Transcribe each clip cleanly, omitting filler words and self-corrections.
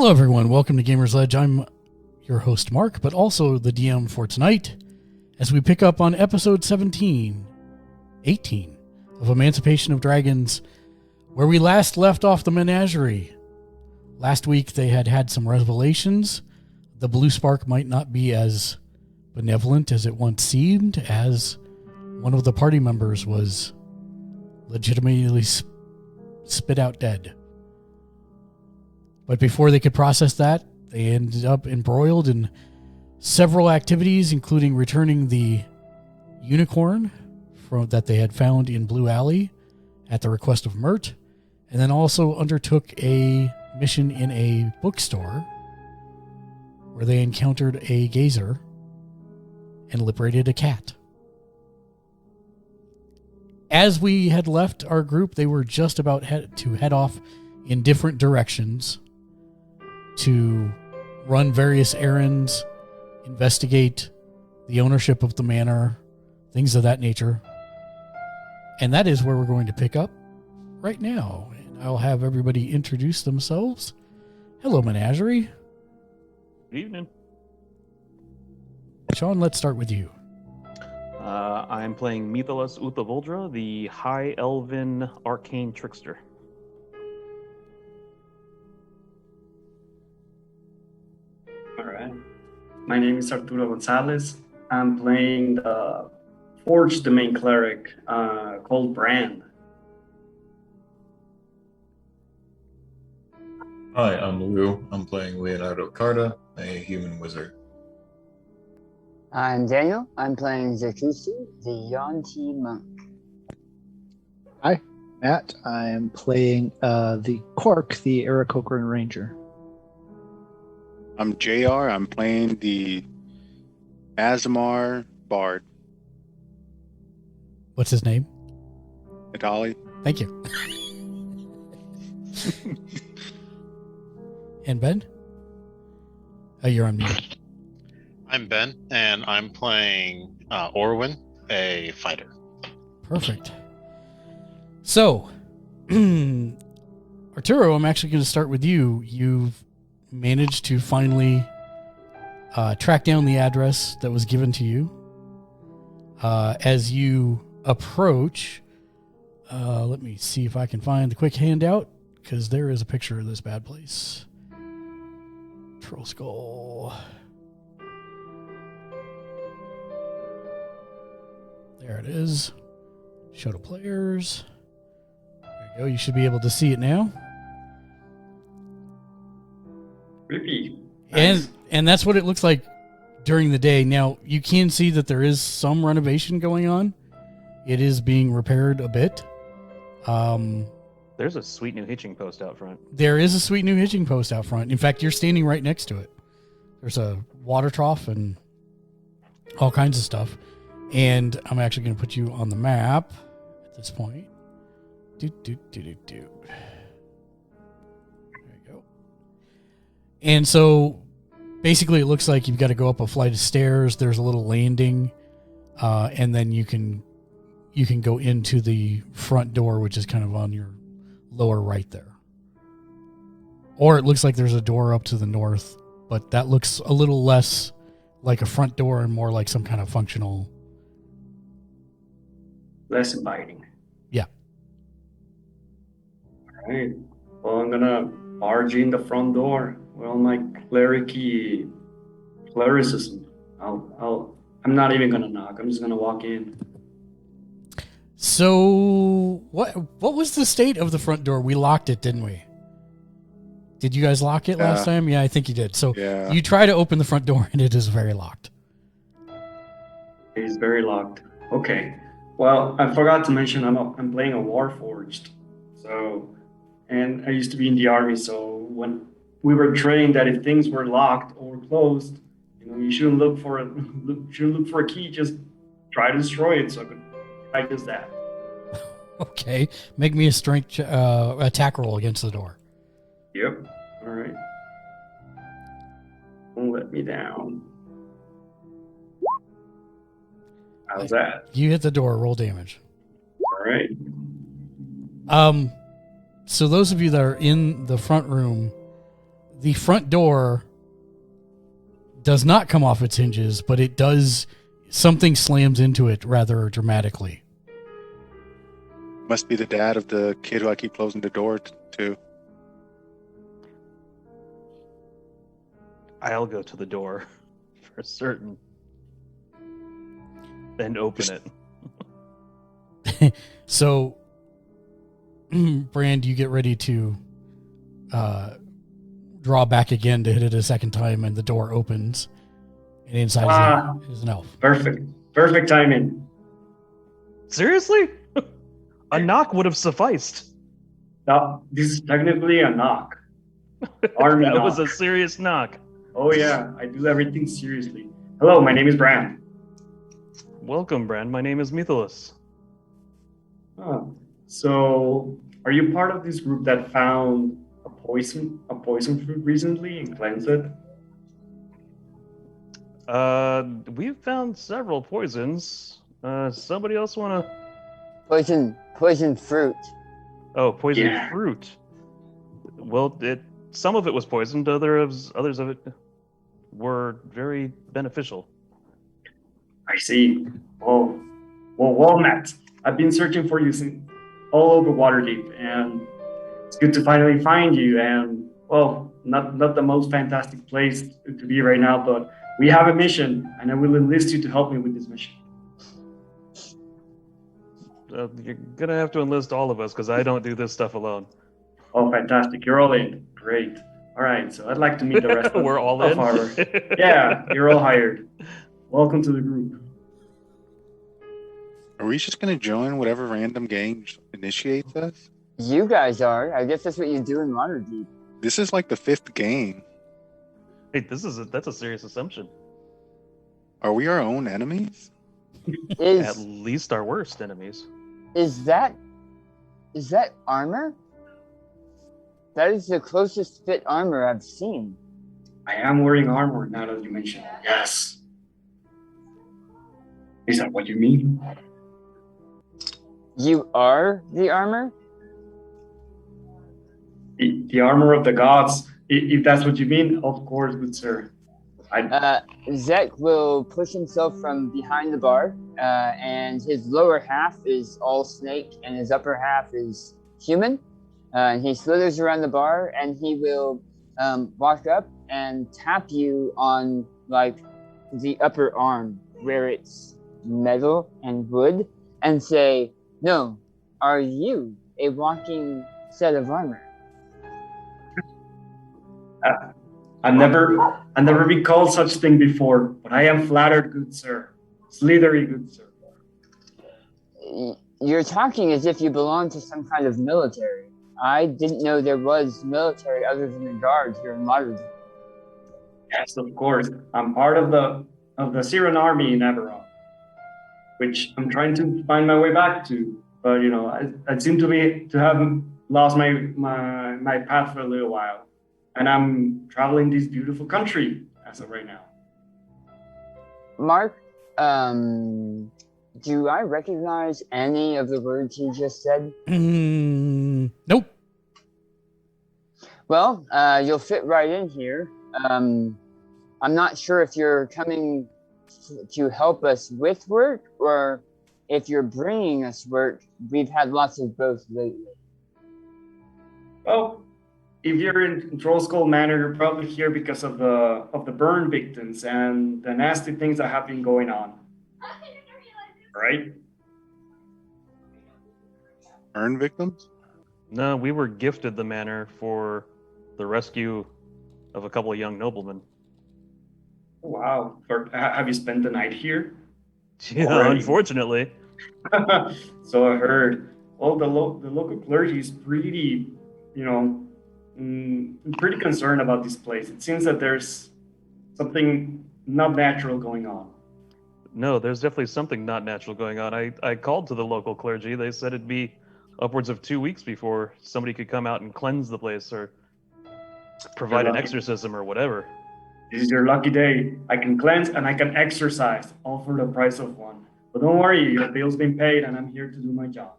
Hello, everyone. Welcome to Gamer's Ledge. I'm your host, Mark, but also the DM for tonight, as we pick up on episode 18 of Emancipation of Dragons, where we last left off the menagerie. Last week, they had some revelations. The blue spark might not be as benevolent as it once seemed, as one of the party members was legitimately spit out dead. But before they could process that, they ended up embroiled in several activities, including returning the unicorn that they had found in Blue Alley at the request of Mert, and then also undertook a mission in a bookstore where they encountered a gazer and liberated a cat. As we had left our group, they were just about to head off in different directions to run various errands, investigate the ownership of the manor, things of that nature. And that is where we're going to pick up right now. And I'll have everybody introduce themselves. Hello, Menagerie. Good evening. Sean, let's start with you. I'm playing Mythalos Utavoldra, the High Elven Arcane Trickster. Alright. My name is Arturo Gonzalez. I'm playing the Forge Domain Cleric called Brand. Hi, I'm Lou. I'm playing Leonardo Carta, a human wizard. I'm Daniel. I'm playing Zekuhsu, the Yonti monk. Hi, Matt. I am playing the Quark, the Aarakocran Ranger. I'm JR. I'm playing the Azamar Bard. What's his name? Adali. Thank you. And Ben? Oh, you're on mute. I'm Ben, and I'm playing Orwin, a fighter. Perfect. So, Arturo, I'm actually going to start with you. You've managed to finally track down the address that was given to you. As you approach, let me see if I can find the quick handout, because there is a picture of this bad place. Troll Skull. There it is. Show to players. There you go. You should be able to see it now. Creepy. Nice. And that's what it looks like during the day. Now, you can see that there is some renovation going on. It is being repaired a bit. There's a sweet new hitching post out front. There is a sweet new hitching post out front. In fact, you're standing right next to it. There's a water trough and all kinds of stuff. And I'm actually going to put you on the map at this point. There you go. And so basically it looks like you've got to go up a flight of stairs. There's a little landing. And then you can go into the front door, which is kind of on your lower right there. Or it looks like there's a door up to the north, but that looks a little less like a front door and more like some kind of functional. Less inviting. Yeah. Alright. Well, I'm gonna barge in the front door with all my clericism. I'm not even gonna knock. I'm just gonna walk in. So what was the state of the front door? We locked it, didn't we? Did you guys lock it last time? Yeah, I think you did. So You try to open the front door and it is very locked. It is very locked. Okay. Well, I forgot to mention I'm playing a Warforged. So, and I used to be in the army, so when we were trained that if things were locked or closed, you shouldn't look for a key, just try to destroy it. So I could try just that. Okay. Make me a strength attack roll against the door. Yep. All right. Don't let me down. How's that? You hit the door, roll damage. All right. So those of you that are in the front room, the front door does not come off its hinges, but it does. Something slams into it rather dramatically. Must be the dad of the kid who I keep closing the door to. I'll go to the door for certain and open it. So, Brand, you get ready to draw back again to hit it a second time, and the door opens, and inside is an elf. Perfect timing. Seriously? A knock would have sufficed. No, this is technically a knock. Army That knock. was a serious knock. Oh yeah, I do everything seriously. Hello, my name is Bran. Welcome, Brand. My name is Mythilus. Oh, so are you part of this group that found a poison fruit recently and cleansed it? We've found several poisons. Somebody else want to? Poison fruit. Oh, poison Yeah. fruit. Well, some of it was poisoned. Others of it were very beneficial. I see. Oh, well, Walnut. I've been searching for you all over Waterdeep, and it's good to finally find you. And well, not the most fantastic place to be right now, but we have a mission, and I will enlist you to help me with this mission. You're gonna have to enlist all of us because I don't do this stuff alone. Oh, fantastic! You're all in. Great. All right. So I'd like to meet the rest of We're all of in. our. Yeah, you're all hired. Welcome to the group. Are we just gonna join whatever random game initiates us? You guys are. I guess that's what you do in Waterdeep. This is like the 5th game. Hey, that's a serious assumption. Are we our own enemies? At Is least our worst enemies. is that armor? That is the closest fit armor I've seen. I am wearing armor now that you mention it. Yes. Is that what you mean? You are the armor? The armor of the gods, if that's what you mean, of course, good sir. Zek will push himself from behind the bar, and his lower half is all snake, and his upper half is human. And he slithers around the bar, and he will walk up and tap you on like the upper arm where it's metal and wood, and say, "No, are you a walking set of armor?" I never been called such thing before, but I am flattered, good sir. Slithery, good sir. You're talking as if you belong to some kind of military. I didn't know there was military other than the guards here in Waterdeep. Yes, of course. I'm part of the Syrian army in Eberron, which I'm trying to find my way back to. But you know, I seem to have lost my path for a little while, and I'm traveling this beautiful country as of right now. Mark, do I recognize any of the words you just said? Nope. Well, you'll fit right in here. I'm not sure if you're coming to help us with work or if you're bringing us work. We've had lots of both lately. Well, if you're in Trollskull Manor, you're probably here because of the burn victims and the nasty things that have been going on. Right? Earn victims? No, we were gifted the manor for the rescue of a couple of young noblemen. Wow. Have you spent the night here? Yeah, Already? unfortunately. So I heard. Well, the local clergy is pretty, pretty concerned about this place. It seems that there's something not natural going on. No, there's definitely something not natural going on. I called to the local clergy. They said it'd be upwards of 2 weeks before somebody could come out and cleanse the place or provide an exorcism or whatever. This is your lucky day. I can cleanse and I can exorcise, all for the price of one. But don't worry, your bill's been paid and I'm here to do my job.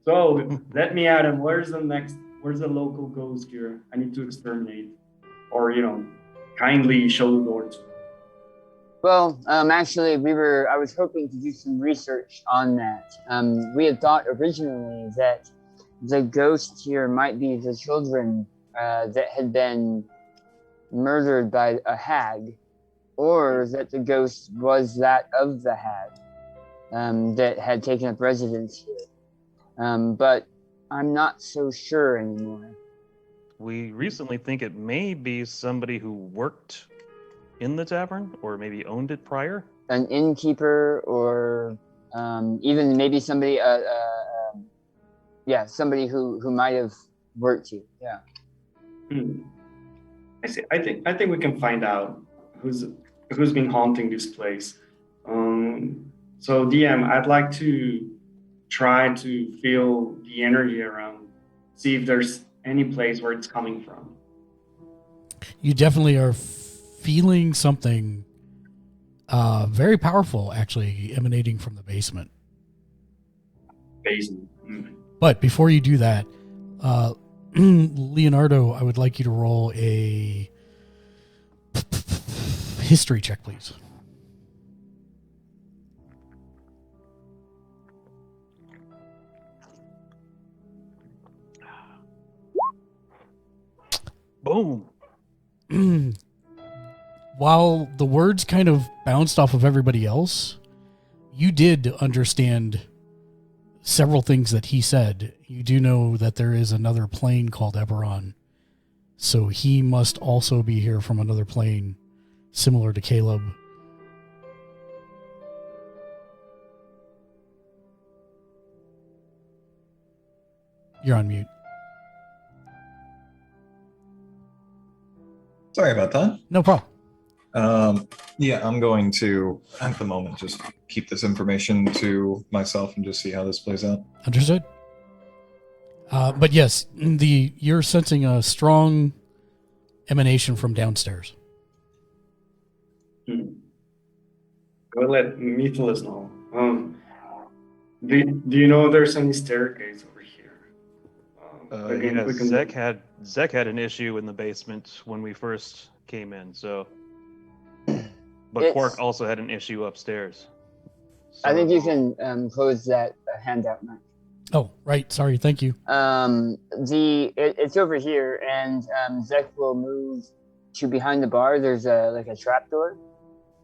So let me, Adam, where's the where's the local ghost here? I need to exterminate, or kindly show the door to. Well, actually, I was hoping to do some research on that. We had thought originally that the ghost here might be the children that had been murdered by a hag, or that the ghost was that of the hag that had taken up residence here. But I'm not so sure anymore. We recently think it may be somebody who worked in the tavern, or maybe owned it prior. An innkeeper, or even maybe somebody, somebody who might have worked here. Yeah. I see. I think we can find out who's been haunting this place. So DM, I'd like to try to feel the energy around, see if there's any place where it's coming from. You definitely are feeling something very powerful, actually, emanating from the basement. Basement. But before you do that, Leonardo, I would like you to roll a history check, please. Boom. While the words kind of bounced off of everybody else, you did understand several things that he said. You do know that there is another plane called Eberron. So he must also be here from another plane, similar to Caleb. You're on mute. Sorry about that. No problem. Yeah, I'm going to, at the moment, just keep this information to myself and just see how this plays out. Understood. But yes, you're sensing a strong emanation from downstairs. We'll let Mythilus know. Do you know if there's any staircase over here? Zek had an issue in the basement when we first came in, so. But Quark also had an issue upstairs. So, I think you can close that handout, Mike. Oh, right. Sorry. Thank you. It's over here, and Zek will move to behind the bar. There's a trapdoor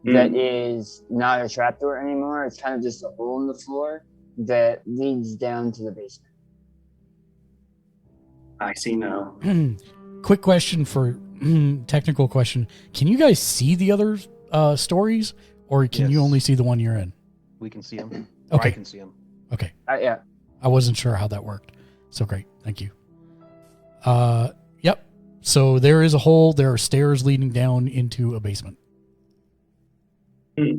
that is not a trapdoor anymore. It's kind of just a hole in the floor that leads down to the basement. I see now. Quick question for technical question. Can you guys see the other stories, or can you only see the one you're in? We can see them. Okay. I can see them. Okay. Yeah. I wasn't sure how that worked. So great. Thank you. Yep. So there is a hole. There are stairs leading down into a basement. Right.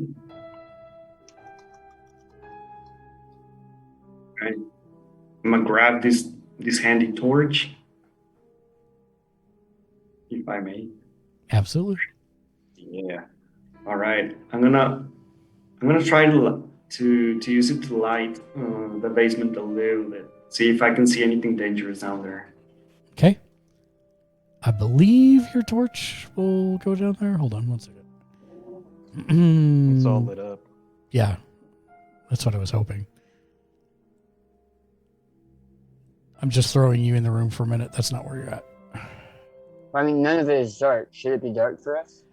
I'm gonna grab this handy torch, if I may. Absolutely. Yeah. All right. I'm gonna try to use it to light the basement a little bit. See if I can see anything dangerous down there. Okay. I believe your torch will go down there. Hold on one second. It's all lit up. Yeah. That's what I was hoping. I'm just throwing you in the room for a minute. That's not where you're at. I mean, none of it is dark. Should it be dark for us?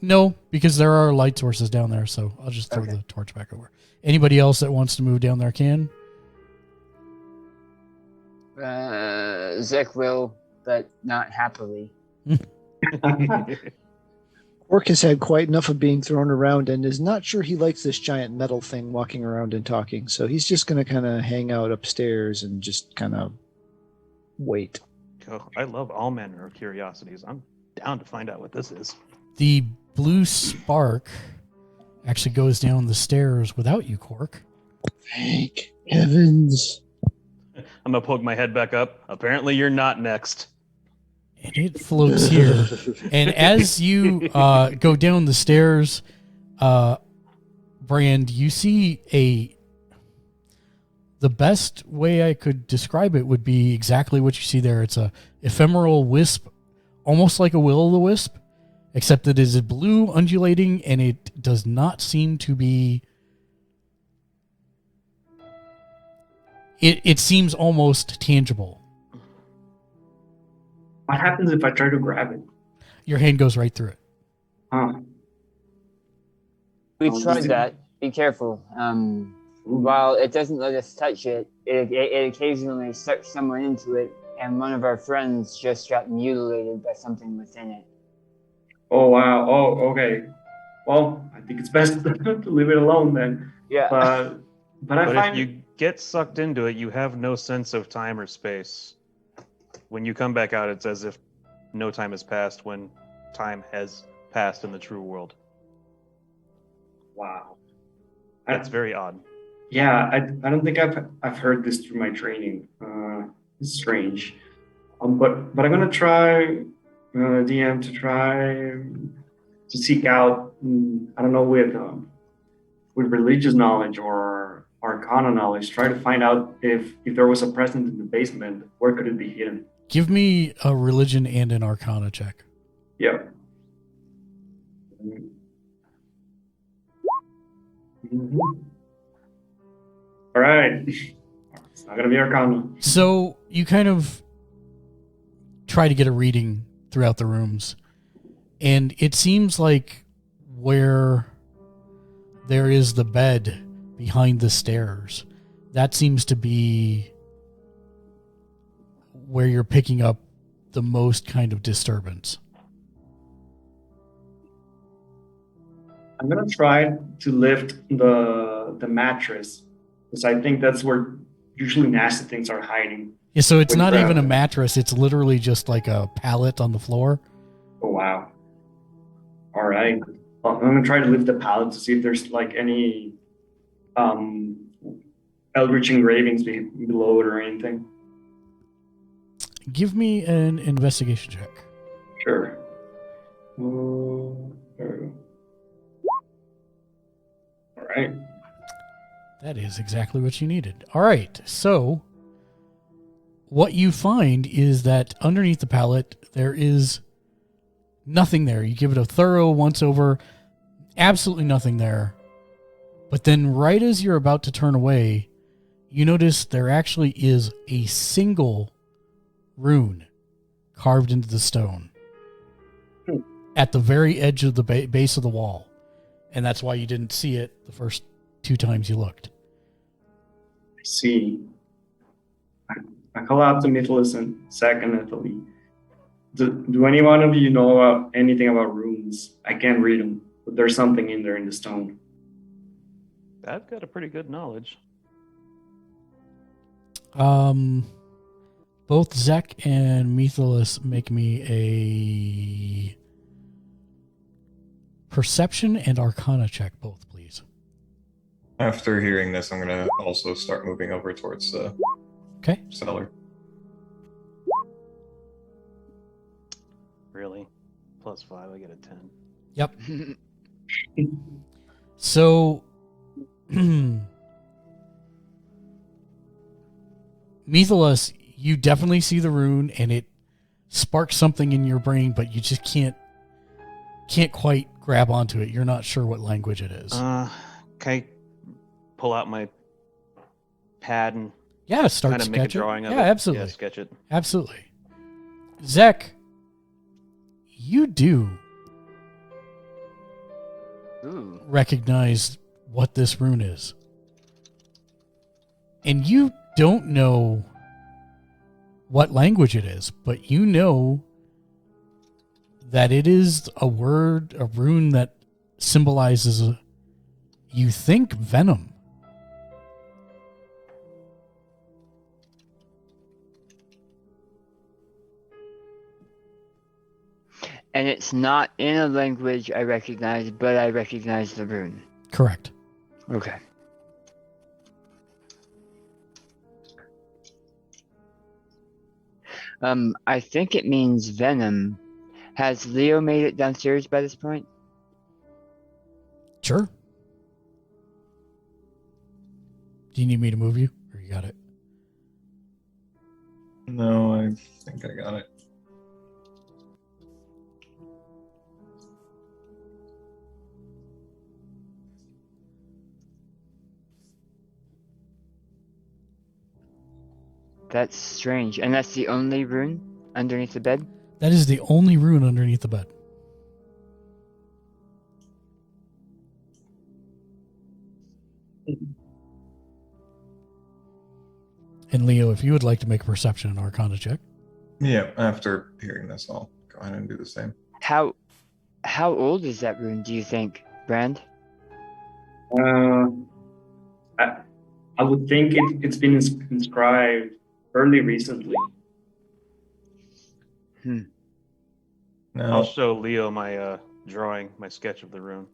No, because there are light sources down there, so I'll just throw the torch back over. Anybody else that wants to move down there can? Zek will, but not happily. Orc has had quite enough of being thrown around and is not sure he likes this giant metal thing walking around and talking. So he's just going to kind of hang out upstairs and just kind of wait. Oh, I love all manner of curiosities. I'm down to find out what this is. The blue spark actually goes down the stairs without you, Quark. Thank heavens. I'm going to poke my head back up. Apparently you're not next. And it floats here. And as you go down the stairs, Brand, you see a The best way I could describe it would be exactly what you see there. It's a ephemeral wisp, almost like a will-o'-the-wisp, except that it is blue, undulating, and it does not seem to be... It seems almost tangible. What happens if I try to grab it? Your hand goes right through it. Huh. We Oh, tried does it- that. Be careful. While it doesn't let us touch it, it occasionally sucks someone into it, and one of our friends just got mutilated by something within it. Oh, wow. Oh, okay. Well, I think it's best to leave it alone then. Yeah. But I But find if you get sucked into it, you have no sense of time or space. When you come back out, it's as if no time has passed when time has passed in the true world. wow. That's very odd. Yeah, I don't think I've heard this through my training. It's strange. But I'm gonna try DM to try to seek out. I don't know with religious knowledge or arcana knowledge. Try to find out if there was a presence in the basement. Where could it be hidden? Give me a religion and an arcana check. Yeah. Mhm. All right. It's not gonna be arcana. So you kind of try to get a reading throughout the rooms, and it seems like where there is the bed behind the stairs, that seems to be where you're picking up the most kind of disturbance. I'm gonna try to lift the mattress because I think that's where usually nasty things are hiding. Yeah, so it's With not the- even a mattress, it's literally just like a pallet on the floor. Oh wow! All right, well, I'm gonna try to lift the pallet to see if there's like any eldritch engravings below it or anything. Give me an investigation check. Sure. There we go. All right. That is exactly what you needed. All right, so what you find is that underneath the pallet, there is nothing there. You give it a thorough once over, absolutely nothing there. But then right as you're about to turn away, you notice there actually is a single rune carved into the stone at the very edge of the base of the wall. And that's why you didn't see it the first 2 times you looked. I see. I call out to Mythilus and Zach and Natalie. Do any one of you know anything about runes? I can't read them, but there's something in there in the stone. I've got a pretty good knowledge. Both Zek and Mythilus make me a perception and arcana check, both, please. After hearing this, I'm gonna also start moving over towards the Okay. cellar. Really? +5, I get a 10. Yep. So, Mythilus, you definitely see the rune, and it sparks something in your brain, but you just can't quite grab onto it. You're not sure what language it is. Can I pull out my pad and Yeah, start kind of make a sketching. drawing of Yeah, it? absolutely. Yeah, sketch it. Absolutely. Zek, you do Ooh. recognize what this rune is. And you don't know what language it is, but you know that it is a word, a rune that symbolizes, you think, venom. And it's not in a language I recognize, but I recognize the rune. Correct. Okay. I think it means venom. Has Leo made it downstairs by this point? Sure. Do you need me to move you? Or You got it. No, I think I got it. That's strange. And that's the only rune underneath the bed? That is the only rune underneath the bed. And Leo, if you would like to make a perception and arcana check. Yeah, after hearing this, I'll go ahead and do the same. How old is that rune, do you think, Brand? I would think it's been inscribed fairly recently. No. I'll show Leo my drawing, my sketch of the rune.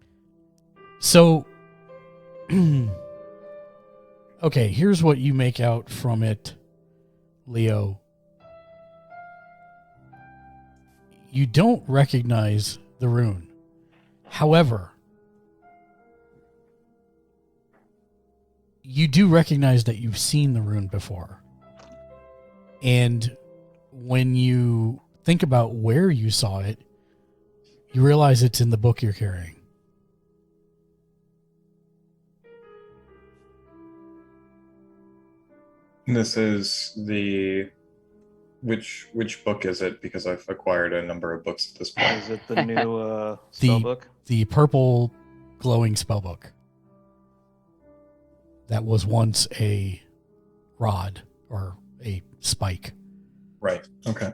So, okay, here's what you make out from it, Leo. You don't recognize the rune. However, you do recognize that you've seen the rune before. And when you think about where you saw it, you realize it's in the book you're carrying. This is the which book is it? Because I've acquired a number of books at this point. Is it the new spell book? The purple glowing spell book. That was once a rod or a spike. Right. Okay.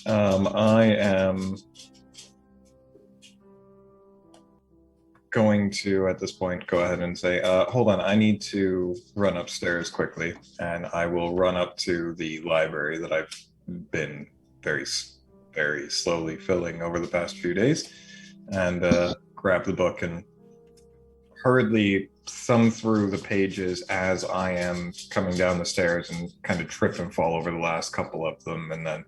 I am going to, at this point, go ahead and say, hold on, I need to run upstairs quickly, and I will run up to the library that I've been very, very slowly filling over the past few days, and grab the book and hurriedly thumb through the pages as I am coming down the stairs and kind of trip and fall over the last couple of them, and then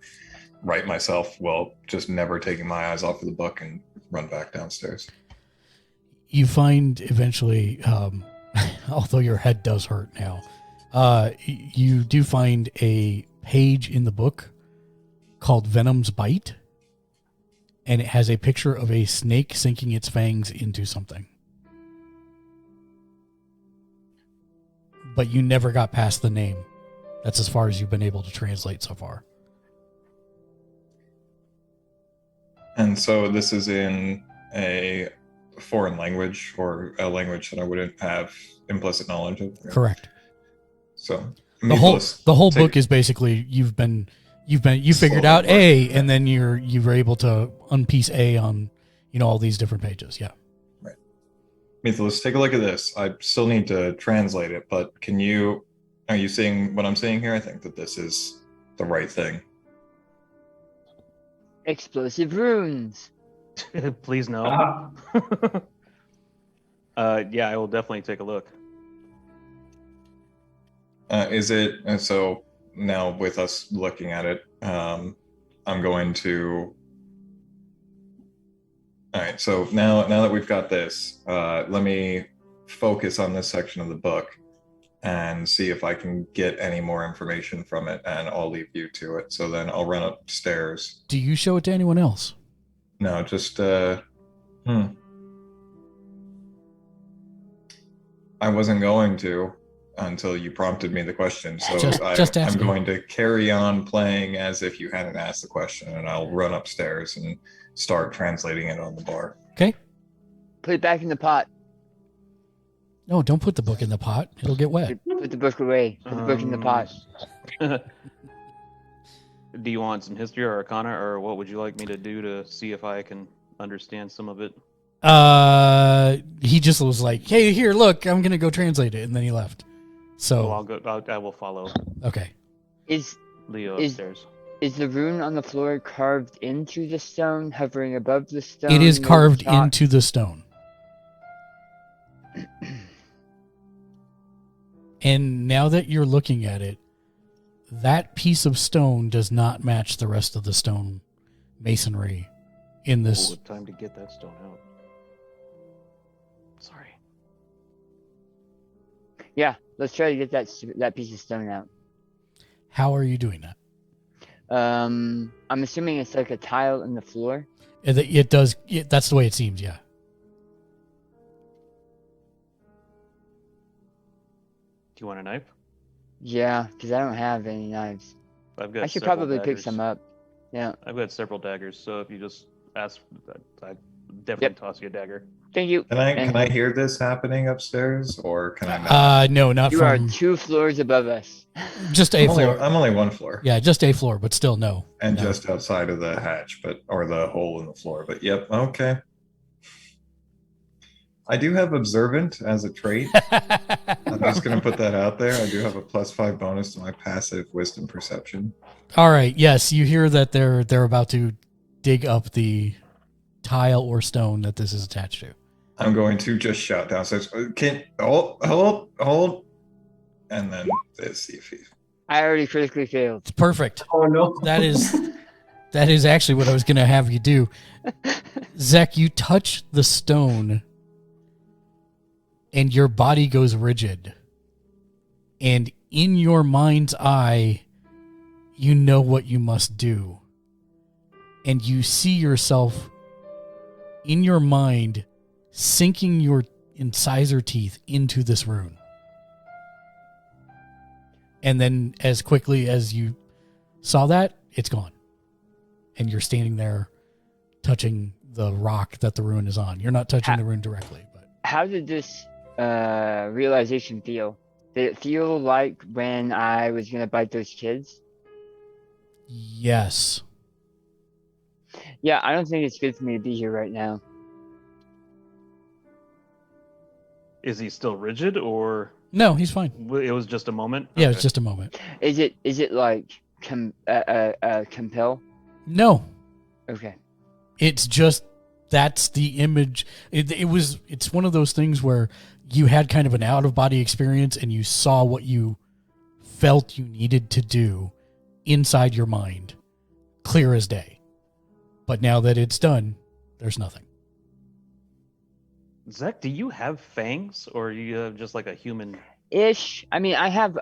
right myself, well, just never taking my eyes off of the book and run back downstairs. You find eventually, although your head does hurt now, you do find a page in the book called Venom's Bite, and it has a picture of a snake sinking its fangs into something. But you never got past the name. That's as far as you've been able to translate so far. And so this is in a foreign language, or a language that I wouldn't have implicit knowledge of. Correct. So the whole book is basically you figured out A, and then you were able to unpiece A on all these different pages. Yeah. Right. Mythos, take a look at this. I still need to translate it, but are you seeing what I'm seeing here? I think that this is the right thing. Explosive runes. Please no. Yeah, I will definitely take a look. Is it so? Now with us looking at it, I'm going to. All right. So now that we've got this, let me focus on this section of the book and see if I can get any more information from it, and I'll leave you to it. So then I'll run upstairs. Do you show it to anyone else? No, just I wasn't going to until you prompted me the question. So I'm going to carry on playing as if you hadn't asked the question, and I'll run upstairs and start translating it on the bar. Okay. Put it back in the pot. No, don't put the book in the pot. It'll get wet. Put the book away. Put the book in the pot. Do you want some history or arcana, or what would you like me to do to see if I can understand some of it? He just was like, "Hey, here, look, I'm gonna go translate it," and then he left. So I'll go. I will follow. Okay. Is Leo upstairs? Is the rune on the floor carved into the stone, hovering above the stone? It is carved into the stone. And now that you're looking at it, that piece of stone does not match the rest of the stone masonry in this. Time to get that stone out. Sorry. Yeah, let's try to get that piece of stone out. How are you doing that? I'm assuming it's like a tile in the floor. It does. That's the way it seems. Yeah. Do you want a knife? Yeah, because I don't have any knives. I've got I should several probably pick daggers. some up. Yeah. I've got several daggers, so if you just ask, I'd definitely toss you a dagger. Thank you. Can I hear this happening upstairs, or can I not? No, not You are from 2 floors above us. just a floor. I'm only 1 floor. Yeah, just a floor, but still no. And No. just outside of the hatch, or the hole in the floor. But yep, okay. I do have observant as a trait. I'm just gonna put that out there. I do have a +5 bonus to my passive wisdom perception. All right. Yes, you hear that they're about to dig up the tile or stone that this is attached to. I'm going to just shout downstairs. Hold, and then see if he. I already critically failed. It's perfect. Oh no. That is actually what I was going to have you do. Zek, you touch the stone and your body goes rigid. And in your mind's eye, you know what you must do. And you see yourself in your mind sinking your incisor teeth into this rune. And then as quickly as you saw that, it's gone. And you're standing there touching the rock that the rune is on. You're not touching the rune directly. But How did this realization feel? Did it feel like when I was going to bite those kids? yes. Yeah, I don't think it's good for me to be here right now. Is he still rigid, or No, he's fine. it was just a moment? Yeah, Okay. it's just a moment. Is it like compel? No, Okay. it's just that's the image. It's one of those things where you had kind of an out of body experience and you saw what you felt you needed to do inside your mind, clear as day. But now that it's done, there's nothing. Zek, do you have fangs, or are you just like a human? Ish. I mean, I have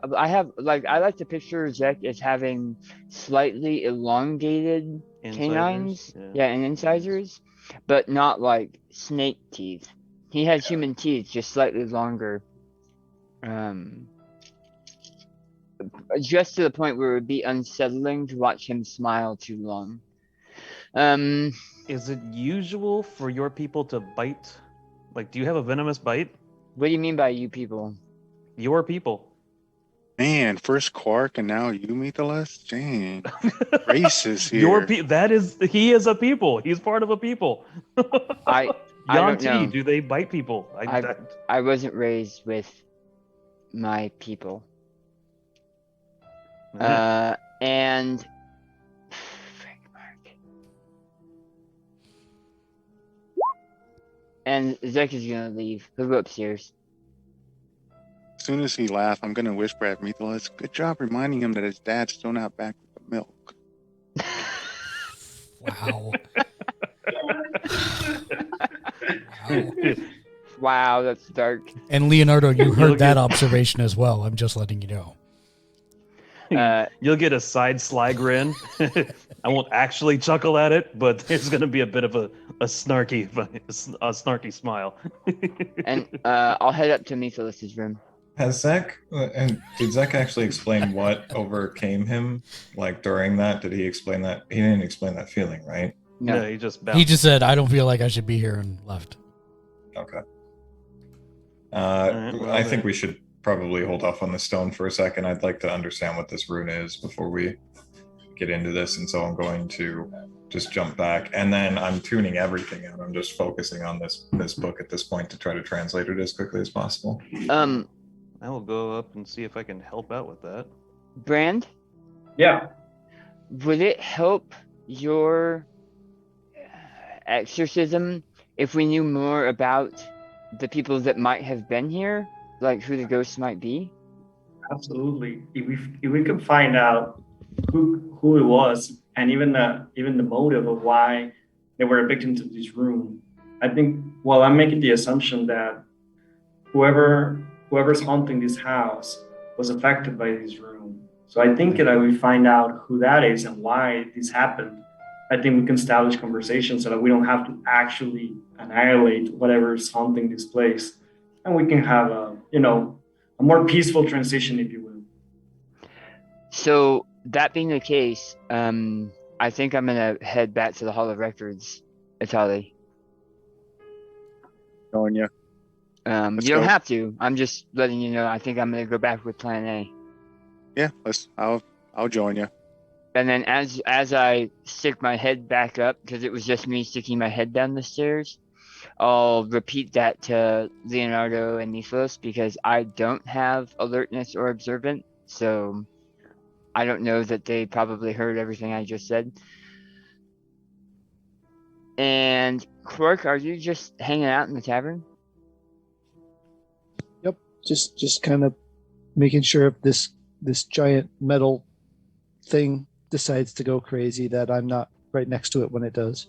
like I like to picture Zek as having slightly elongated canines, Incisors? yeah, and incisors, but not like snake teeth. He has human teeth, just slightly longer. Just to the point where it would be unsettling to watch him smile too long. Is it usual for your people to bite? Like, do you have a venomous bite? What do you mean by you people? Your people. Man, first Quark and now you, Mythos? Dang. Racist here. Your he is a people. He's part of a people. I don't know. Yanti, do they bite people? I wasn't raised with my people. And Frank Mark. And Zek is gonna leave. He'll go upstairs. As soon as he laughs, I'm going to whisper at Mythos, good job reminding him that his dad's still not back with the milk. Wow. Wow, that's dark. And Leonardo, you heard that observation as well. I'm just letting you know. You'll get a side sly grin. I won't actually chuckle at it, but there's going to be a bit of a snarky smile. And I'll head up to Mythos' room. Has Zek and did Zek actually explain what overcame him? Like during that, did he explain that? He didn't explain that feeling, right? No. No, he just bounced. He just said, "I don't feel like I should be here," and left. Okay. right, well, I think we should probably hold off on the stone for a second. I'd like to understand what this rune is before we get into this, and so I'm going to just jump back, and then I'm tuning everything out. I'm just focusing on this book at this point to try to translate it as quickly as possible. I will go up and see if I can help out with that. Brand, Yeah. would it help your exorcism if we knew more about the people that might have been here? Like who the ghosts might be? Absolutely. If we could find out who it was, and even the motive of why they were a victim to this room, I think. Well, I'm making the assumption that whoever whoever's haunting this house was affected by this room. So I think that we find out who that is and why this happened. I think we can establish conversation so that we don't have to actually annihilate whatever is haunting this place, and we can have a more peaceful transition, if you will. So that being the case, I think I'm gonna head back to the Hall of Records, Itali. Going you. You don't have to. I'm just letting you know. I think I'm gonna go back with Plan A. Yeah, I'll join you. And then as I stick my head back up, because it was just me sticking my head down the stairs, I'll repeat that to Leonardo and Nicholas, because I don't have alertness or observant, so I don't know that they probably heard everything I just said. And Quark, are you just hanging out in the tavern? Yep, just kind of making sure if this giant metal thing decides to go crazy that I'm not right next to it when it does.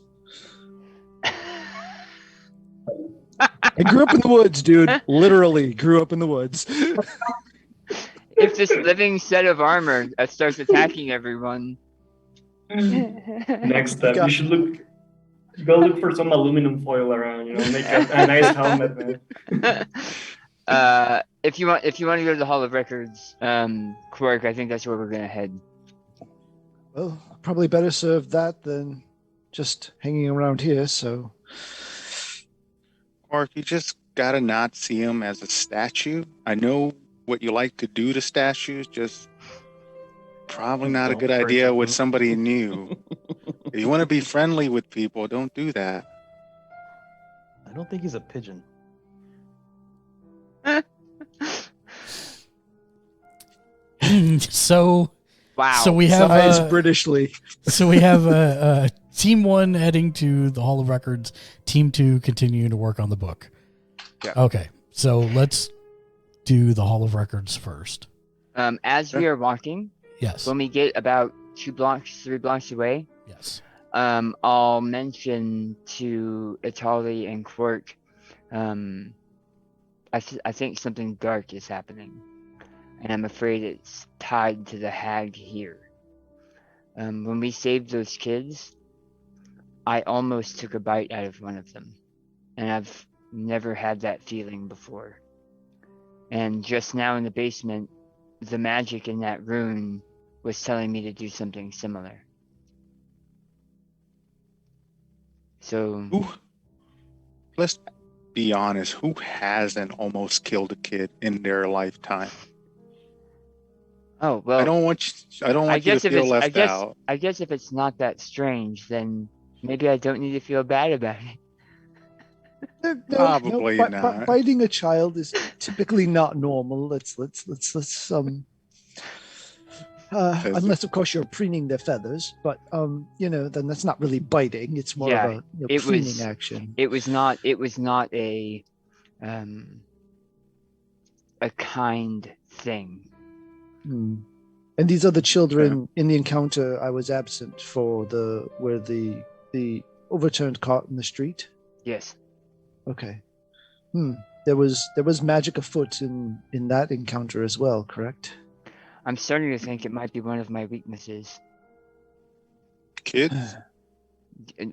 I grew up in the woods, dude. Literally grew up in the woods. If this living set of armor starts attacking everyone. Next step, you should go look for some aluminum foil around, make a nice helmet, man. If you want to go to the Hall of Records, Quark, I think that's where we're gonna head. Well, probably better served that than just hanging around here, so. Or you just gotta not see him as a statue. I know what you like to do to statues, just probably not a good idea with somebody new. If you want to be friendly with people, don't do that. I don't think he's a pigeon. So Wow. So we have Size Britishly. So we have Team 1 heading to the Hall of Records. Team 2 continuing to work on the book. Yeah. Okay. So let's do the Hall of Records first. As we are walking, Yes. when we get about 3 blocks away, Yes. I'll mention to Itali and Quark, I think something dark is happening, and I'm afraid it's tied to the hag here. When we saved those kids, I almost took a bite out of one of them, and I've never had that feeling before. And just now in the basement, the magic in that rune was telling me to do something similar. So, Let's be honest, who hasn't almost killed a kid in their lifetime? oh well. I don't want you to feel left out. I guess if it's not that strange, then maybe I don't need to feel bad about it. Probably not. Biting a child is typically not normal. Let's unless of course you're preening their feathers, but then that's not really biting. It's more of a preening action. It was not a kind thing. And these other children in the encounter, I was absent for where the overturned cart in the street. Yes. Okay. There was magic afoot in that encounter as well, correct? I'm starting to think it might be one of my weaknesses. Kids?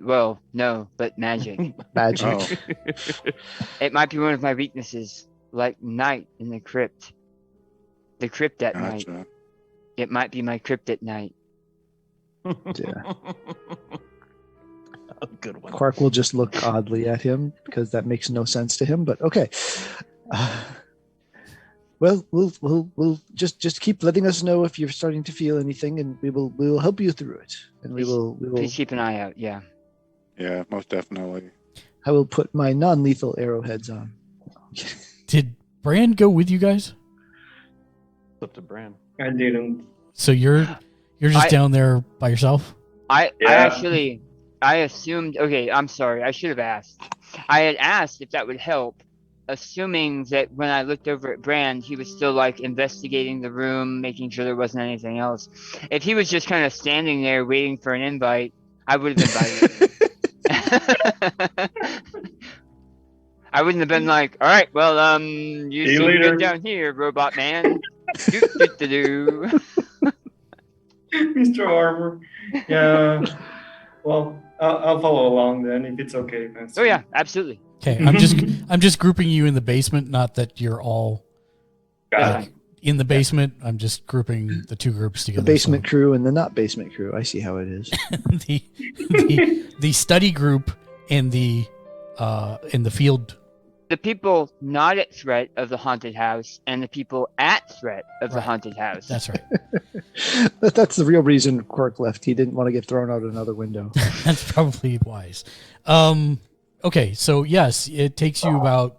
Well, no, but magic. Magic. Oh. It might be one of my weaknesses, like night in the crypt. The crypt at night. Gotcha. It might be my crypt at night. Yeah. A good one. Quark will just look oddly at him because that makes no sense to him. But okay. Well, we'll just keep letting us know if you're starting to feel anything, and we will help you through it. And we will. Please keep an eye out. Yeah. Yeah, most definitely. I will put my non-lethal arrowheads on. Did Brand go with you guys? It's up to Bran. I didn't. So you're just down there by yourself? I assumed. Okay, I'm sorry. I should have asked. I had asked if that would help, assuming that when I looked over at Brand, he was still like investigating the room, making sure there wasn't anything else. If he was just kind of standing there waiting for an invite, I would have invited him. I wouldn't have been like, all right, well, you See you seem later. good down here, robot man. Do. Mr. Armor. Yeah. Well, I'll follow along then if it's okay, Master. Oh yeah, absolutely. Okay, I'm just grouping you in the basement. Not that you're all Got it. in the basement. I'm just grouping the two groups The together. basement crew and the not basement crew. I see how it is. The study group and the field. The people not at threat of the haunted house and the people at threat of the haunted house. That's right. That's the real reason Quirk left. He didn't want to get thrown out another window. That's probably wise. Okay, so yes, it takes you about,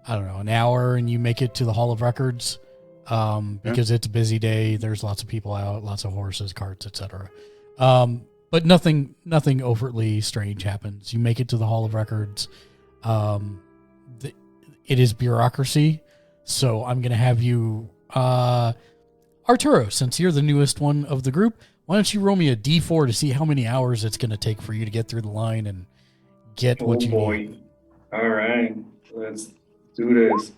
I don't know, an hour, and you make it to the Hall of Records because it's a busy day. There's lots of people out, lots of horses, carts, etc. But nothing overtly strange happens. You make it to the Hall of Records. It is bureaucracy, so I'm going to have you, Arturo, since you're the newest one of the group, why don't you roll me a D4 to see how many hours it's going to take for you to get through the line and get what you need. All right. Let's do this.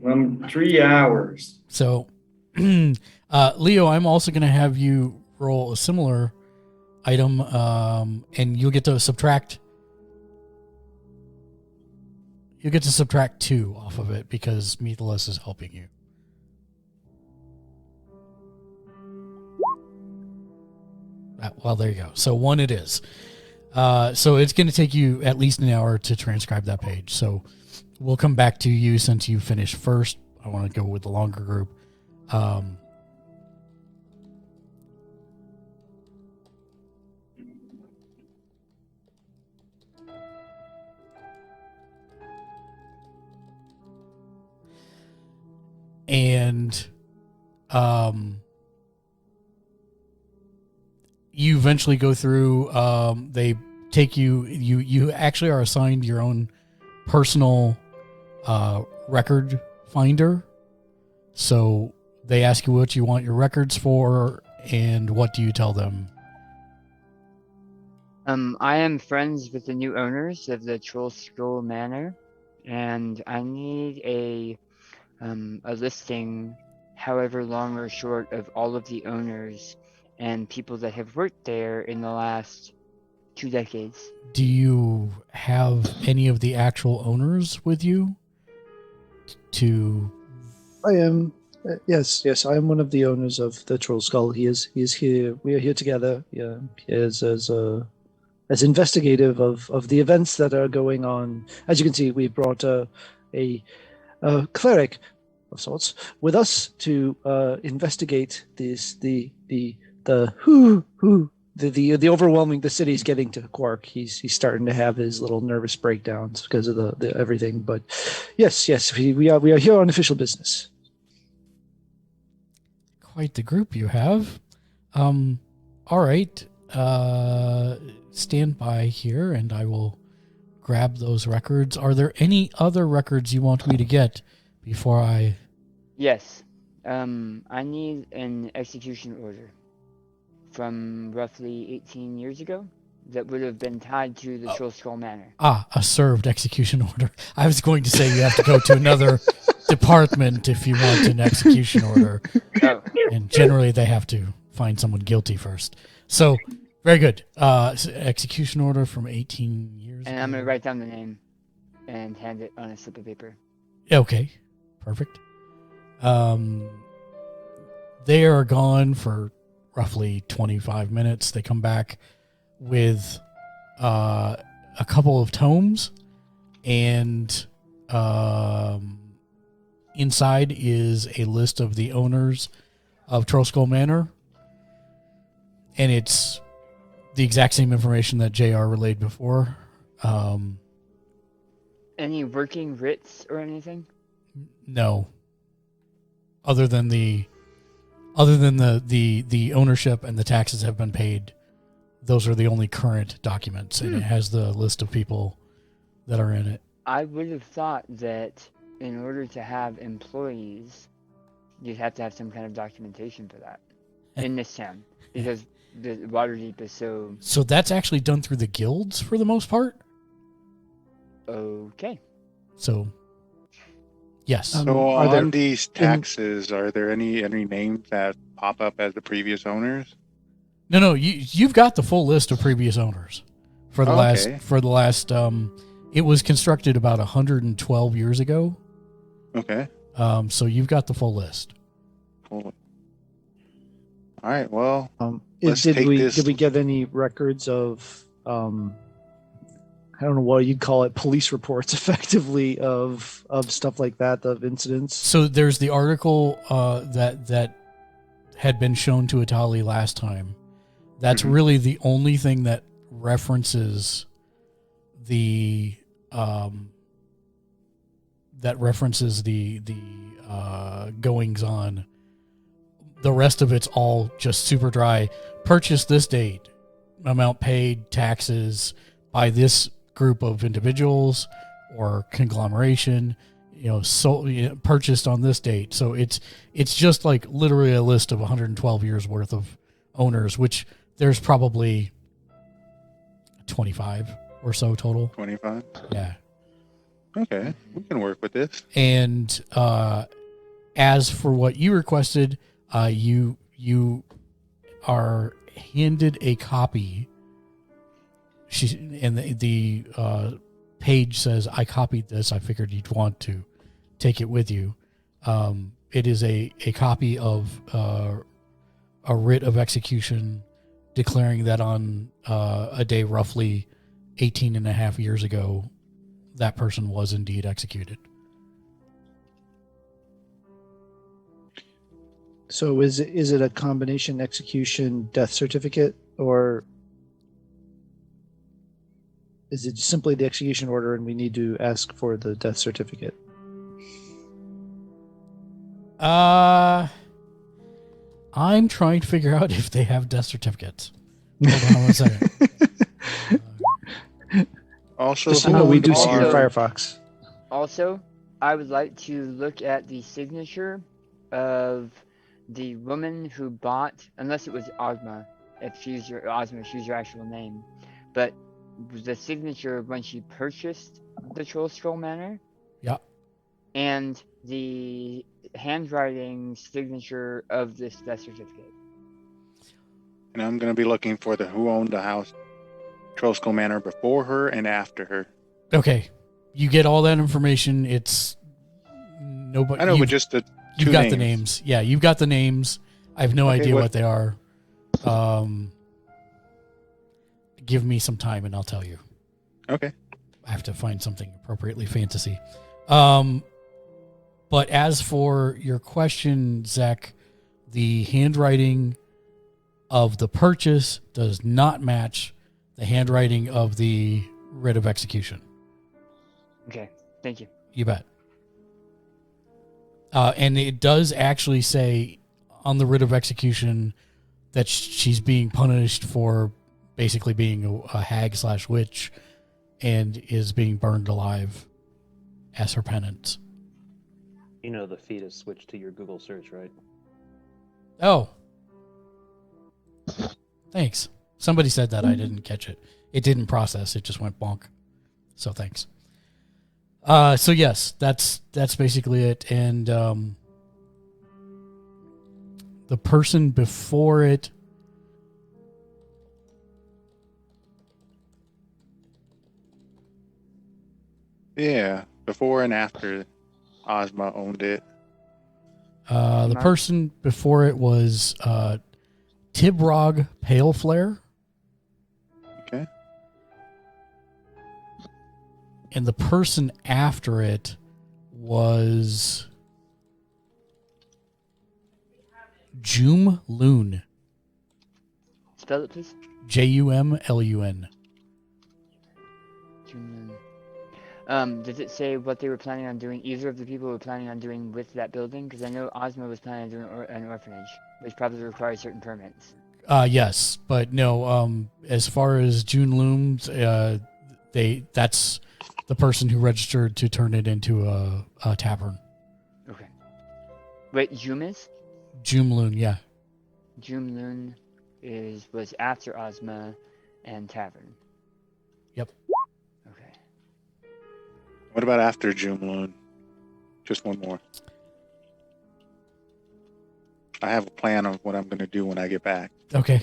3 hours. So, Leo, I'm also going to have you roll a similar item, and you'll get to subtract. You get to subtract 2 off of it because Mythilis is helping you. Well, there you go. So 1 it is. So it's going to take you at least an hour to transcribe that page. So we'll come back to you since you finished first. I want to go with the longer group. And you eventually go through, they take you actually are assigned your own personal record finder. So they ask you what you want your records for, and what do you tell them? I am friends with the new owners of the Troll Skull Manor, and I need a listing, however long or short, of all of the owners and people that have worked there in the last 2 decades. Do you have any of the actual owners with you? I am. Yes, I am one of the owners of the Troll Skull. He is here. We are here together. Yeah, he is as investigative of the events that are going on. As you can see, we brought a cleric of sorts with us to investigate the overwhelming the city's getting to Quark. He's starting to have his little nervous breakdowns because of the everything. But yes, we are here on official business. Quite the group you have. All right. Stand by here and I will grab those records. Are there any other records you want me to get before I... Yes. I need an execution order from roughly 18 years ago that would have been tied to the Troll Skull Manor. A served execution order. I was going to say you have to go to another department if you want an execution order. Oh. And generally they have to find someone guilty first. So, very good. Execution order from 18 years And ago. I'm going to write down the name and hand it on a slip of paper. Okay, perfect. They are gone for roughly 25 minutes. They come back with a couple of tomes, and inside is a list of the owners of Troll Skull Manor, and it's the exact same information that JR relayed before. Any working writs or anything? No. Other than the ownership and the taxes have been paid, those are the only current documents, and it has the list of people that are in it. I would have thought that in order to have employees, you'd have to have some kind of documentation for that in this town, because the Waterdeep is so... So that's actually done through the guilds for the most part? Okay. So, yes. So Are there on these taxes, are there any names that pop up as the previous owners? No, you've got the full list of previous owners for the Okay. last. It was constructed about 112 years ago. Okay. So you've got the full list. Cool. All right. Well, let's did take we this. did we get any records of I don't know what you'd call it, police reports, effectively, of stuff like that, of incidents? So there's the article that had been shown to Atali last time. That's really the only thing that references the goings on. The rest of it's all just super dry. Purchase this date, amount paid, taxes by this group of individuals or conglomeration, purchased on this date. So it's just like literally a list of 112 years worth of owners, which there's probably 25 or so total. 25. Yeah. Okay, we can work with this. And as for what you requested, you are handed a copy. The page says, "I copied this. I figured you'd want to take it with you." It is a copy of a writ of execution declaring that on a day roughly 18 and a half years ago, that person was indeed executed. So is it a combination execution death certificate, or is it simply the execution order and we need to ask for the death certificate? I'm trying to figure out if they have death certificates. Hold on one second. Also, Just so know, we do see your Firefox. Also, I would like to look at the signature of the woman who bought, unless it was Ozma, if she's your actual name, but the signature when she purchased the Troll Skull Manor. Yeah. And the handwriting signature of this death certificate. And I'm going to be looking for who owned the house, Troll Skull Manor, before her and after her. Okay. You get all that information. It's nobody. I know, but just the you've got the names. Yeah, you've got the names. I have no idea what they are. Give me some time and I'll tell you. Okay. I have to find something appropriately fantasy. But as for your question, Zach, the handwriting of the purchase does not match the handwriting of the writ of execution. Okay, thank you. You bet. And it does actually say on the writ of execution that she's being punished for basically being a hag/witch and is being burned alive as her penance. You know the feed is switched to your Google search, right? Oh. Thanks. Somebody said that. I didn't catch it. It didn't process. It just went bonk. So thanks. So yes, that's basically it. And the person before it, Yeah, before and after Ozma owned it. the person before it was Tibrog Paleflare. Okay. And the person after it was Jum Loon. Spell it, please. Jumlun. Does it say what they were planning on doing? Either of the people were planning on doing with that building? Because I know Ozma was planning on doing an orphanage, which probably requires certain permits. Yes, but no. As far as June Looms, that's the person who registered to turn it into a tavern. Okay. Wait, Jumis? Jumloon, yeah. Jumloon was after Ozma and Tavern. Yep. Okay. What about after June? Just one more. I have a plan of what I'm going to do when I get back. Okay.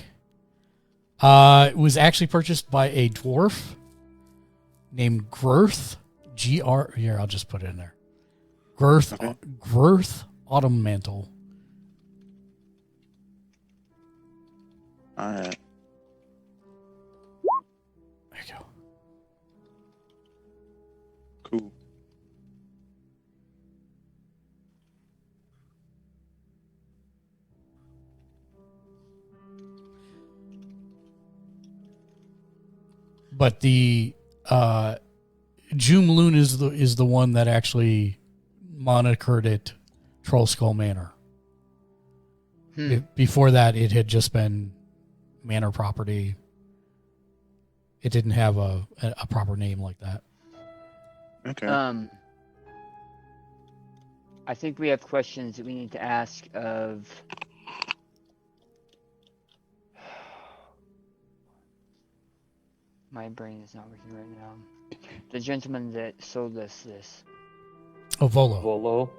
It was actually purchased by a dwarf named Girth. Gr. Here, I'll just put it in there. Girth. Okay. Girth Autumn Mantle. All right. There you go. Cool. But the Joomloon is the one that actually monikered it Troll Skull Manor. Before that, it had just been manor property. It didn't have a proper name like that. Okay. I think we have questions that we need to ask of. My brain is not working right now. The gentleman that sold us this. Oh, Volo. Volo.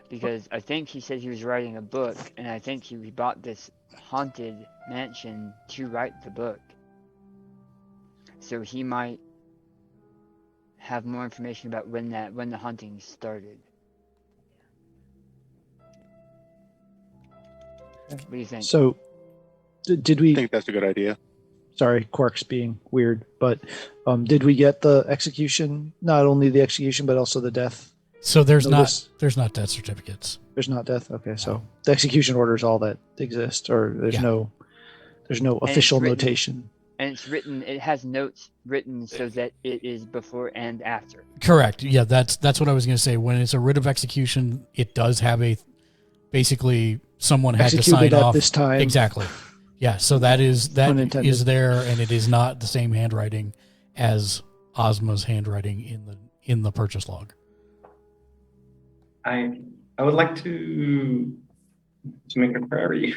Because I think he said he was writing a book, and I think he bought this haunted mansion to write the book. So he might have more information about when the hunting started. What do you think? So, did I we? think that's a good idea. Sorry, Quark's being weird, but did we get the execution? Not only the execution, but also the death. So there's notice? not death certificates. There's not death. Okay, so the execution order is all that exists, or there's no official notation. And it's written. It has notes written so that it is before and after. Correct. Yeah, that's what I was going to say. When it's a writ of execution, it does have basically someone had to sign at off this time. Exactly. Yeah, so that is there, and it is not the same handwriting as Ozma's handwriting in the purchase log. I would like to make a query.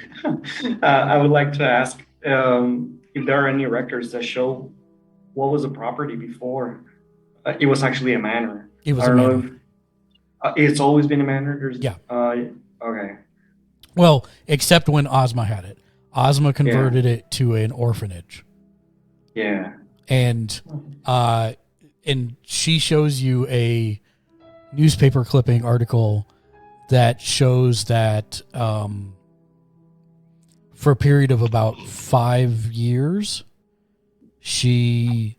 I would like to ask if there are any records that show what was a property before. It was actually a manor. It was I a don't manor. know if it's always been a manor. Yeah. Okay. Well, except when Ozma had it. Ozma converted it to an orphanage. Yeah. And she shows you a newspaper clipping article that shows that for a period of about 5 years, she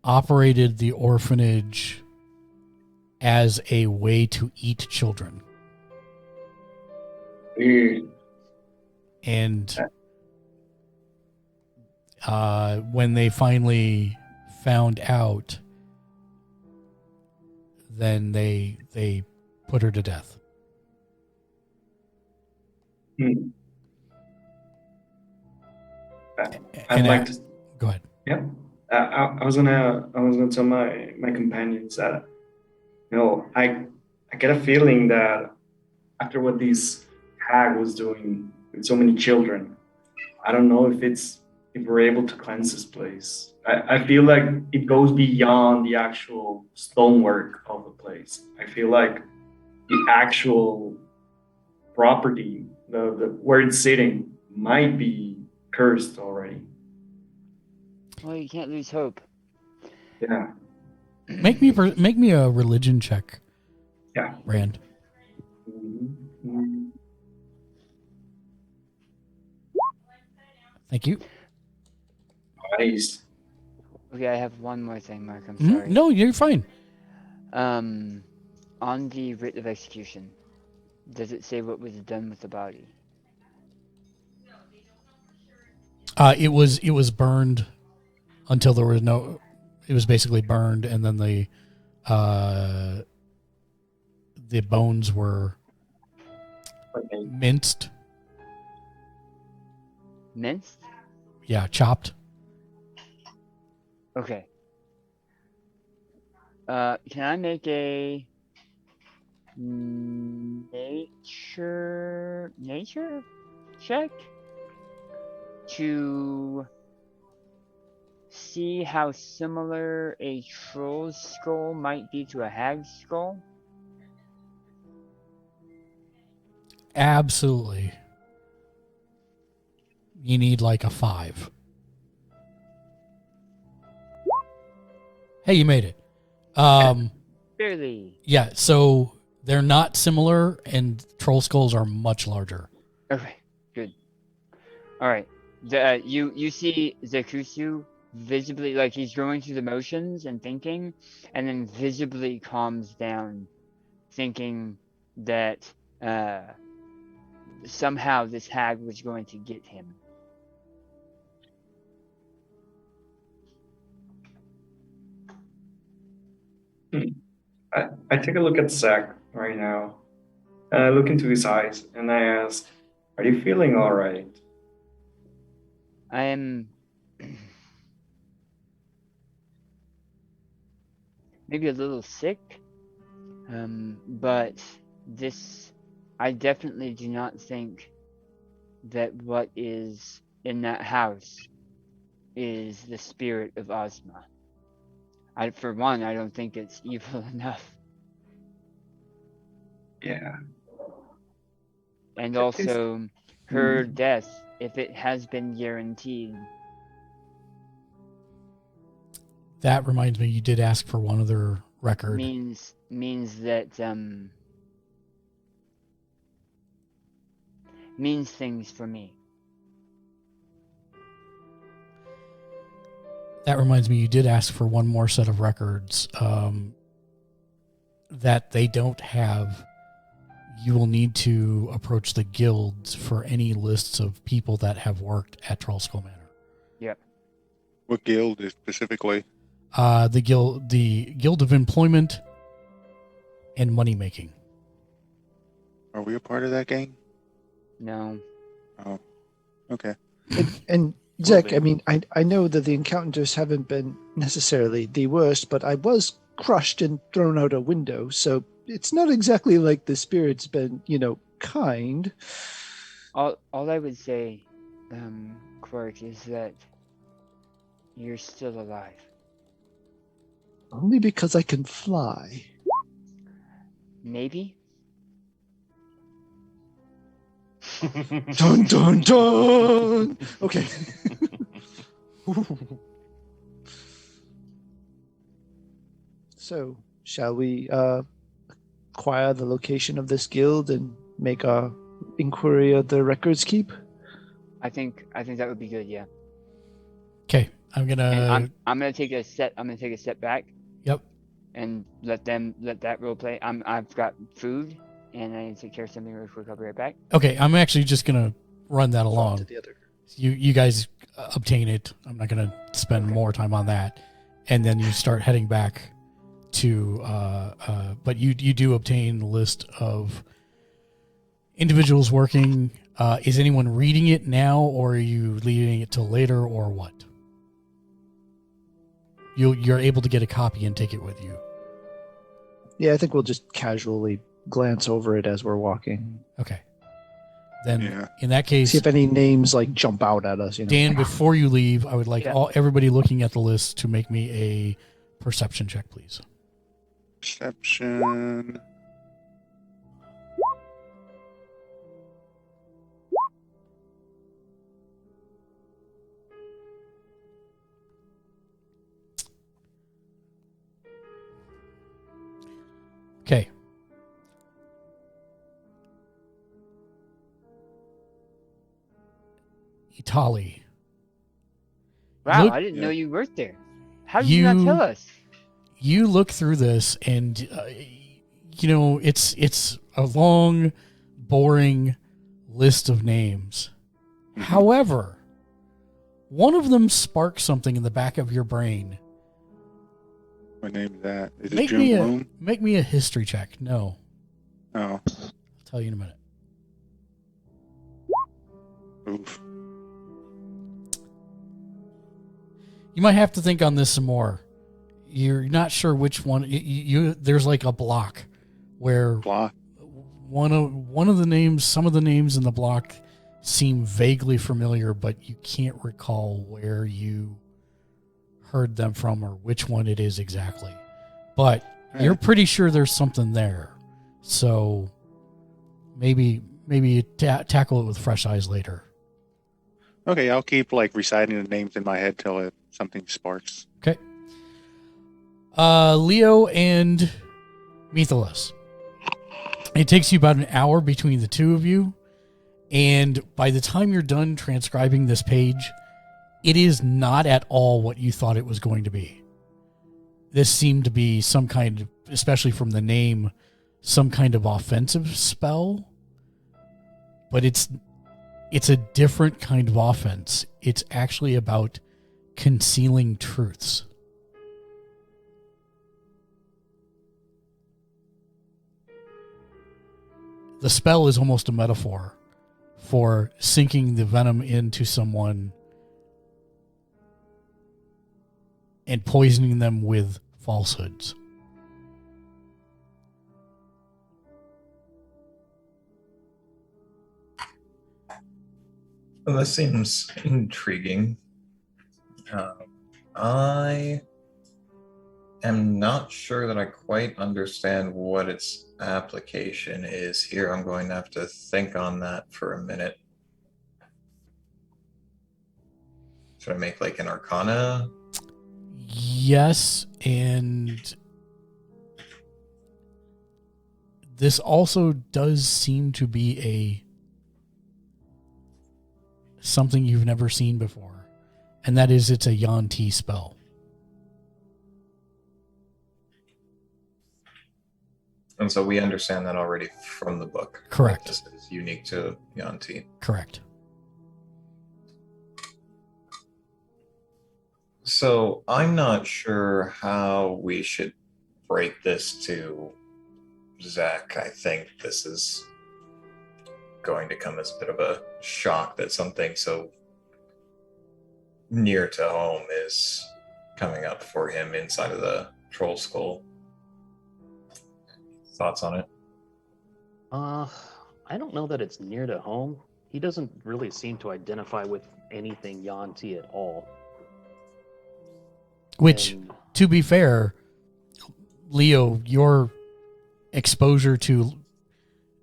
operated the orphanage as a way to eat children. And when they finally found out, then they put her to death. I'd like to go ahead. Yeah, I was gonna tell my companions that I get a feeling that after what this hag was doing with so many children, I don't know if we're able to cleanse this place. I feel like it goes beyond the actual stonework of the place. I feel like the actual property, the where it's sitting, might be cursed already. Well, you can't lose hope. Yeah. Make me a religion check. Yeah. Rand. Thank you. Nice. Okay, I have one more thing, Mark. I'm sorry. No, you're fine. On the writ of execution, does it say what was done with the body? It was burned until there was no. It was basically burned, and then the bones were minced. Minced? Yeah, chopped. Okay. Can I make a nature check to see how similar a troll's skull might be to a hag's skull? Absolutely. You need like a 5. Hey, you made it. Barely. Yeah, so they're not similar, and troll skulls are much larger. Okay, good. All right. You see Zekuhsu visibly, like he's going through the motions and thinking, and then visibly calms down, thinking that somehow this hag was going to get him. I take a look at Zach right now, and I look into his eyes, and I ask, "Are you feeling all right?" I am maybe a little sick, but I definitely do not think that what is in that house is the spirit of Ozma. For one, I don't think it's evil enough. Yeah. And also, her death, if it has been guaranteed. That reminds me, you did ask for one other record. Means that means things for me. That reminds me, you did ask for one more set of records that they don't have. You will need to approach the guilds for any lists of people that have worked at Trollskull Manor. Yep. What guild is specifically? The Guild of Employment and Money Making. Are we a part of that gang? No. Oh, okay. And Zek, I mean, I know that the encounters haven't been necessarily the worst, but I was crushed and thrown out a window, so it's not exactly like the spirit's been, kind. All I would say, Cleric, is that you're still alive. Only because I can fly. Maybe? Dun dun dun! Okay. So, shall we acquire the location of this guild and make our inquiry of the records keep? I think that would be good. Yeah. Okay, I'm And I'm gonna take a step back. Yep. And let that role play. I've got food, and I need to take care of something real quick. I'll be right back. Okay, I'm actually just gonna run that along. To the other. You guys obtain it. I'm not gonna spend more time on that, and then you start heading back to. But you do obtain the list of individuals working. Is anyone reading it now, or are you leaving it till later, or what? You're able to get a copy and take it with you. Yeah, I think we'll just casually glance over it as we're walking. Okay. Then, in that case, see if any names jump out at us. Dan, before you leave, I would like everybody looking at the list to make me a perception check, please. Perception. Okay. Itali. Wow, I didn't know you worked there. How did you not tell us? You look through this, and it's a long, boring list of names. However, one of them sparks something in the back of your brain. What name is that? Is it June Bloom? Make me a history check. No. Oh. I'll tell you in a minute. Oof. You might have to think on this some more. You're not sure which one. There's like a block where one of the names, some of the names in the block seem vaguely familiar, but you can't recall where you heard them from or which one it is exactly. But you're pretty sure there's something there. So maybe tackle it with fresh eyes later. Okay, I'll keep like reciting the names in my head till something sparks. Okay. Leo and Mythilis. It takes you about an hour between the two of you. And by the time you're done transcribing this page, it is not at all what you thought it was going to be. This seemed to be some kind of, especially from the name, some kind of offensive spell. But it's a different kind of offense. It's actually about concealing truths. The spell is almost a metaphor for sinking the venom into someone and poisoning them with falsehoods. Well, that seems intriguing. I am not sure that I quite understand what its application is here. I'm going to have to think on that for a minute. Should I make like an arcana? Yes, and this also does seem to be something you've never seen before, and that is it's a Yuan-Ti spell. And so we understand that already from the book. Correct. This is unique to Yuan-Ti. Correct. So I'm not sure how we should break this to Zach. I think this is going to come as a bit of a shock that something so near to home is coming up for him inside of the troll skull. Thoughts on it? I don't know that it's near to home. He doesn't really seem to identify with anything Yuan-Ti at all. Which, And to be fair, Leo, your exposure to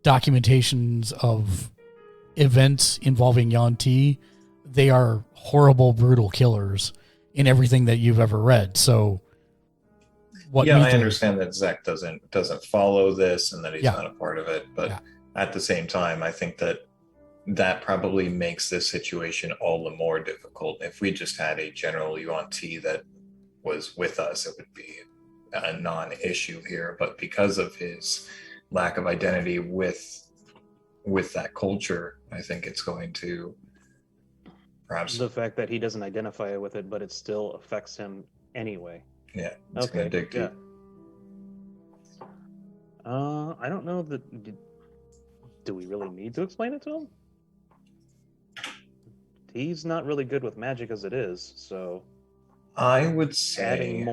documentations of events involving Yuan-Ti, they are horrible, brutal killers in everything that you've ever read. So, I understand that Zach doesn't follow this and that he's not a part of it, but at the same time, I think that probably makes this situation all the more difficult. If we just had a general Yuan-Ti that was with us, it would be a non-issue here. But because of his lack of identity with that culture, I think it's going to perhaps the fact that he doesn't identify with it, but it still affects him anyway. Yeah, it's going to dig deep. I don't know that. Do we really need to explain it to him? He's not really good with magic as it is, so I would say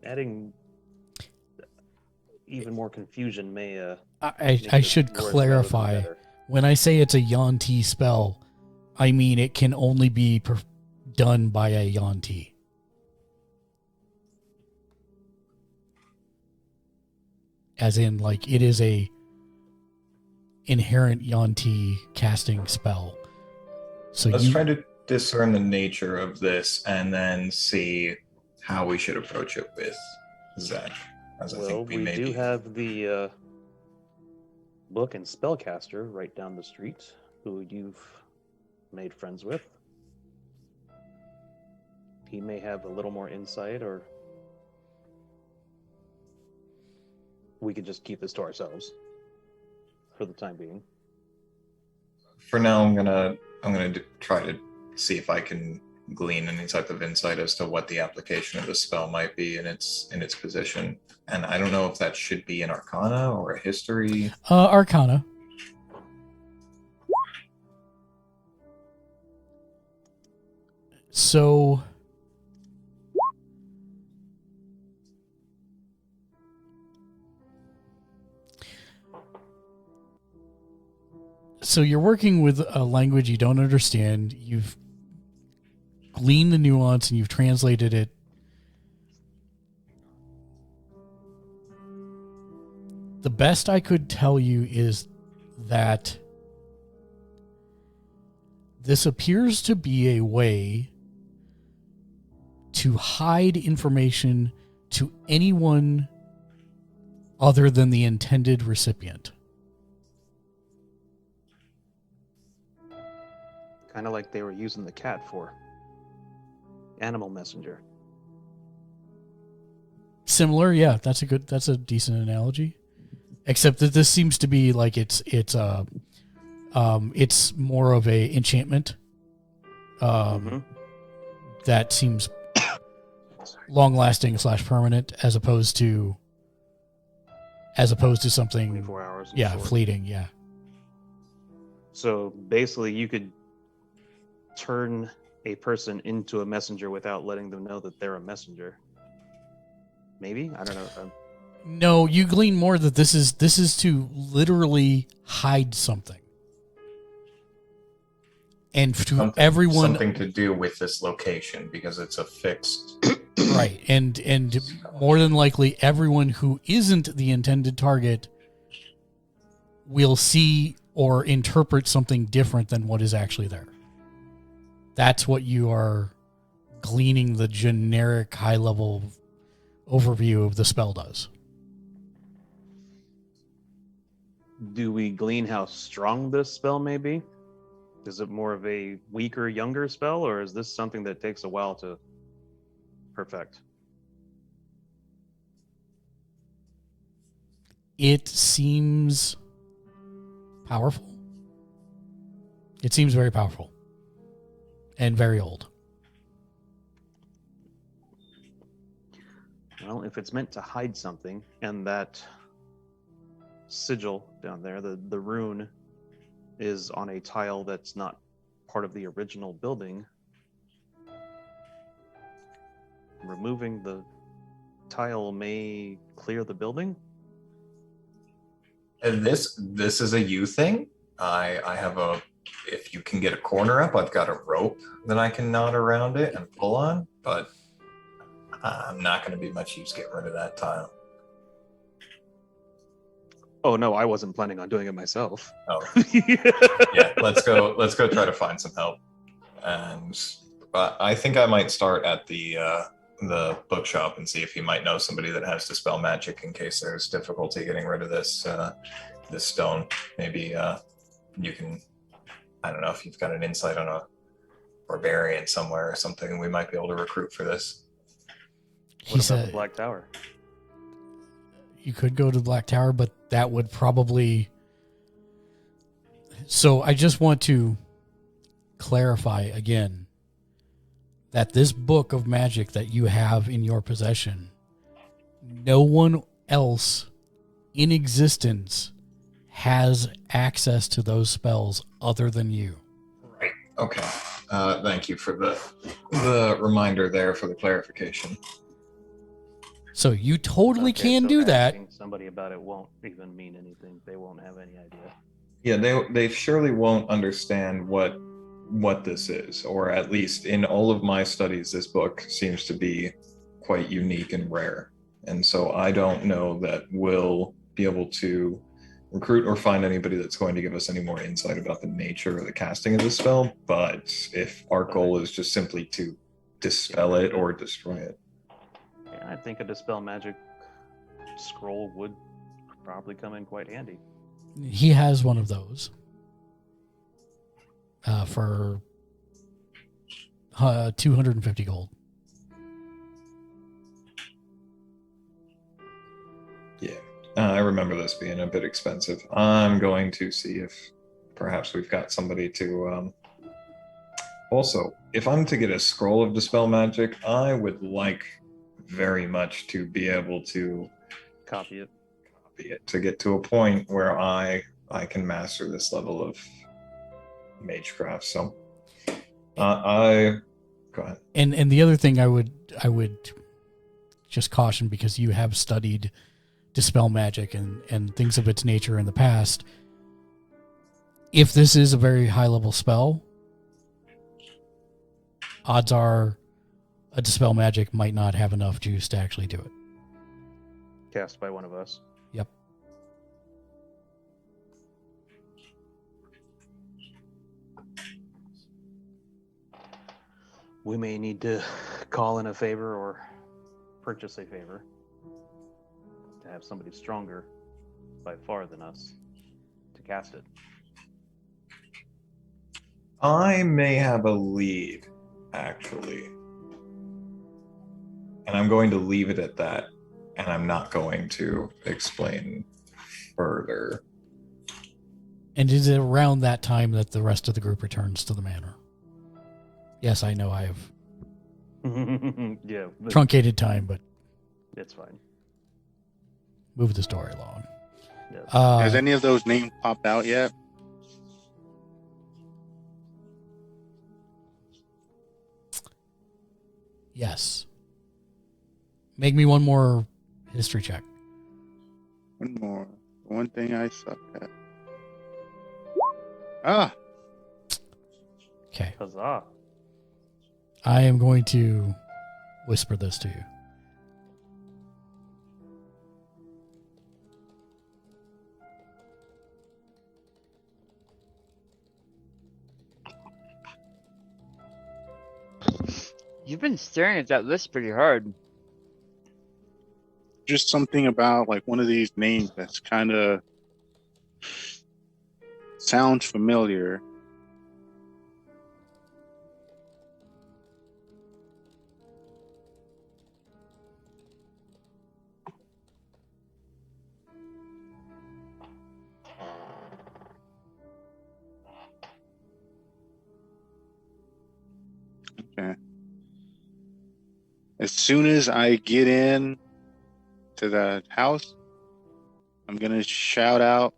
adding even more confusion may. I should clarify. When I say it's a Yuan-Ti spell, I mean it can only be done by a Yuan-Ti. As in, like, it is a inherent Yuan-Ti casting spell. So let's try to discern the nature of this and then see how we should approach it with Zach. As I think we do have the book and spellcaster right down the street, who you've made friends with. He may have a little more insight, or we could just keep this to ourselves for the time being. For now, I'm gonna try to see if I can glean any type of insight as to what the application of the spell might be in its position. And I don't know if that should be an Arcana or a History. Arcana. So you're working with a language you don't understand. You've gleaned the nuance and you've translated it. The best I could tell you is that this appears to be a way to hide information to anyone other than the intended recipient. Kind of like they were using the cat for animal messenger. Similar, yeah. That's a decent analogy. Except that this seems to be like it's more of a enchantment. That seems long lasting / permanent as opposed to something 24 hours. Yeah, short. fleeting, yeah. So basically you could turn a person into a messenger without letting them know that they're a messenger. Maybe? I don't know. No, you glean more that this is to literally hide something. And to everyone, something to do with this location because it's a fixed right? And more than likely, everyone who isn't the intended target will see or interpret something different than what is actually there. That's what you are gleaning the generic high-level overview of the spell does. Do we glean how strong this spell may be? Is it more of a weaker, younger spell, or is this something that takes a while to perfect? It seems powerful. It seems very powerful. And very old. Well, if it's meant to hide something, and that sigil down there, the rune, is on a tile that's not part of the original building, removing the tile may clear the building? And this is a you thing. I have if you can get a corner up, I've got a rope that I can knot around it and pull on, but I'm not going to be much use getting rid of that tile. Oh no, I wasn't planning on doing it myself. Oh, yeah. Let's go try to find some help. And I think I might start at the bookshop and see if he might know somebody that has dispel magic in case there's difficulty getting rid of this stone. Maybe you can. I don't know if you've got an insight on a barbarian somewhere or something. We might be able to recruit for this. What about the Black Tower? You could go to the Black Tower, but that would probably... So I just want to clarify again that this book of magic that you have in your possession, no one else in existence has access to those spells other than you. Right. Okay. Thank you for the reminder there for the clarification. So you totally can do that. Somebody about it won't even mean anything. They won't have any idea. Yeah, they surely won't understand what this is, or at least in all of my studies, this book seems to be quite unique and rare. And so I don't know that we'll be able to recruit or find anybody that's going to give us any more insight about the nature or the casting of the spell. But if our goal is just simply to dispel it or destroy it. Yeah, I think a dispel magic scroll would probably come in quite handy. He has one of those for 250 gold. Yeah, I remember this being a bit expensive. I'm going to see if perhaps we've got somebody to... Also, if I'm to get a scroll of dispel magic, I would like very much to be able to copy it to get to a point where I can master this level of magecraft. So I go ahead. And the other thing I would just caution, because you have studied dispel magic and things of its nature in the past, if this is a very high level spell, odds are a dispel magic might not have enough juice to actually do it. Cast by one of us. Yep. We may need to call in a favor or purchase a favor to have somebody stronger by far than us to cast it. I may have a lead, actually. And I'm going to leave it at that, and I'm not going to explain further. And is it around that time that the rest of the group returns to the manor? Yes, I know I have Yeah, truncated time, but it's fine. move the story along. Yes. Has any of those names popped out yet? Yes. Make me one more history check. One more. One thing I suck at. Ah, Okay. Huzzah. I am going to whisper this to you. You've been staring at that list pretty hard. just something about like one of these names that's kind of sounds familiar. Okay. As soon as I get in to the house, I'm gonna shout out,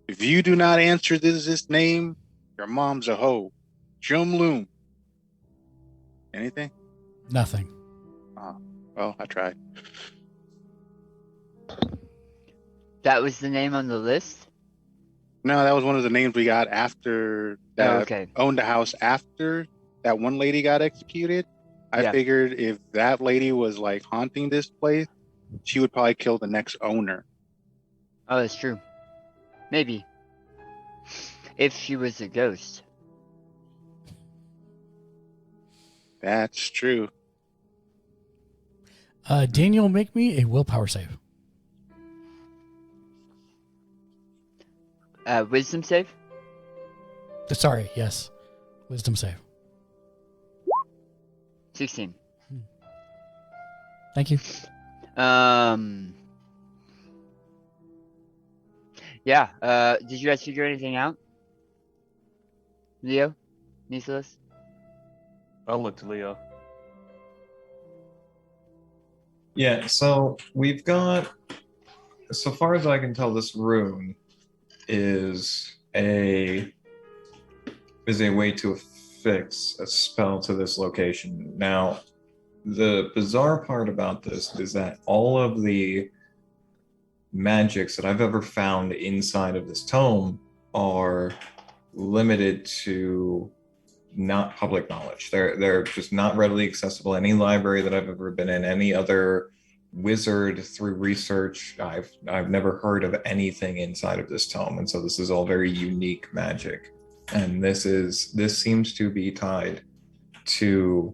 if you do not answer this name, your mom's a hoe. Jum Loom. Anything? Nothing. Well, I tried. That was the name on the list? No, that was one of the names we got after that. Oh, okay. Owned a house after that one lady got executed. I Yeah. figured if that lady was like haunting this place, she would probably kill the next owner. Oh, that's true. Maybe. If she was a ghost. That's true. Daniel, make me a willpower save. Wisdom save? Sorry, yes. Wisdom save. 16. Thank you. Yeah, did you guys figure anything out? Leo? Nicholas? I'll look to Leo. Yeah, so we've got, so far as I can tell, this rune is a way to affix a spell to this location. Now, the bizarre part about this is that all of the magics that I've ever found inside of this tome are limited to not public knowledge. They're just not readily accessible. Any library that I've ever been in, any other wizard through research, I've never heard of anything inside of this tome, and so this is all very unique magic. And this seems to be tied to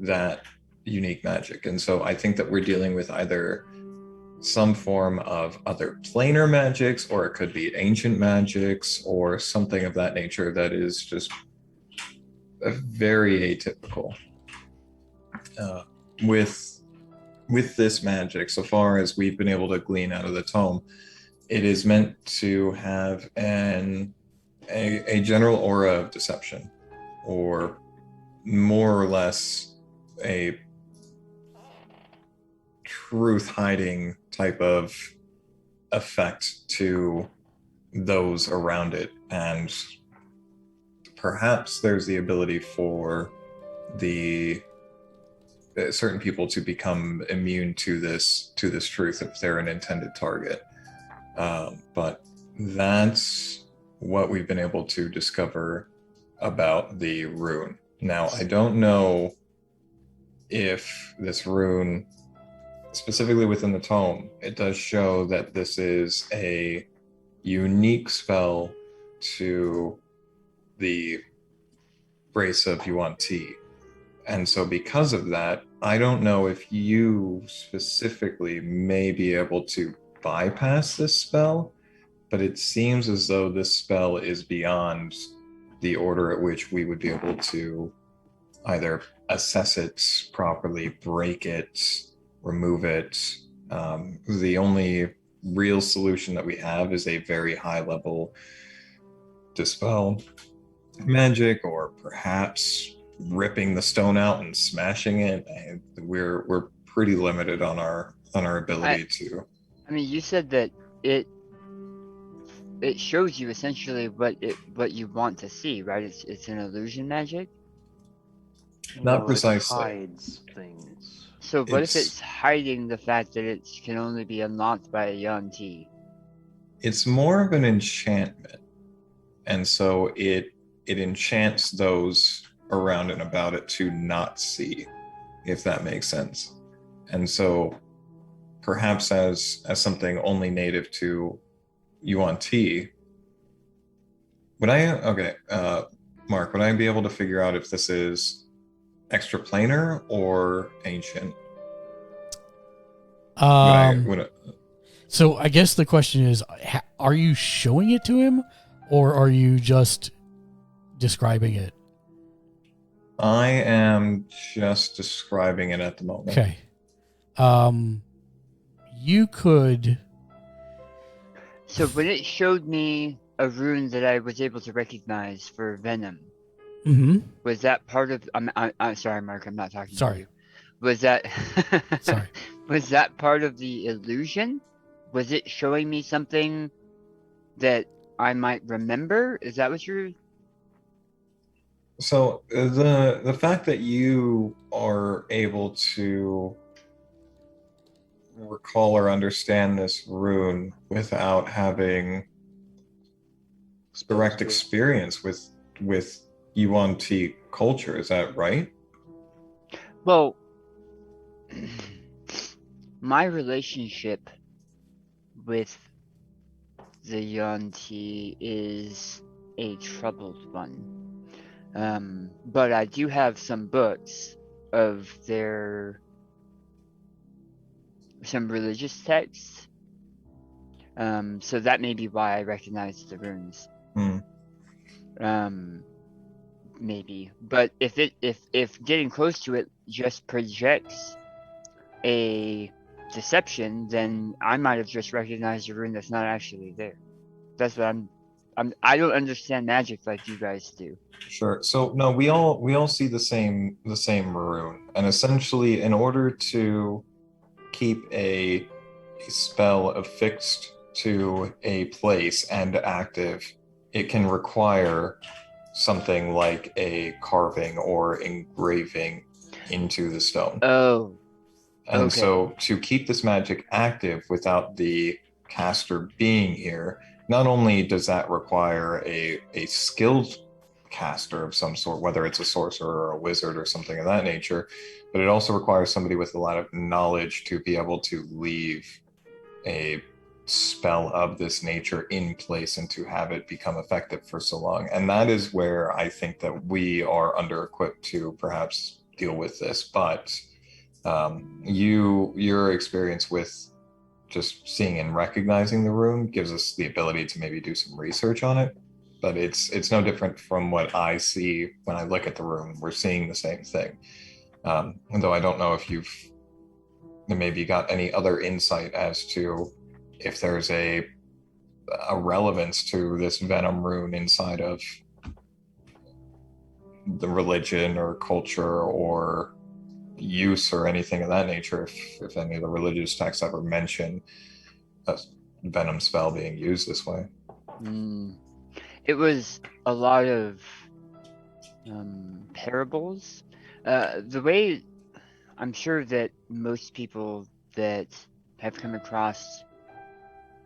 that unique magic. And so I think that we're dealing with either some form of other planar magics, or it could be ancient magics, or something of that nature that is just very atypical. With this magic, so far as we've been able to glean out of the tome, it is meant to have a general aura of deception, or more or less a truth hiding type of effect to those around it. And perhaps there's the ability for the certain people to become immune to this truth if they're an intended target. But that's what we've been able to discover about the rune. Now, I don't know if this rune, specifically within the tome, it does show that this is a unique spell to the race of Yuan Ti. And so because of that, I don't know if you specifically may be able to bypass this spell, but it seems as though this spell is beyond the order at which we would be able to either assess it properly, break it, remove it. The only real solution that we have is a very high level dispel magic, or perhaps ripping the stone out and smashing it. We're pretty limited on our ability to. I mean, you said that it shows you essentially what you want to see, right? It's an illusion magic. Not Well, precisely. It hides things. So what if it's hiding the fact that it can only be unlocked by a Yuan Ti? It's more of an enchantment, and so it enchants those around and about it to not see, if that makes sense. And so perhaps as something only native to Yuan Ti, Mark, would I be able to figure out if this is extraplanar or ancient? So I guess the question is, are you showing it to him, or are you just describing it? I am just describing it at the moment. Okay. You could. So when it showed me a rune that I was able to recognize for Venom, was that part of? I'm sorry, Mark. I'm not talking to you. Was that? Sorry. Was that part of the illusion? Was it showing me something that I might remember? Is that what you're? So the fact that you are able to recall or understand this rune without having direct experience with Yuan Ti culture, is that right? Well, my relationship with the Yuan Ti is a troubled one. But I do have some books of some religious texts. So that may be why I recognize the runes. Maybe. But if getting close to it just projects a deception, then I might have just recognized a rune that's not actually there. That's what I don't understand magic like you guys do. Sure. So no, we all see the same rune, and essentially, in order to keep a spell affixed to a place and active, it can require something like a carving or engraving into the stone. Oh. And so to keep this magic active without the caster being here, not only does that require a skilled caster of some sort, whether it's a sorcerer or a wizard or something of that nature, but it also requires somebody with a lot of knowledge to be able to leave a spell of this nature in place and to have it become effective for so long. And that is where I think that we are under-equipped to perhaps deal with this. But your experience with just seeing and recognizing the rune gives us the ability to maybe do some research on it. But it's no different from what I see when I look at the rune. We're seeing the same thing. Though I don't know if you've maybe got any other insight as to if there's a relevance to this Venom rune inside of the religion or culture or use or anything of that nature, if any of the religious texts ever mention a Venom spell being used this way. It was a lot of parables. The way I'm sure that most people that have come across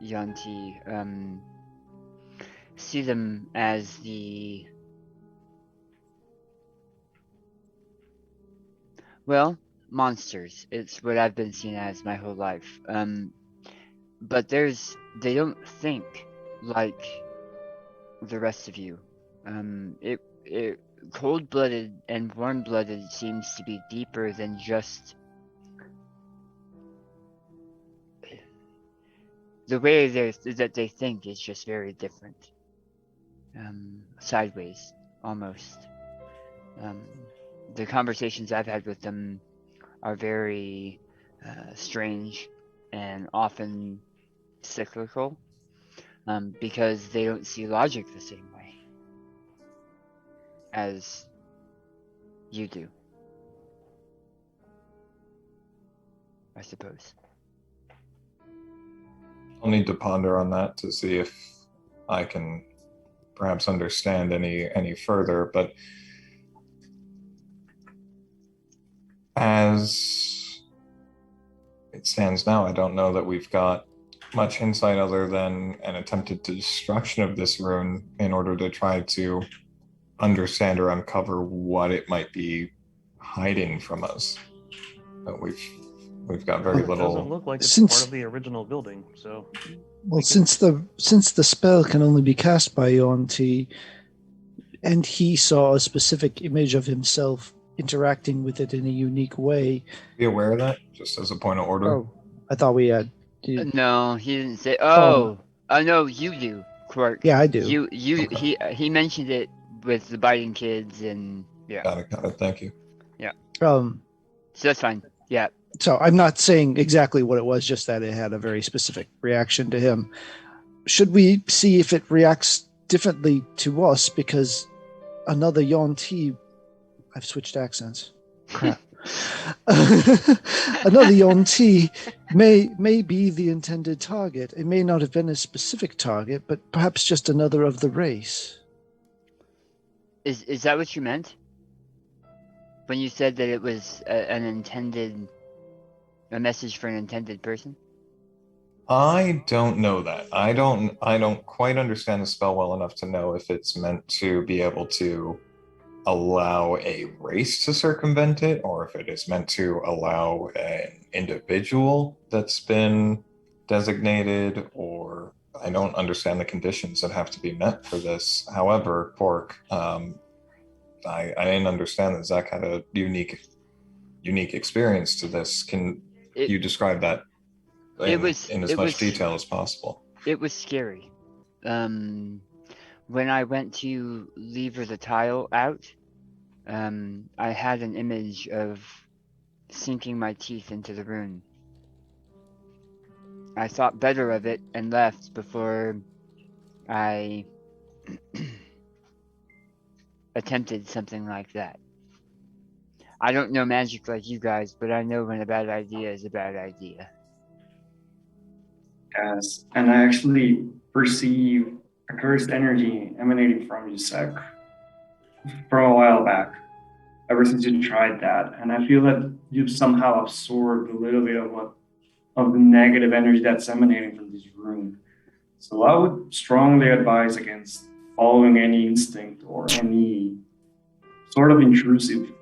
Yuan Ti see them as the Well, monsters. It's what I've been seen as my whole life. But they don't think like the rest of you. It cold-blooded and warm-blooded seems to be deeper than just the way that they think is just very different. Sideways, almost. The conversations I've had with them are very strange and often cyclical, because they don't see logic the same way as you do, I suppose. I'll need to ponder on that to see if I can perhaps understand any further, but as it stands now, I don't know that we've got much insight other than an attempted destruction of this rune in order to try to understand or uncover what it might be hiding from us. We've got very It doesn't little. look like it's Since- part of the original building, so Well, since the spell can only be cast by Yonti, and he saw a specific image of himself interacting with it in a unique way. Be aware of that, just as a point of order. Oh, I thought we had. No, he didn't say. Oh. I know you do, Quark. Yeah, I do. He mentioned it with the biting kids and yeah. Got it. Thank you. So that's fine. Yeah. So I'm not saying exactly what it was, just that it had a very specific reaction to him. Should we see if it reacts differently to us? Because another Yonti, I've switched accents. Crap. Another Yonti may be the intended target. It may not have been a specific target, but perhaps just another of the race. Is that what you meant when you said that it was a message for an intended person? I don't know that. I don't quite understand the spell well enough to know if it's meant to be able to allow a race to circumvent it, or if it is meant to allow an individual that's been designated, or I don't understand the conditions that have to be met for this. However, Pork, I didn't understand that Zach had a unique experience to this. Can you describe that in as much detail as possible? It was scary. When I went to lever the tile out, I had an image of sinking my teeth into the rune. I thought better of it and left before I attempted something like that. I don't know magic like you guys, but I know when a bad idea is a bad idea. Yes, and I actually perceive a cursed energy emanating from you, Zek, from a while back, ever since you tried that. And I feel that you've somehow absorbed a little bit of the negative energy that's emanating from this room. So I would strongly advise against following any instinct or any sort of intrusive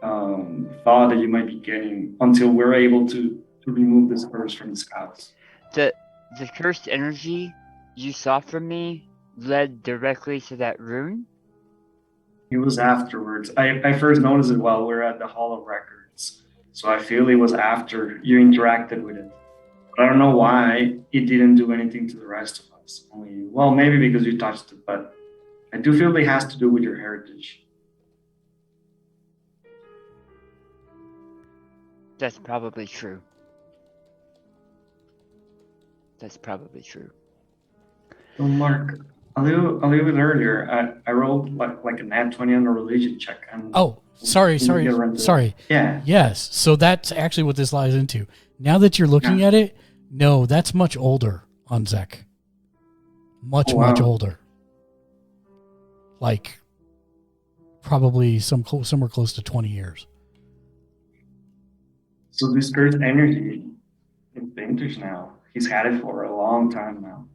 thought that you might be getting until we're able to remove this curse from the scouts. The cursed energy you saw from me led directly to that rune? It was afterwards. I first noticed it while we were at the Hall of Records. So I feel it was after you interacted with it. But I don't know why it didn't do anything to the rest of us. Well, maybe because you touched it, but I do feel it has to do with your heritage. That's probably true. That's probably true. So Mark, a little bit earlier, I rolled like a nat 20 on a religion check. And sorry. Yeah. Yes, so that's actually what this lies into. Now that you're looking at it, no, that's much older on Zek. Much older. Like, probably somewhere close to 20 years. So this cursed energy, it's vintage now. He's had it for a long time now.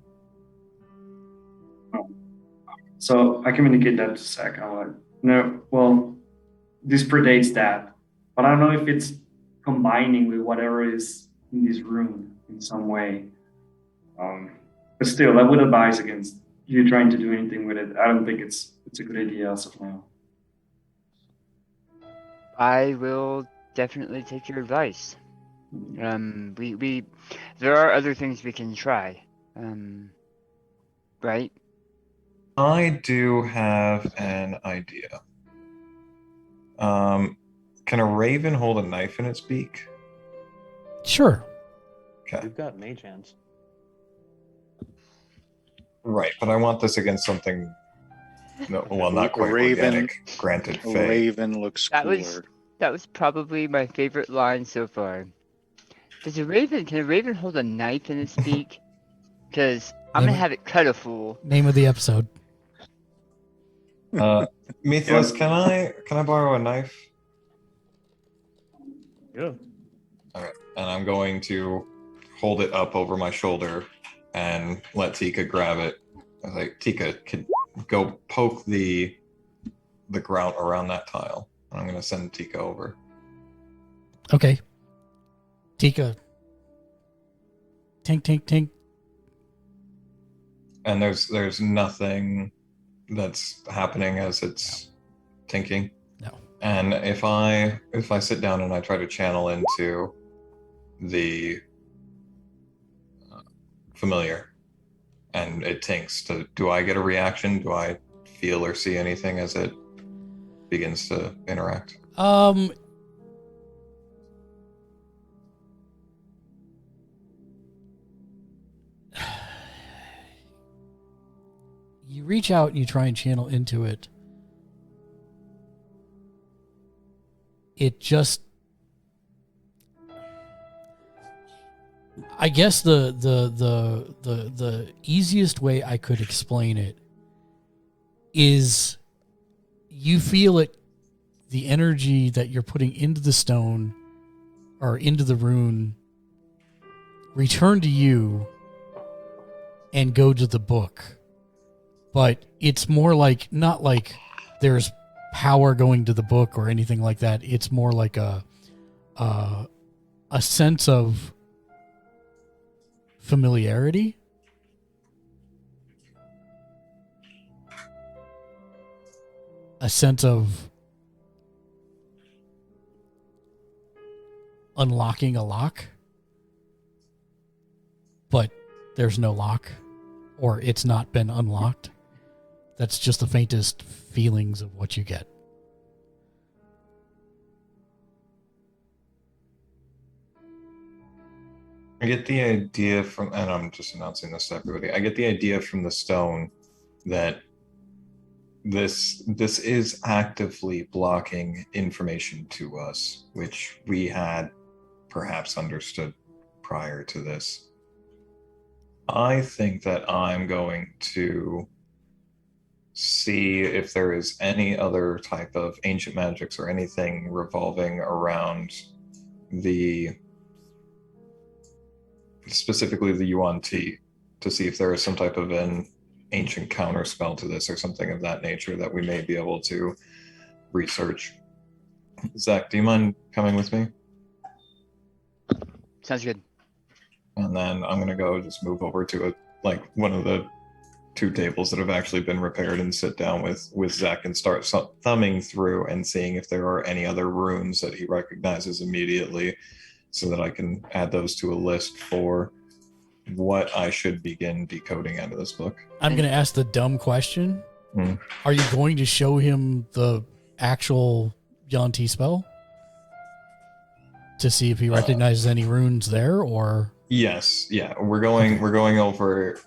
So I communicate that to Zach. I'm like, no, well, this predates that. but I don't know if it's combining with whatever is in this room in some way. But still, I would advise against you trying to do anything with it. I don't think it's a good idea as of now. I will definitely take your advice. We there are other things we can try. Right? I do have an idea. Can a raven hold a knife in its beak? Sure. Okay. You've got mage hands. Right, but I want this against something. No, well, not A quite raven- organic. Granted, A fey. raven looks That cooler. was probably my favorite line so far. Can a raven hold a knife in its beak? Because I'm gonna have it cut a fool. Name of the episode. Mythos, can I borrow a knife? Yeah. All right, and I'm going to hold it up over my shoulder and let Tika grab it. I was like, Tika, could go poke the grout around that tile. I'm going to send Tika over. Okay. Tika. Tink, tink, tink. And there's nothing that's happening as it's tinking. No. And if I sit down and I try to channel into the familiar and it tinks, do I get a reaction? Do I feel or see anything as it begins to interact? You reach out and you try and channel into it. It just, I guess the easiest way I could explain it is you feel it, the energy that you're putting into the stone or into the rune return to you and go to the book. But it's more like, not like there's power going to the book or anything like that. It's more like a sense of familiarity. A sense of unlocking a lock. But there's no lock, or it's not been unlocked. That's just the faintest feelings of what you get. I get the idea from, and I'm just announcing this to everybody, I get the idea from the stone that this is actively blocking information to us, which we had perhaps understood prior to this. I think that I'm going to see if there is any other type of ancient magics or anything revolving around specifically the Yuan Ti, to see if there is some type of an ancient counter spell to this or something of that nature that we may be able to research. Zach, do you mind coming with me? Sounds good. And then I'm gonna go just move over to one of the two tables that have actually been repaired and sit down with Zach and start thumbing through and seeing if there are any other runes that he recognizes immediately, so that I can add those to a list for what I should begin decoding out of this book. I'm going to ask the dumb question. Hmm. Are you going to show him the actual Yuan-Ti spell to see if he recognizes any runes there, or? Yes, yeah. We're going over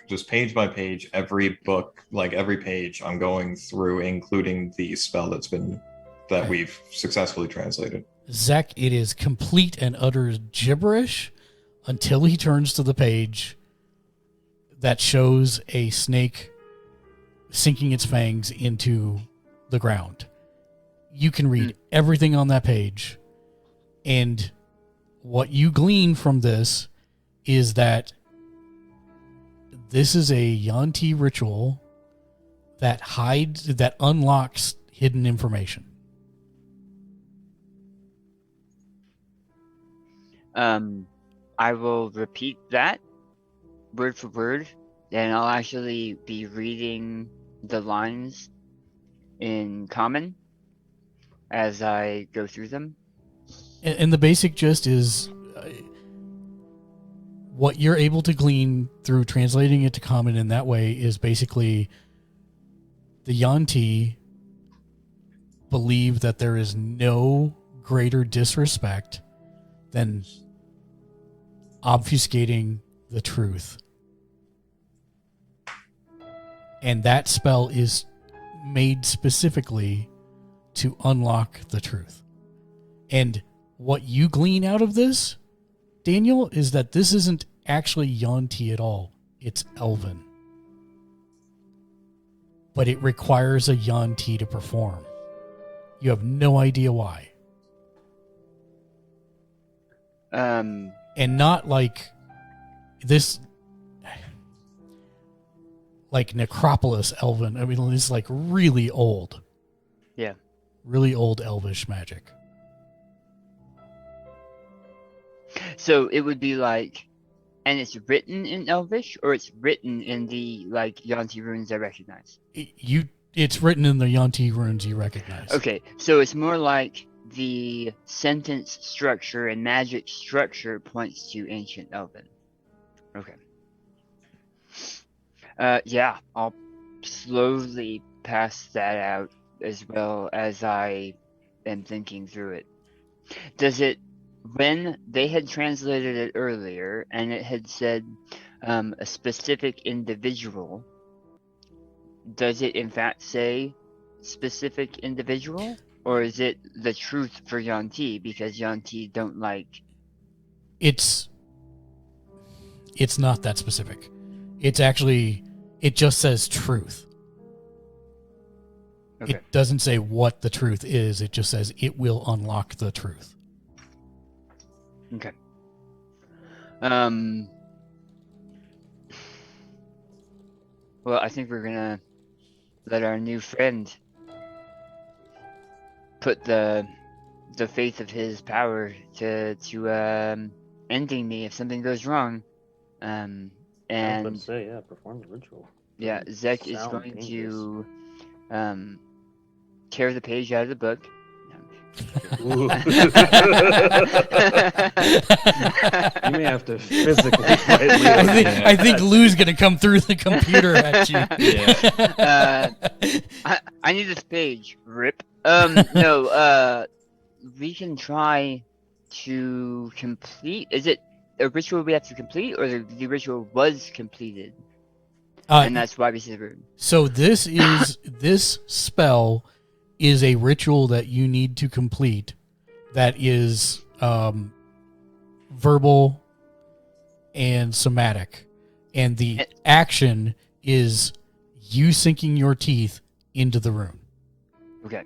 just page by page, every book, every page I'm going through, including the spell that we've successfully translated. Zach, it is complete and utter gibberish until he turns to the page that shows a snake sinking its fangs into the ground. You can read everything on that page, and what you glean from this is that this is a Yuan-Ti ritual that unlocks hidden information. I will repeat that word for word, and I'll actually be reading the lines in common as I go through them. And the basic gist is what you're able to glean through translating it to common in that way is basically the Yanti believe that there is no greater disrespect than obfuscating the truth. And that spell is made specifically to unlock the truth. And what you glean out of this, Daniel, is that this isn't actually Yanti at all. It's Elven. But it requires a Yanti to perform. You have no idea why. And not like this, like Necropolis Elven. I mean, it's like really old. Yeah. Really old Elvish magic. So it would be like, and it's written in Elvish, or it's written in the like Yanti runes I recognize? It's written in the Yanti runes you recognize. Okay, so it's more like the sentence structure and magic structure points to ancient Elven. Okay. Yeah, I'll slowly pass that out as well as I am thinking through it. Does it, when they had translated it earlier and it had said a specific individual, does it in fact say specific individual? Or is it the truth for Yanti because Yanti don't like... It's not that specific. It's actually, it just says truth. Okay. It doesn't say what the truth is. It just says it will unlock the truth. Okay. Well, I think we're gonna let our new friend put the faith of his power to ending me if something goes wrong. And I was about to say, yeah, perform the ritual. yeah, Zek is Sound going dangerous. to tear the page out of the book. You may have to physically fight Leo. I think Lou's gonna come through the computer at you. Yeah. I need this page. Rip. No. We can try to complete. Is it a ritual we have to complete, or the ritual was completed, and that's why we see the room? So this spell is a ritual that you need to complete. That is verbal and somatic, and the action is you sinking your teeth into the rune. Okay.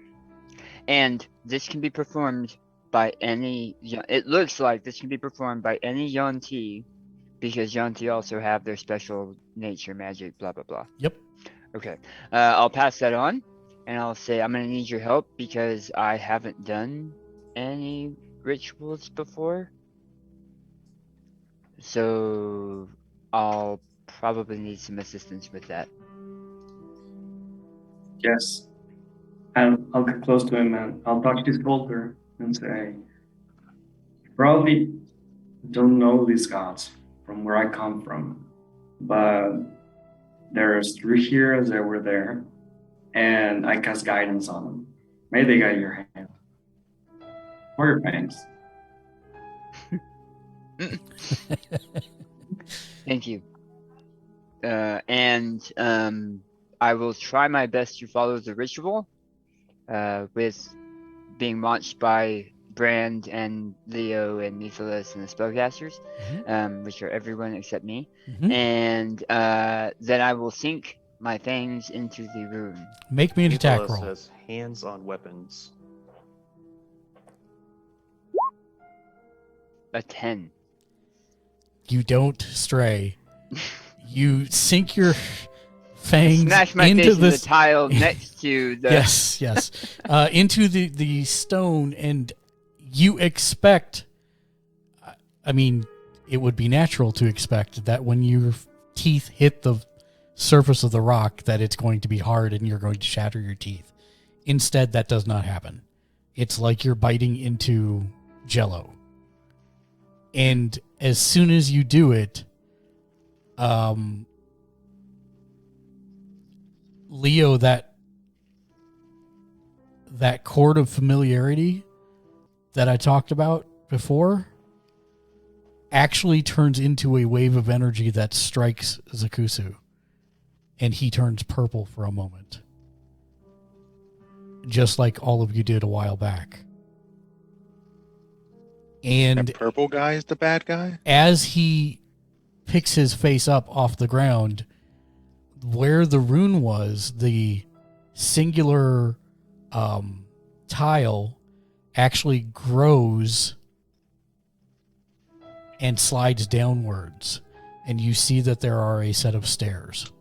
And this can be performed by any... It looks like this can be performed by any Yanti, because Yanti also have their special nature magic, blah, blah, blah. Yep. Okay. I'll pass that on, and I'll say I'm going to need your help because I haven't done any rituals before. So I'll probably need some assistance with that. Yes. And I'll get close to him and I'll touch his shoulder and say, "You probably don't know these gods from where I come from, but there's 3 heroes that were there, and I cast guidance on them. May they guide your hand or your fangs." Thank you. And I will try my best to follow the ritual, with being launched by Brand and Leo and Mephiles and the spellcasters, which are everyone except me. And then I will sink my fangs into the rune. Make me an attack Nicholas roll. has hands on weapons. A 10. You don't stray. You sink your fangs Smash my into face in the this tile next to the... yes, into the stone, and you expect I mean, it would be natural to expect that when your teeth hit the surface of the rock that it's going to be hard and you're going to shatter your teeth. Instead, that does not happen. It's like you're biting into Jell-O. And as soon as you do it, Leo, that chord of familiarity that I talked about before actually turns into a wave of energy that strikes Zekuhsu, and he turns purple for a moment, just like all of you did a while back. And That purple guy is the bad guy? as he picks his face up off the ground, where the rune was, the singular tile actually grows and slides downwards, and you see that there are a set of stairs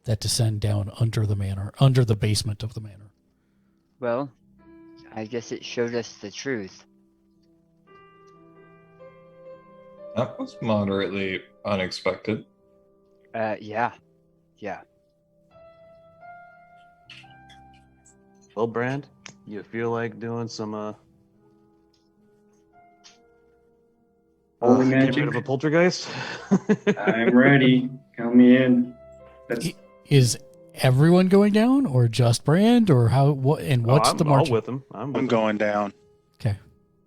that descend down under the manor, under the basement of the manor. Well, I guess it showed us the truth. That was moderately unexpected. Yeah. Well, Brand, you feel like doing some Holy get magic. rid of a poltergeist? I'm ready. Count me in. That's Is everyone going down, or just Brand, or how? What? And what's I'm the march? all with him. I'm I'm going down. Okay,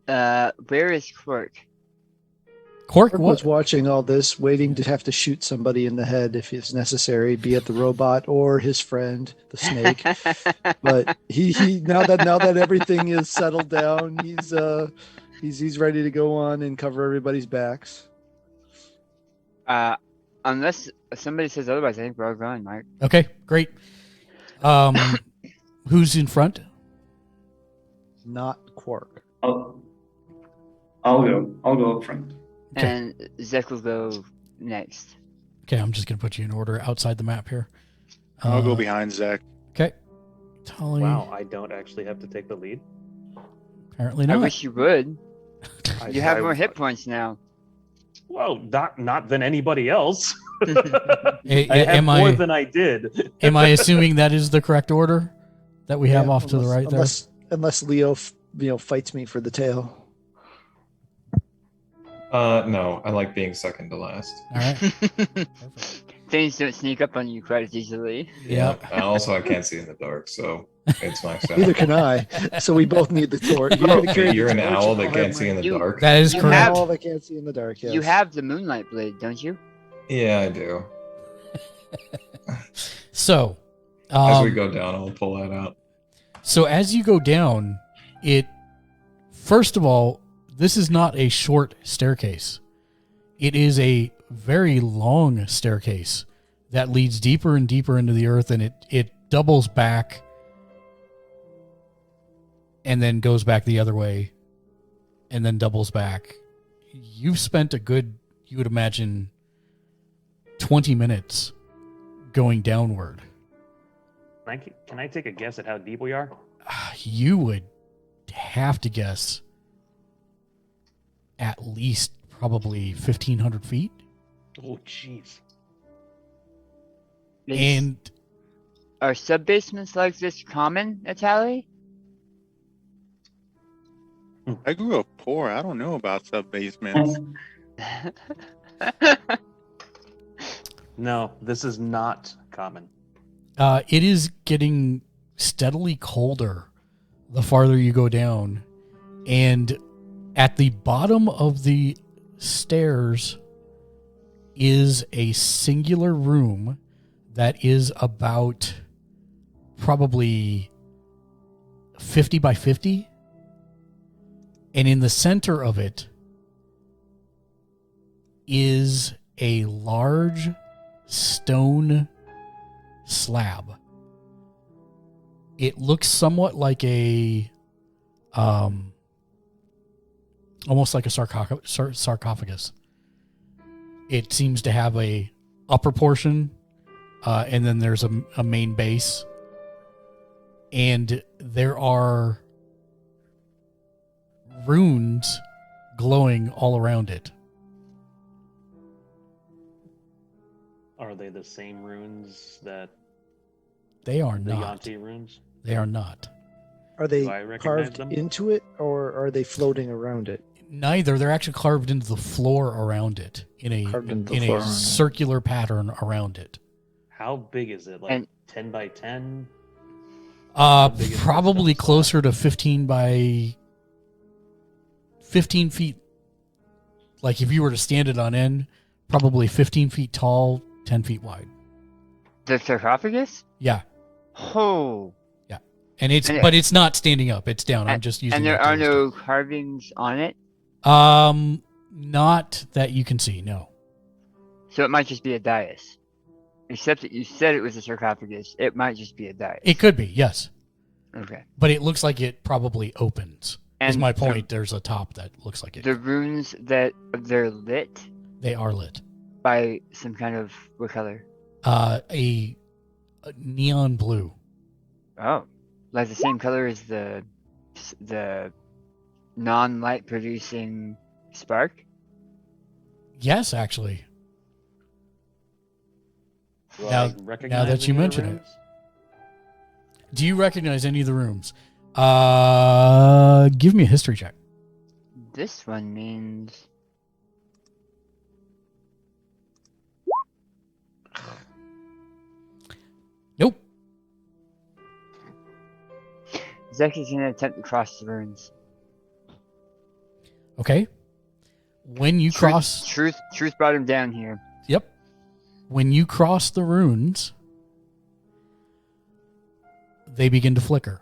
Where is Quirk? Cork. Kirk What? was watching all this, waiting to have to shoot somebody in the head if it's necessary, be it the robot or his friend, the snake. But he now that everything is settled down, he's ready to go on and cover everybody's backs. Unless somebody says otherwise, I think we're all going, Mark. Okay, great. Who's in front? Not Quark. I'll go up front. Okay. And Zek will go next. Okay, I'm just gonna put you in order outside the map here. I'll go behind Zach. Okay, Tully. Wow, I don't actually have to take the lead. Apparently I not. wish you would. You have more hit points. points now. Well, not than anybody else. A- I have am more I than I did. am I assuming that is the correct order that we have Yeah, off to the right there? Unless Leo fights me for the tail. No, I like being second to last. All right. Perfect. Things don't sneak up on you quite as easily. Yeah. And also, I can't see in the dark, so it's my Neither can I. So we both need the torch. You're an owl that can't see in the You- dark. That is You correct. have- All that can't see in the dark. Yes. You have the moonlight blade, don't you? Yeah, I do. So, As we go down, I'll pull that out. So as you go down, first of all, this is not a short staircase. It is a very long staircase that leads deeper and deeper into the earth, and it doubles back and then goes back the other way and then doubles back. You've spent a good, you would imagine, 20 minutes going downward. Can I take a guess at how deep we are? You would have to guess at least probably 1,500 feet. Oh, jeez. And Are sub-basements like this common, Italy? I grew up poor. I don't know about sub-basements. No, this is not common. it is getting steadily colder the farther you go down. And at the bottom of the stairs is a singular room that is about probably 50 by 50. And in the center of it is a large stone slab. It looks somewhat like a almost like a sarcophagus. It seems to have a upper portion, and then there's a main base, and there are runes glowing all around it. Are they the same runes that They are the not. Yanti runes? They are not. Are Do they I recognize carved them? into it, or are they floating around it? Neither. They're actually carved into the floor around it in Carved into the a floor around it. circular pattern around it. How big is it? Like And- 10 by 10? big is this Probably stone slab? closer to 15 by 15 feet. Like if you were to stand it on end, probably 15 feet tall, 10 feet wide. The sarcophagus? Yeah. Oh. And it's not standing up. It's down. I'm just using And there that to are no illustrate. carvings on it, Not that you can see, no. so it might just be a dais. Except that you said it was a sarcophagus. It might just be a dais. It could be, yes. Okay. But it looks like it probably opens. Is And my point. There's a top that looks like it. The runes that they're lit They are lit. by some kind of what color? A neon blue. Oh, like the same color as the non-light producing spark. Yes, actually. Do Now- I recognize that you any of the mention it. runes? Do you recognize any of the rooms? Give me a history check. This one means Nope. Zek is gonna attempt to cross the runes. Okay. When you cross, Truth brought him down here. yep. When you cross the runes, they begin to flicker.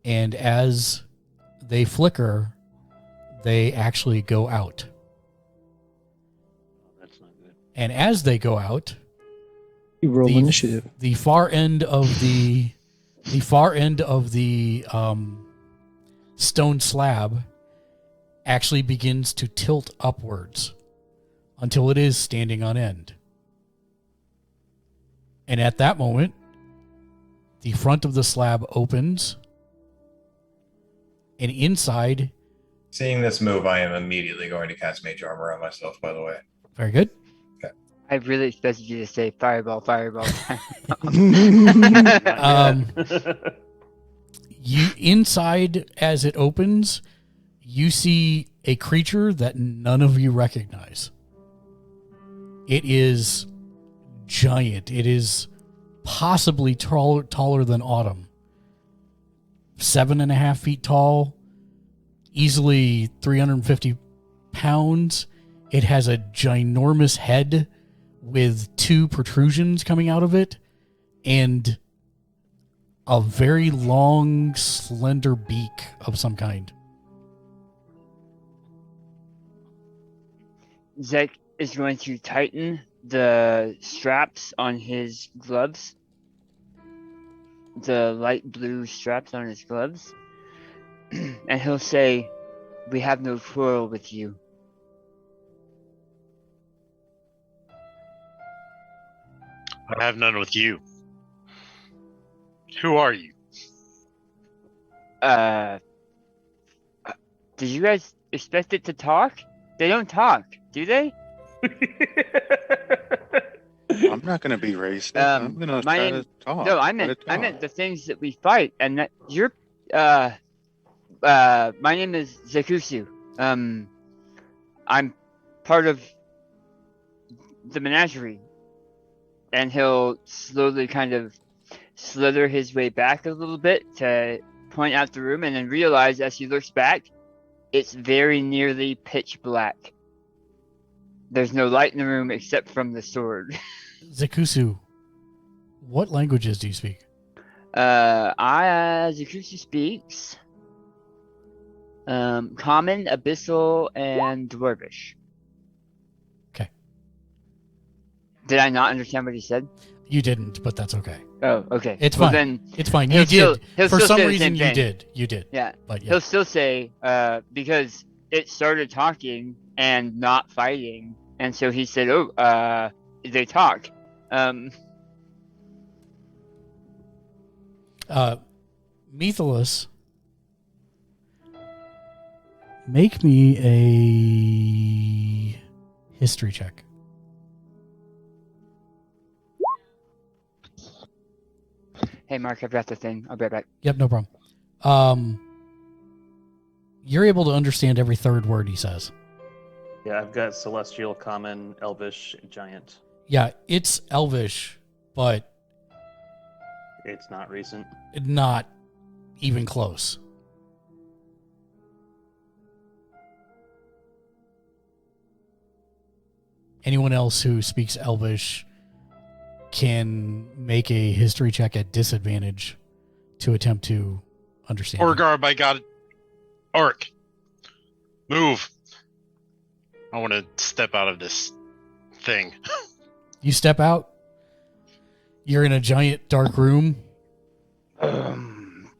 And as they flicker, they actually go out. Oh, that's not good. And as they go out, You roll The- initiative. the far end of the stone slab actually begins to tilt upwards until it is standing on end. And at that moment, the front of the slab opens, and inside, Seeing this move, I am immediately going to cast Mage Armor on myself, by the way. very good. I really expected you to say fireball, fireball, fireball. Um, Not You inside as it opens, you see a creature that none of you recognize. It is giant. It is possibly taller than Autumn. 7.5 feet tall, easily 350 pounds. It has a ginormous head with 2 protrusions coming out of it and a very long, slender beak of some kind. Zek is going to tighten the straps on his gloves. The light blue straps on his gloves. And he'll say, "We have no quarrel with you." I have none with you. Who are you? Did you guys expect it to talk? They don't talk, do they? I'm not going to be racist. I'm going to my try name- to talk. No, I Let it meant talk. the things that we fight, and that you're. My name is Zekuhsu. I'm part of the menagerie, and he'll slowly kind of slither his way back a little bit to point out the room, and then realize as he looks back, it's very nearly pitch black. There's no light in the room except from the sword. Zekuhsu, what languages do you speak? Zekuhsu speaks Common, Abyssal, and Dwarvish. Okay. Did I not understand what he said? You didn't, but that's okay. Oh, okay. It's well, fine. Then It's fine. he'll You still- did. he'll For still some say the reason, same you thing. did. You did. Yeah. But yeah. He'll still say, because it started talking and not fighting, and so he said, "Oh, they talk." Methalus Make me a history check. Hey, Mark, I've got the thing. I'll be right back. Yep, no problem. You're able to understand every third word he says. Yeah, I've got Celestial, Common, Elvish, Giant. Yeah, it's Elvish, but It's not recent. not even close. Anyone else who speaks Elvish can make a history check at disadvantage to attempt to understand. Orgar, by God. Orc. Move. I want to step out of this thing. You step out. You're in a giant dark room. Boom.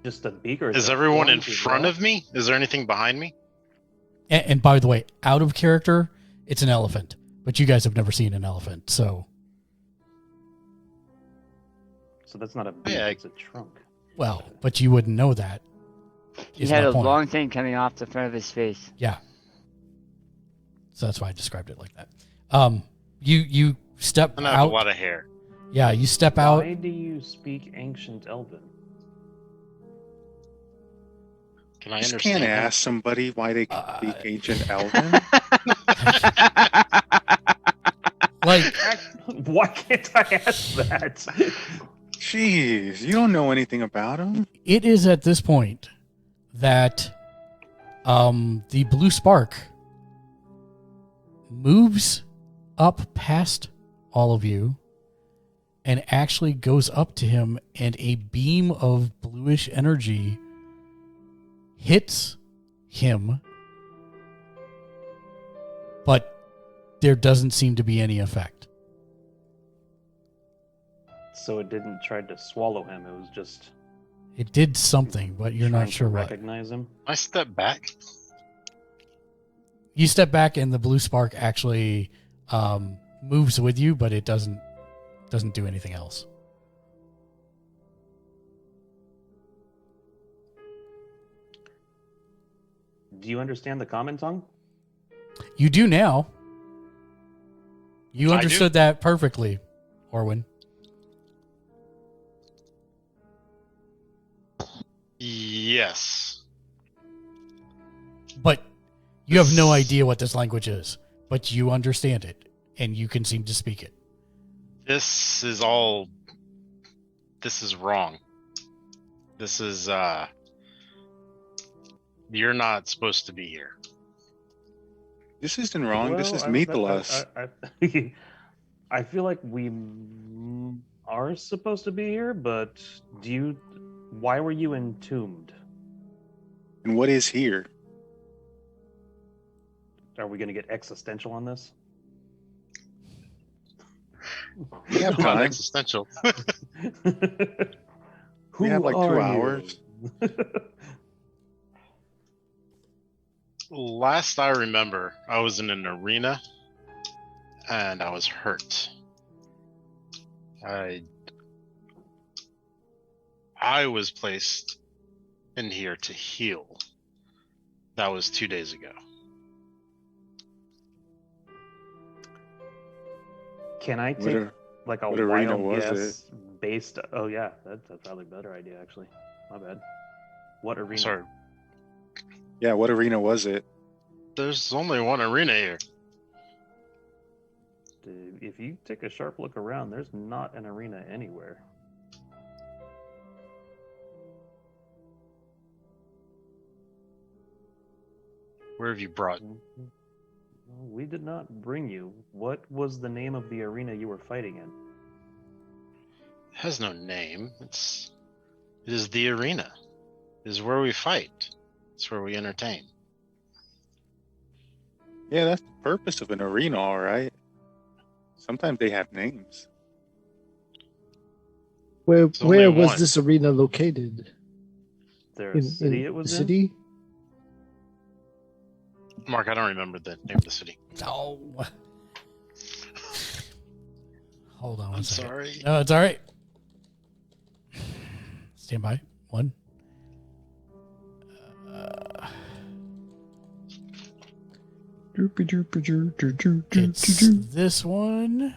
Just a beaker. Is everyone in front of me? Is there anything behind me? And by the way, out of character, it's an elephant. But you guys have never seen an elephant, so. So that's not a beak, Yeah. it's a trunk. Well, but you wouldn't know that. He is had my a point. long thing coming off the front of his face. Yeah. So that's why I described it like that. You step I have a out. lot of hair. Yeah, you step out. Why do you speak Ancient Elven? Can I Just understand? can't that? ask somebody why they speak ancient Elven. Like, Why can't I ask that? Jeez, you don't know anything about them. it is at this point that the blue spark moves up past all of you and actually goes up to him, and a beam of bluish energy hits him, but there doesn't seem to be any effect. So it didn't try to swallow him, it was just It did something, but you're trying not sure to what. recognize him. I step back. You step back and the blue spark actually moves with you, but it doesn't do anything else. Do you understand the common tongue? You do now. You I understood that perfectly, Orwin. Yes. But you have no idea what this language is, but you understand it, and you can seem to speak it. This is wrong. This is, you're not supposed to be here. This isn't wrong. This is Well, meet the lust. I feel like we are supposed to be here, but why were you entombed? And what is here? Are we going to get existential on this? We have Not time. existential. We have like 2 are you? hours. Last I remember, I was in an arena and I was hurt. I was placed in here to heal. That was 2 days ago. Can I What take a- like a what arena wild was guess based? Oh yeah, that's probably better idea actually. My bad. What arena? Sorry, Yeah, what arena was it? there's only one arena here. If you take a sharp look around, there's not an arena anywhere. Where have you brought? We did not bring you. What was the name of the arena you were fighting in? It has no name. It is the arena. It is where we fight. It's where we entertain. Yeah, that's the purpose of an arena, all right. Sometimes they have names. Where It's only where was one. this arena located? There a city it was the in? city? Mark, I don't remember the name of the city. Oh. Hold on one I'm second. sorry. No, it's all right. Stand by. 1, It's this one.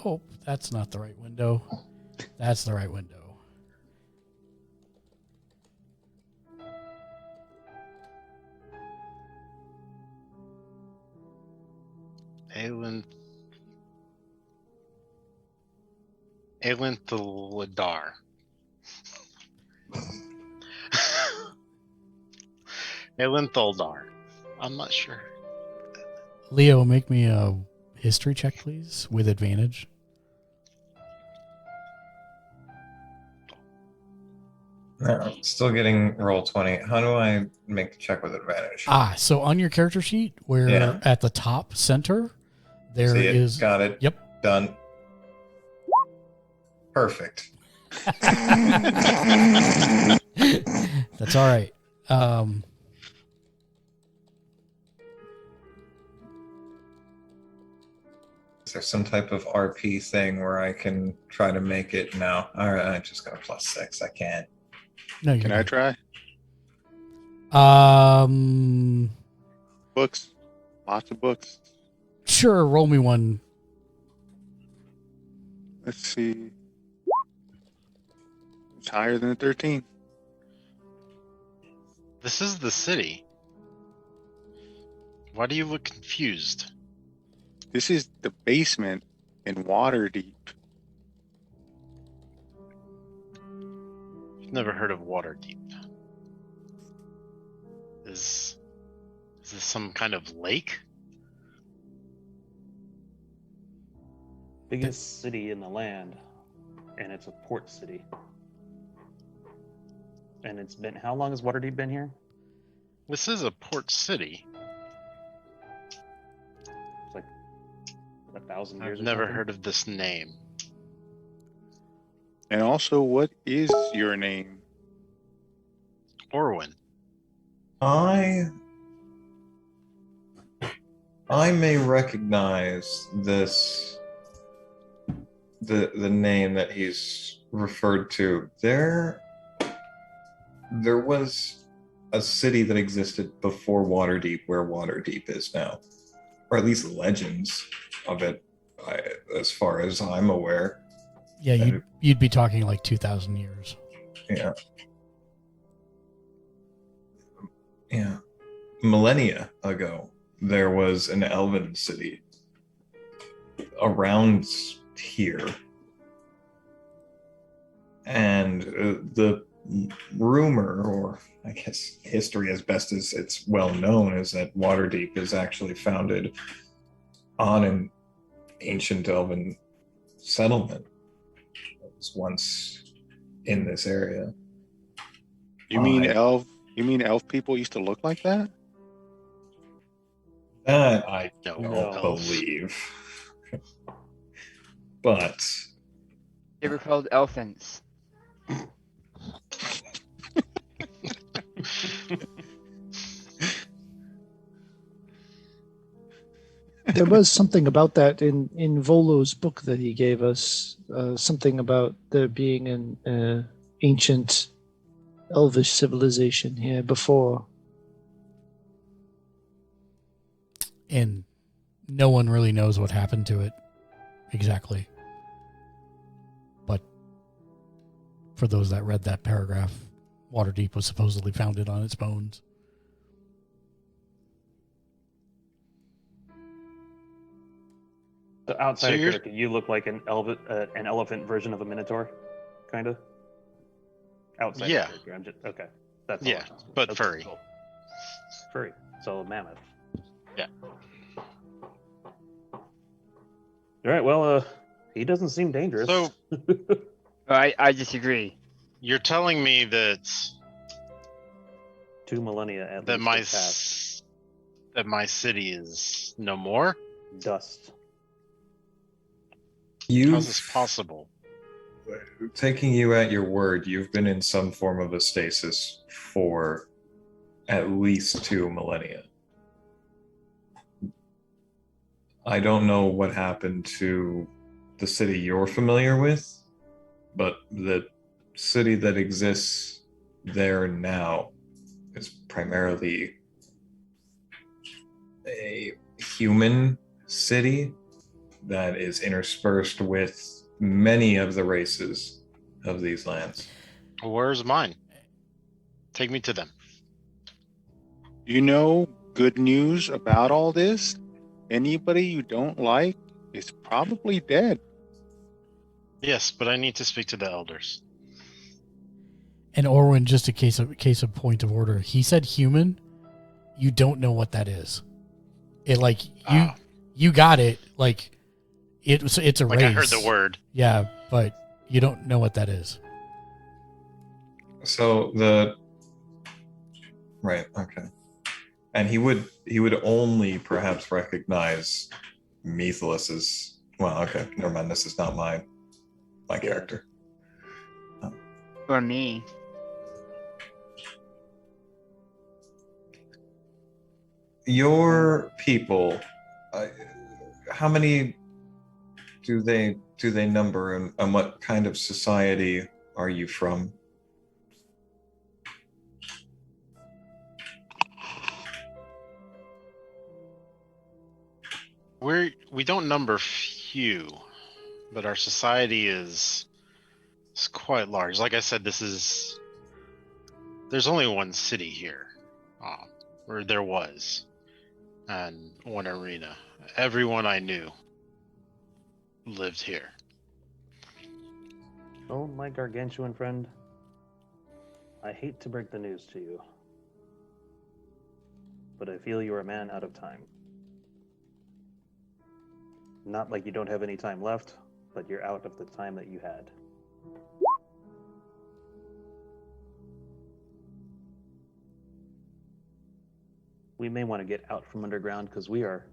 Oh, that's not the right window. That's the right window. Elenthaladar. Elenthaldar. I'm not sure. Leo, make me a history check, please, with advantage. No, still getting roll 20. How do I make the check with advantage? So on your character sheet, where at the top center, there See it. is. Got it. Yep. Done. Perfect. That's all right. Is there some type of RP thing where I can try to make it? No. All right, I just got a +6. I can't. No, you Can I try? Books. Lots of books. Sure, roll me one. Let's see. It's higher than a 13. This is the city. Why do you look confused? This is the basement in Waterdeep. You've never heard of Waterdeep. Is this some kind of lake? Biggest city in the land, and it's a port city. And it's been, how long has Waterdeep been here? This is a port city. It's like 1,000 years. I've never heard of this name. And also, what is your name? Orwin. I may recognize this, the name that he's referred to. There was a city that existed before Waterdeep where Waterdeep is now, or at least legends of it, as far as I'm aware. Yeah, you'd be talking like 2,000 years. Yeah. Yeah. Millennia ago, there was an elven city around here. And the rumor, or I guess history as best as it's well known, is that Waterdeep is actually founded on an ancient elven settlement that was once in this area. You mean elf people used to look like that? That I No. don't believe. But They were called elfins. There was something about that in Volo's book that he gave us. Something about there being an ancient elvish civilization here before. And no one really knows what happened to it exactly. But for those that read that paragraph, Waterdeep was supposedly founded on its bones. So outside So of you're- character, you look like an elephant version of a minotaur, kind of. Outside Yeah. of character, I'm just okay. That's all Yeah, I'm asking. but Okay, furry. cool. Furry. So a mammoth. Yeah. All right. Well, he doesn't seem dangerous. So- I disagree. You're telling me that 2 millennia at that least my have passed. that my city is no more? Dust. How's this possible? taking you at your word, you've been in some form of a stasis for at least 2 millennia. I don't know what happened to the city you're familiar with, but the city that exists there now is primarily a human city that is interspersed with many of the races of these lands. Where's mine? Take me to them. You know, good news about all this? Anybody you don't like is probably dead. Yes, but I need to speak to the elders. And Orwin, just a case of point of order, he said human. You don't know what that is. It like you got it. Like it's a like race. I heard the word. Yeah, but you don't know what that is. So right, okay. And he would only perhaps recognize Methelus as well, okay, never mind, this is not my character. Or me. Your people, how many do they number, and what kind of society are you from? We don't number few, but our society is quite large. Like I said, there's only one city here, or there was, and one arena. Everyone I knew lived here. Oh, my gargantuan friend. I hate to break the news to you, but I feel you're a man out of time. Not like you don't have any time left, but you're out of the time that you had. We may want to get out from underground because we are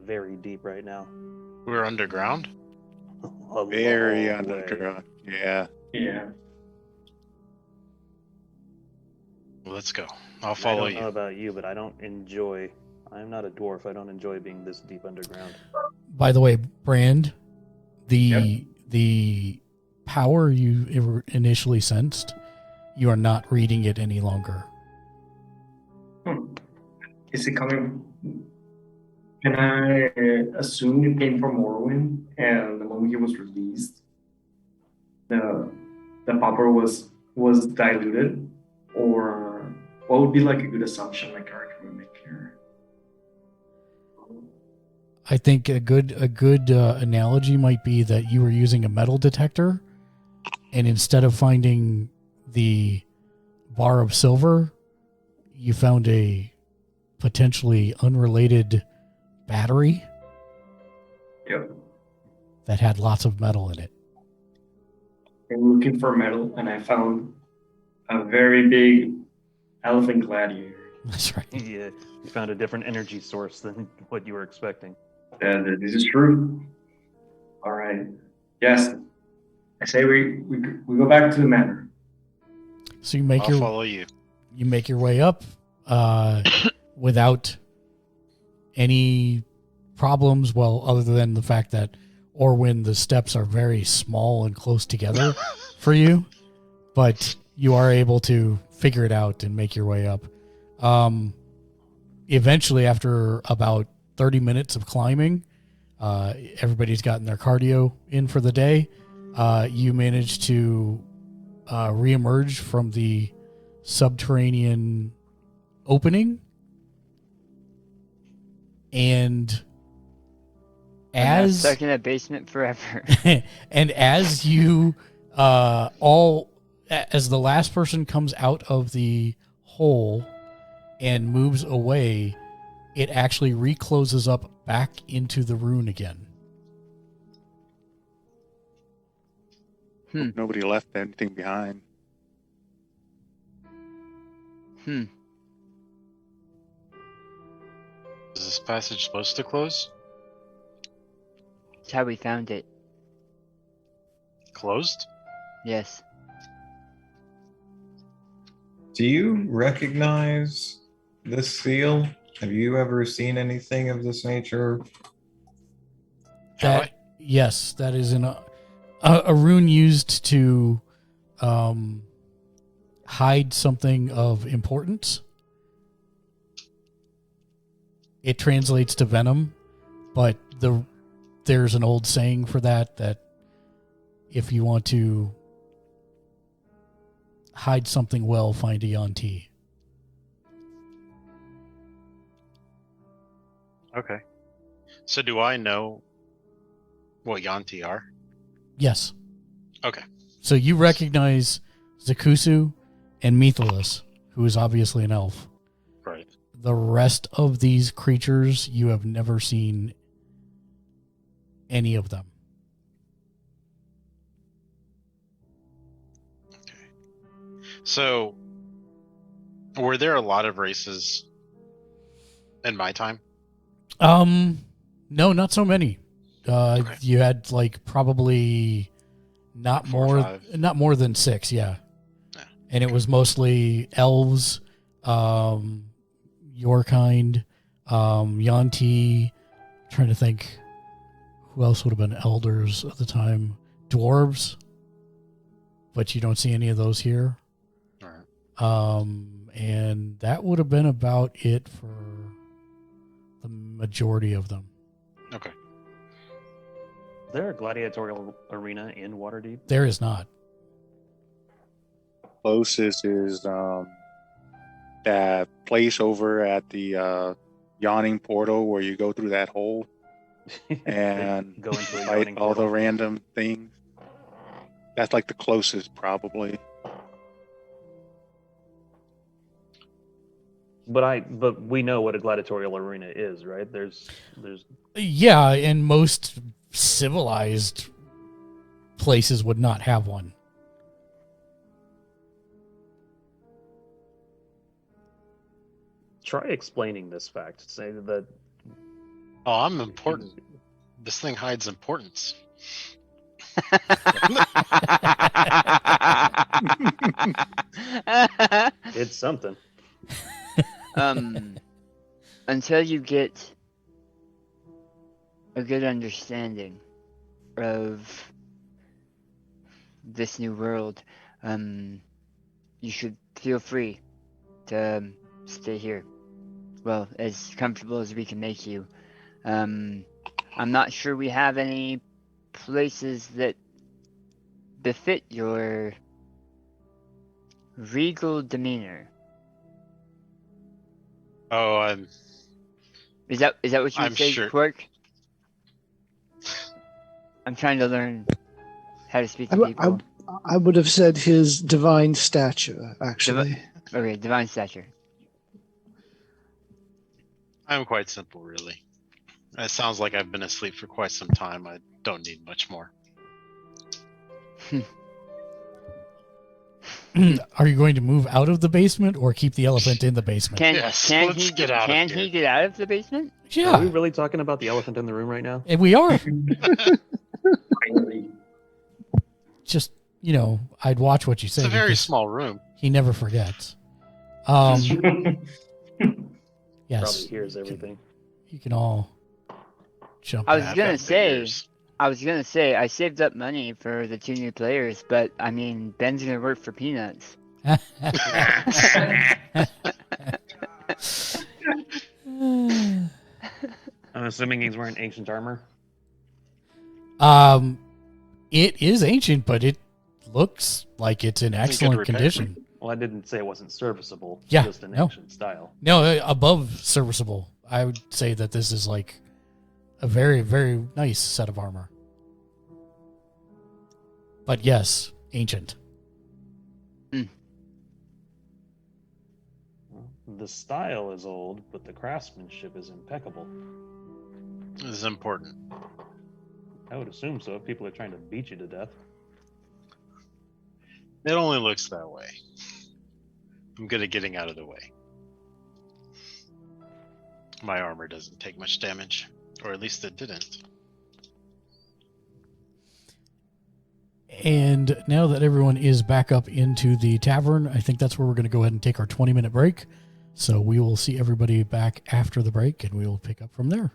very deep right now. We're underground? Very long way. underground. Yeah. Yeah. Let's go. I'll follow I don't know you. about you, but I'm not a dwarf. I don't enjoy being this deep underground. By the way, Brand, the power you initially sensed, you are not reading it any longer. Is it coming? Can I assume it came from Morrowind, and the moment he was released, the power was diluted, or what would be like a good assumption my character would make here? I think a good analogy might be that you were using a metal detector, and instead of finding the bar of silver, you found a potentially unrelated battery. Yep. That had lots of metal in it. I'm looking for metal, and I found a very big elephant gladiator. That's right. Yeah, you found a different energy source than what you were expecting. This is true. All right. Yes. I say we go back to the manor. So you I'll follow you. You make your way up without any problems. Well, other than the fact that Orwin, the steps are very small and close together for you, but you are able to figure it out and make your way up. Eventually, after about 30 minutes of climbing, everybody's gotten their cardio in for the day. You manage to reemerge from the subterranean opening, and as stuck in a basement forever. and as you as the last person comes out of the hole and moves away, it actually recloses up back into the rune again. Nobody left anything behind. Is this passage supposed to close? That's how we found it. Closed? Yes. Do you recognize this seal? Have you ever seen anything of this nature? Have I? Yes, that is a rune used to hide something of importance. It translates to Venom, but there's an old saying for that if you want to hide something well, find a Yanti. Okay. So do I know what Yanti are? Yes. Okay. So you recognize Zekuhsu and Mythalus, who is obviously an elf. Right. The rest of these creatures, you have never seen any of them. Okay. So, were there a lot of races in my time? No, not so many. Okay. You had like probably not 4 or more 5. not more than 6, yeah. Yeah. And it was mostly elves, your kind, Yanti. Trying to think who else would have been elders at the time. Dwarves, but you don't see any of those here. All right. And that would have been about it for the majority of them. Okay. Is there a gladiatorial arena in Waterdeep? There is not. Closest is that place over at the yawning portal where you go through that hole and Go into a fight yawning all the portal. random things. That's like the closest, probably. But we know what a gladiatorial arena is, right? There's Yeah, and most civilized places would not have one. try explaining this fact. Say that Oh, I'm important. This thing hides importance. it's something. Until you get a good understanding of this new world, you should feel free to stay here. Well, as comfortable as we can make you. I'm not sure we have any places that befit your regal demeanor. Oh, Is that what you I'm say, sure. Quirk? I'm trying to learn how to speak to I, people. I would have said his divine stature, actually. Okay, divine stature. I'm quite simple, really. It sounds like I've been asleep for quite some time. I don't need much more. Are you going to move out of the basement or keep the elephant in the basement? Yes, let's get out of Can here. he get out of the basement? Are we Yeah, really talking about the elephant in the room right now? and we are. Finally. Just, I'd watch what you say. It's a very because small room. He never forgets. Probably Yes, hears everything. you can all jump. I was in. I've gonna got big say, ears. I saved up money for the 2 new players, but I mean, Ben's gonna work for peanuts. I'm assuming he's wearing ancient armor. It is ancient, but it looks like it's in good excellent repair. condition. Well, I didn't say it wasn't serviceable. Yeah, Just an no. ancient style. No, above serviceable. I would say that this is like a very, very nice set of armor. But yes, ancient. The style is old, but the craftsmanship is impeccable. This is important. I would assume so if people are trying to beat you to death. It only looks that way. I'm good at getting out of the way. My armor doesn't take much damage, or at least it didn't. And now that everyone is back up into the tavern, I think that's where we're going to go ahead and take our 20-minute break. So we will see everybody back after the break, and we will pick up from there.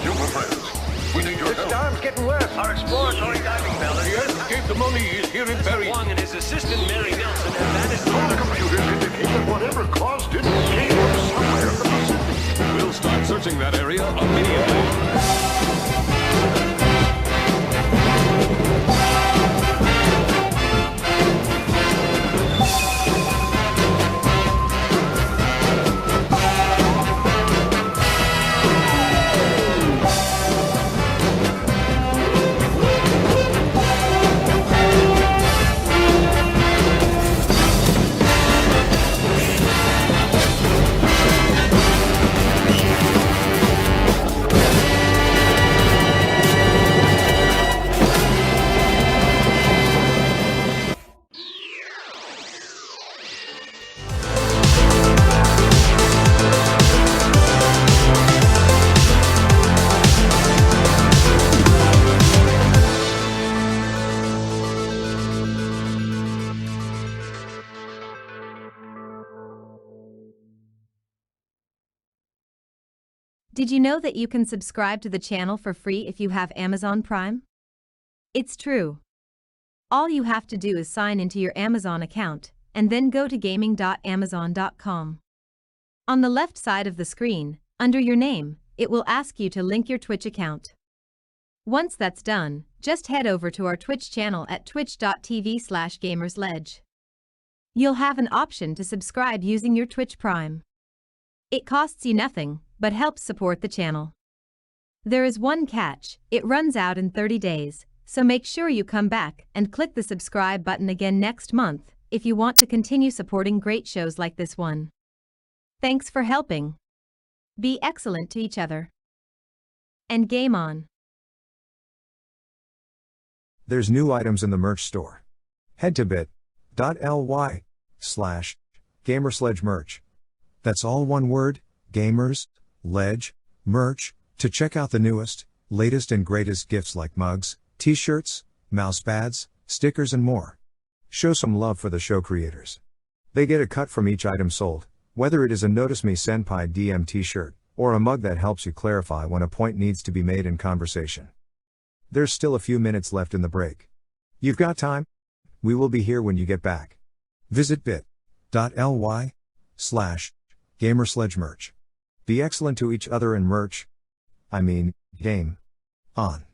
Super friends, we need your The help. storm's getting worse. Our exploratory diving bell The escape the mummy is here in Paris. Wong and his assistant Mary Nelson have managed All to... computers indicate that whatever caused it came from somewhere in the Pacific. We'll start searching that area immediately. Did you know that you can subscribe to the channel for free if you have Amazon Prime? It's true. All you have to do is sign into your Amazon account, and then go to gaming.amazon.com. On the left side of the screen, under your name, it will ask you to link your Twitch account. Once that's done, just head over to our Twitch channel at twitch.tv/gamersledge. You'll have an option to subscribe using your Twitch Prime. It costs you nothing, but helps support the channel. There is one catch: it runs out in 30 days, so make sure you come back and click the subscribe button again next month if you want to continue supporting great shows like this one. Thanks for helping. Be excellent to each other. And game on. There's new items in the merch store. Head to bit.ly/gamersledge-merch. That's all one word, Gamers, Ledge, Merch, to check out the newest, latest and greatest gifts like mugs, t-shirts, mousepads, stickers and more. Show some love for the show creators. They get a cut from each item sold, whether it is a Notice Me Senpai DM t-shirt, or a mug that helps you clarify when a point needs to be made in conversation. There's still a few minutes left in the break. You've got time? We will be here when you get back. Visit bit.ly/gamersledge-merch. Be excellent to each other and merch. I mean, game on.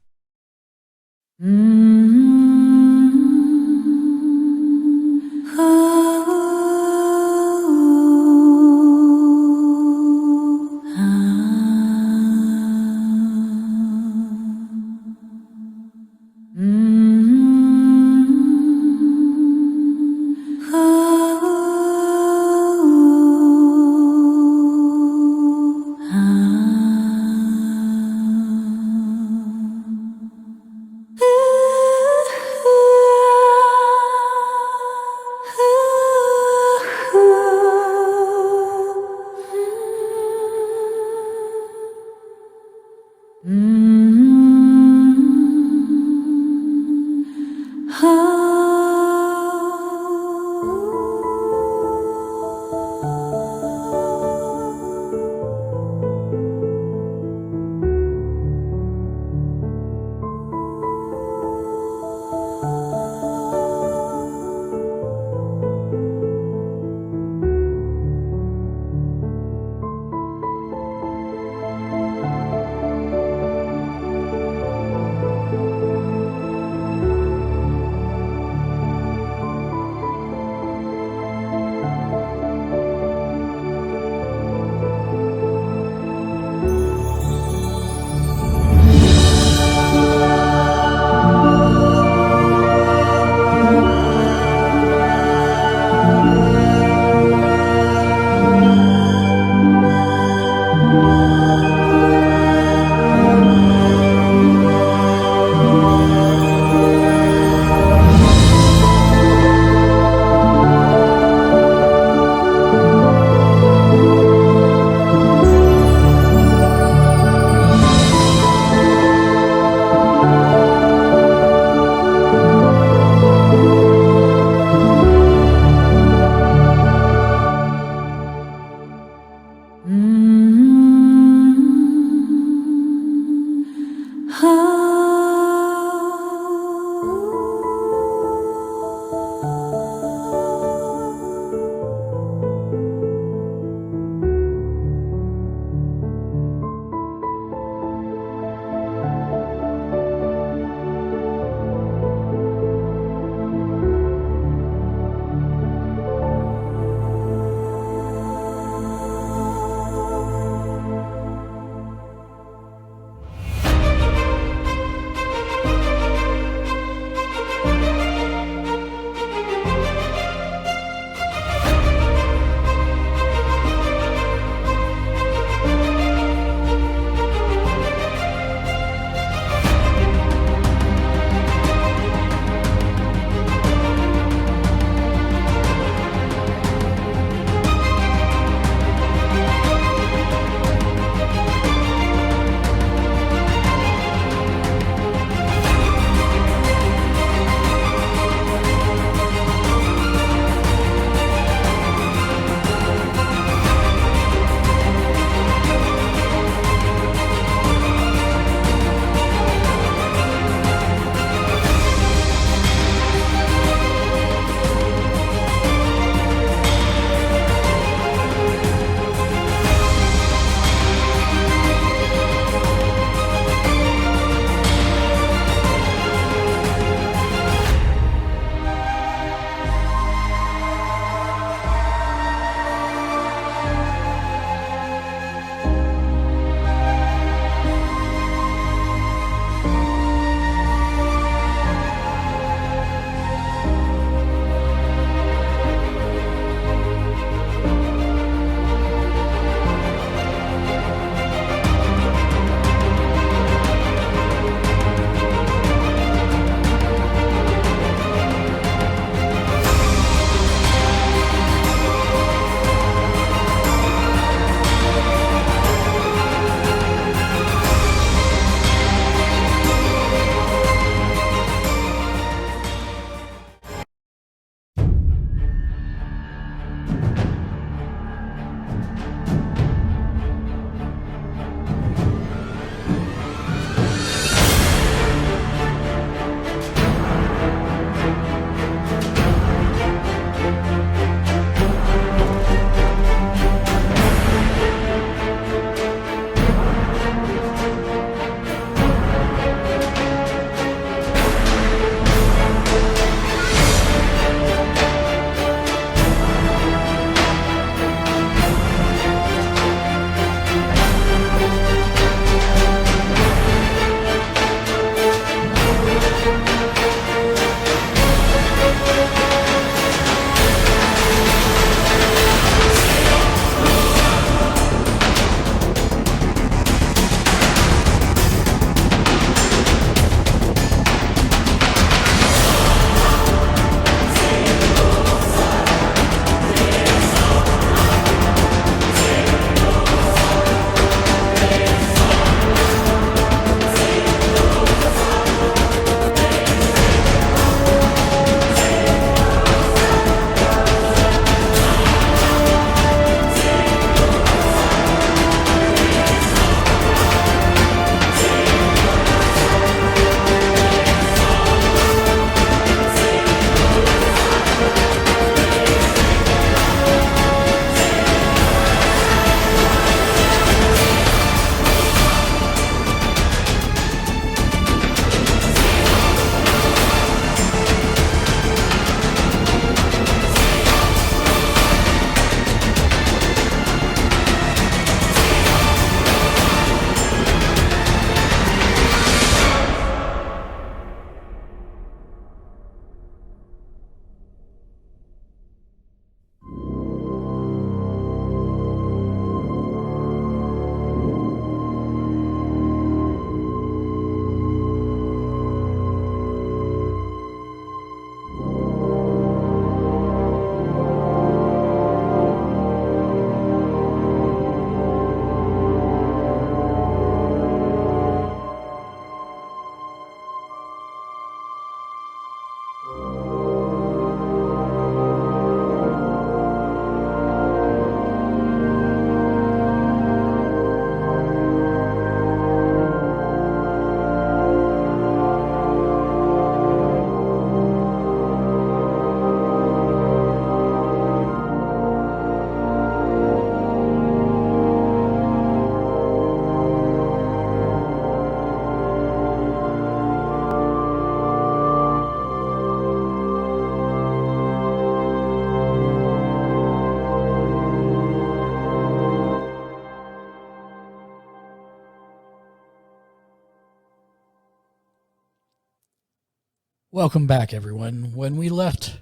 Welcome back, everyone. When we left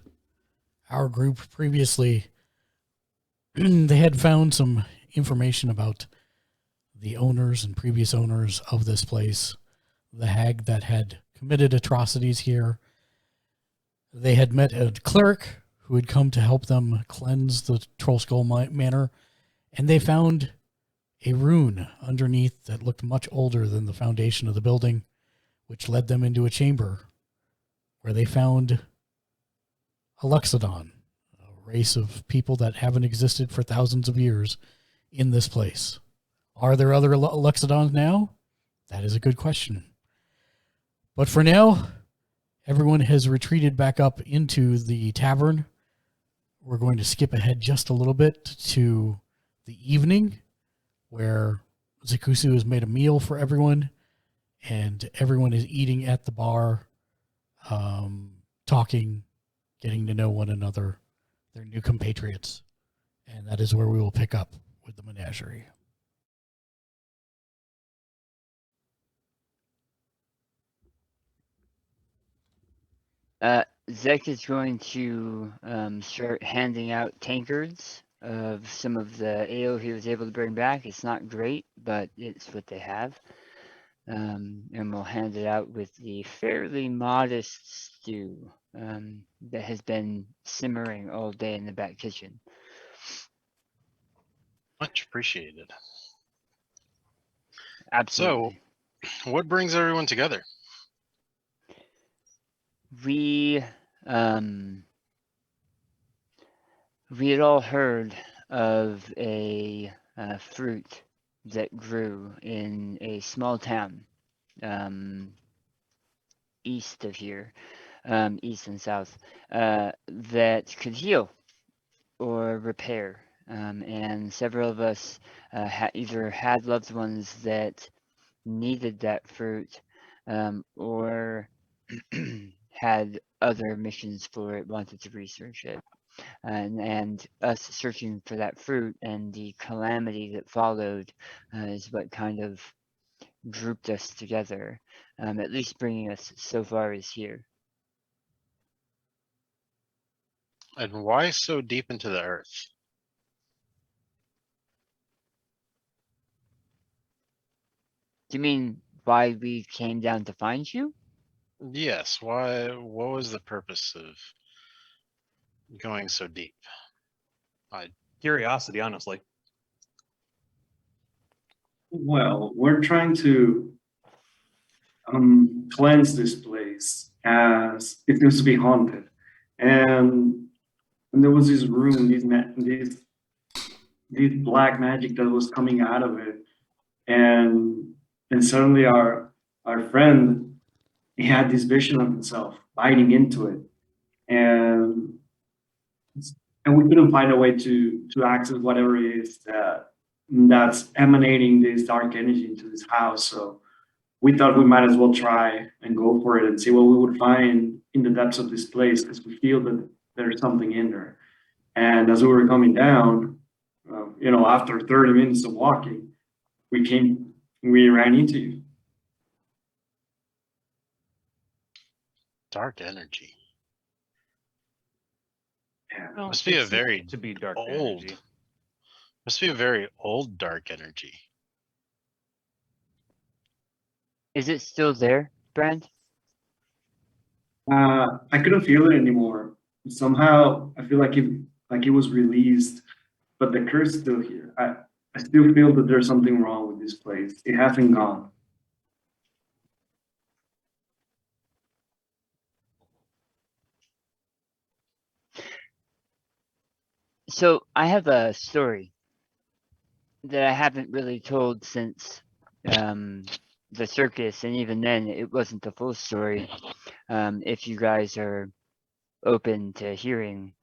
our group previously, they had found some information about the owners and previous owners of this place, the hag that had committed atrocities here. They had met a cleric who had come to help them cleanse the Troll Skull Manor, and they found a rune underneath that looked much older than the foundation of the building, which led them into a chamber where they found a Luxodon, a race of people that haven't existed for thousands of years in this place. Are there other Luxodons now? That is a good question. But for now, everyone has retreated back up into the tavern. We're going to skip ahead just a little bit to the evening, where Zekuhsu has made a meal for everyone, and everyone is eating at the bar, talking, getting to know one another, their new compatriots. And that is where we will pick up with the menagerie. Zek is going to start handing out tankards of some of the ale he was able to bring back. It's not great, but it's what they have. And we'll hand it out with the fairly modest stew that has been simmering all day in the back kitchen. Much appreciated. Absolutely. So, what brings everyone together? We had all heard of a fruit that grew in a small town east of here, east and south, that could heal or repair. And several of us either had loved ones that needed that fruit or had other missions for it, wanted to research it. And us searching for that fruit and the calamity that followed is what kind of grouped us together, at least bringing us so far as here. And why so deep into the earth? Do you mean why we came down to find you? Yes, why? What was the purpose of going so deep? Curiosity, honestly. Well, we're trying to cleanse this place as it seems to be haunted, and there was this room, this black magic that was coming out of it, and suddenly our friend, he had this vision of himself biting into it, and we couldn't find a way to access whatever it is that's emanating this dark energy into this house. So we thought we might as well try and go for it and see what we would find in the depths of this place, because we feel that there's something in there. And as we were coming down, after 30 minutes of walking, we ran into you. Dark energy. Yeah. Well, Must be a it's very to be dark old. energy. Must be a very old dark energy. Is it still there, Brand? I couldn't feel it anymore. Somehow I feel like it was released, but the curse is still here. I still feel that there's something wrong with this place. It hasn't gone. So I have a story that I haven't really told since the circus, and even then it wasn't the full story. If you guys are open to hearing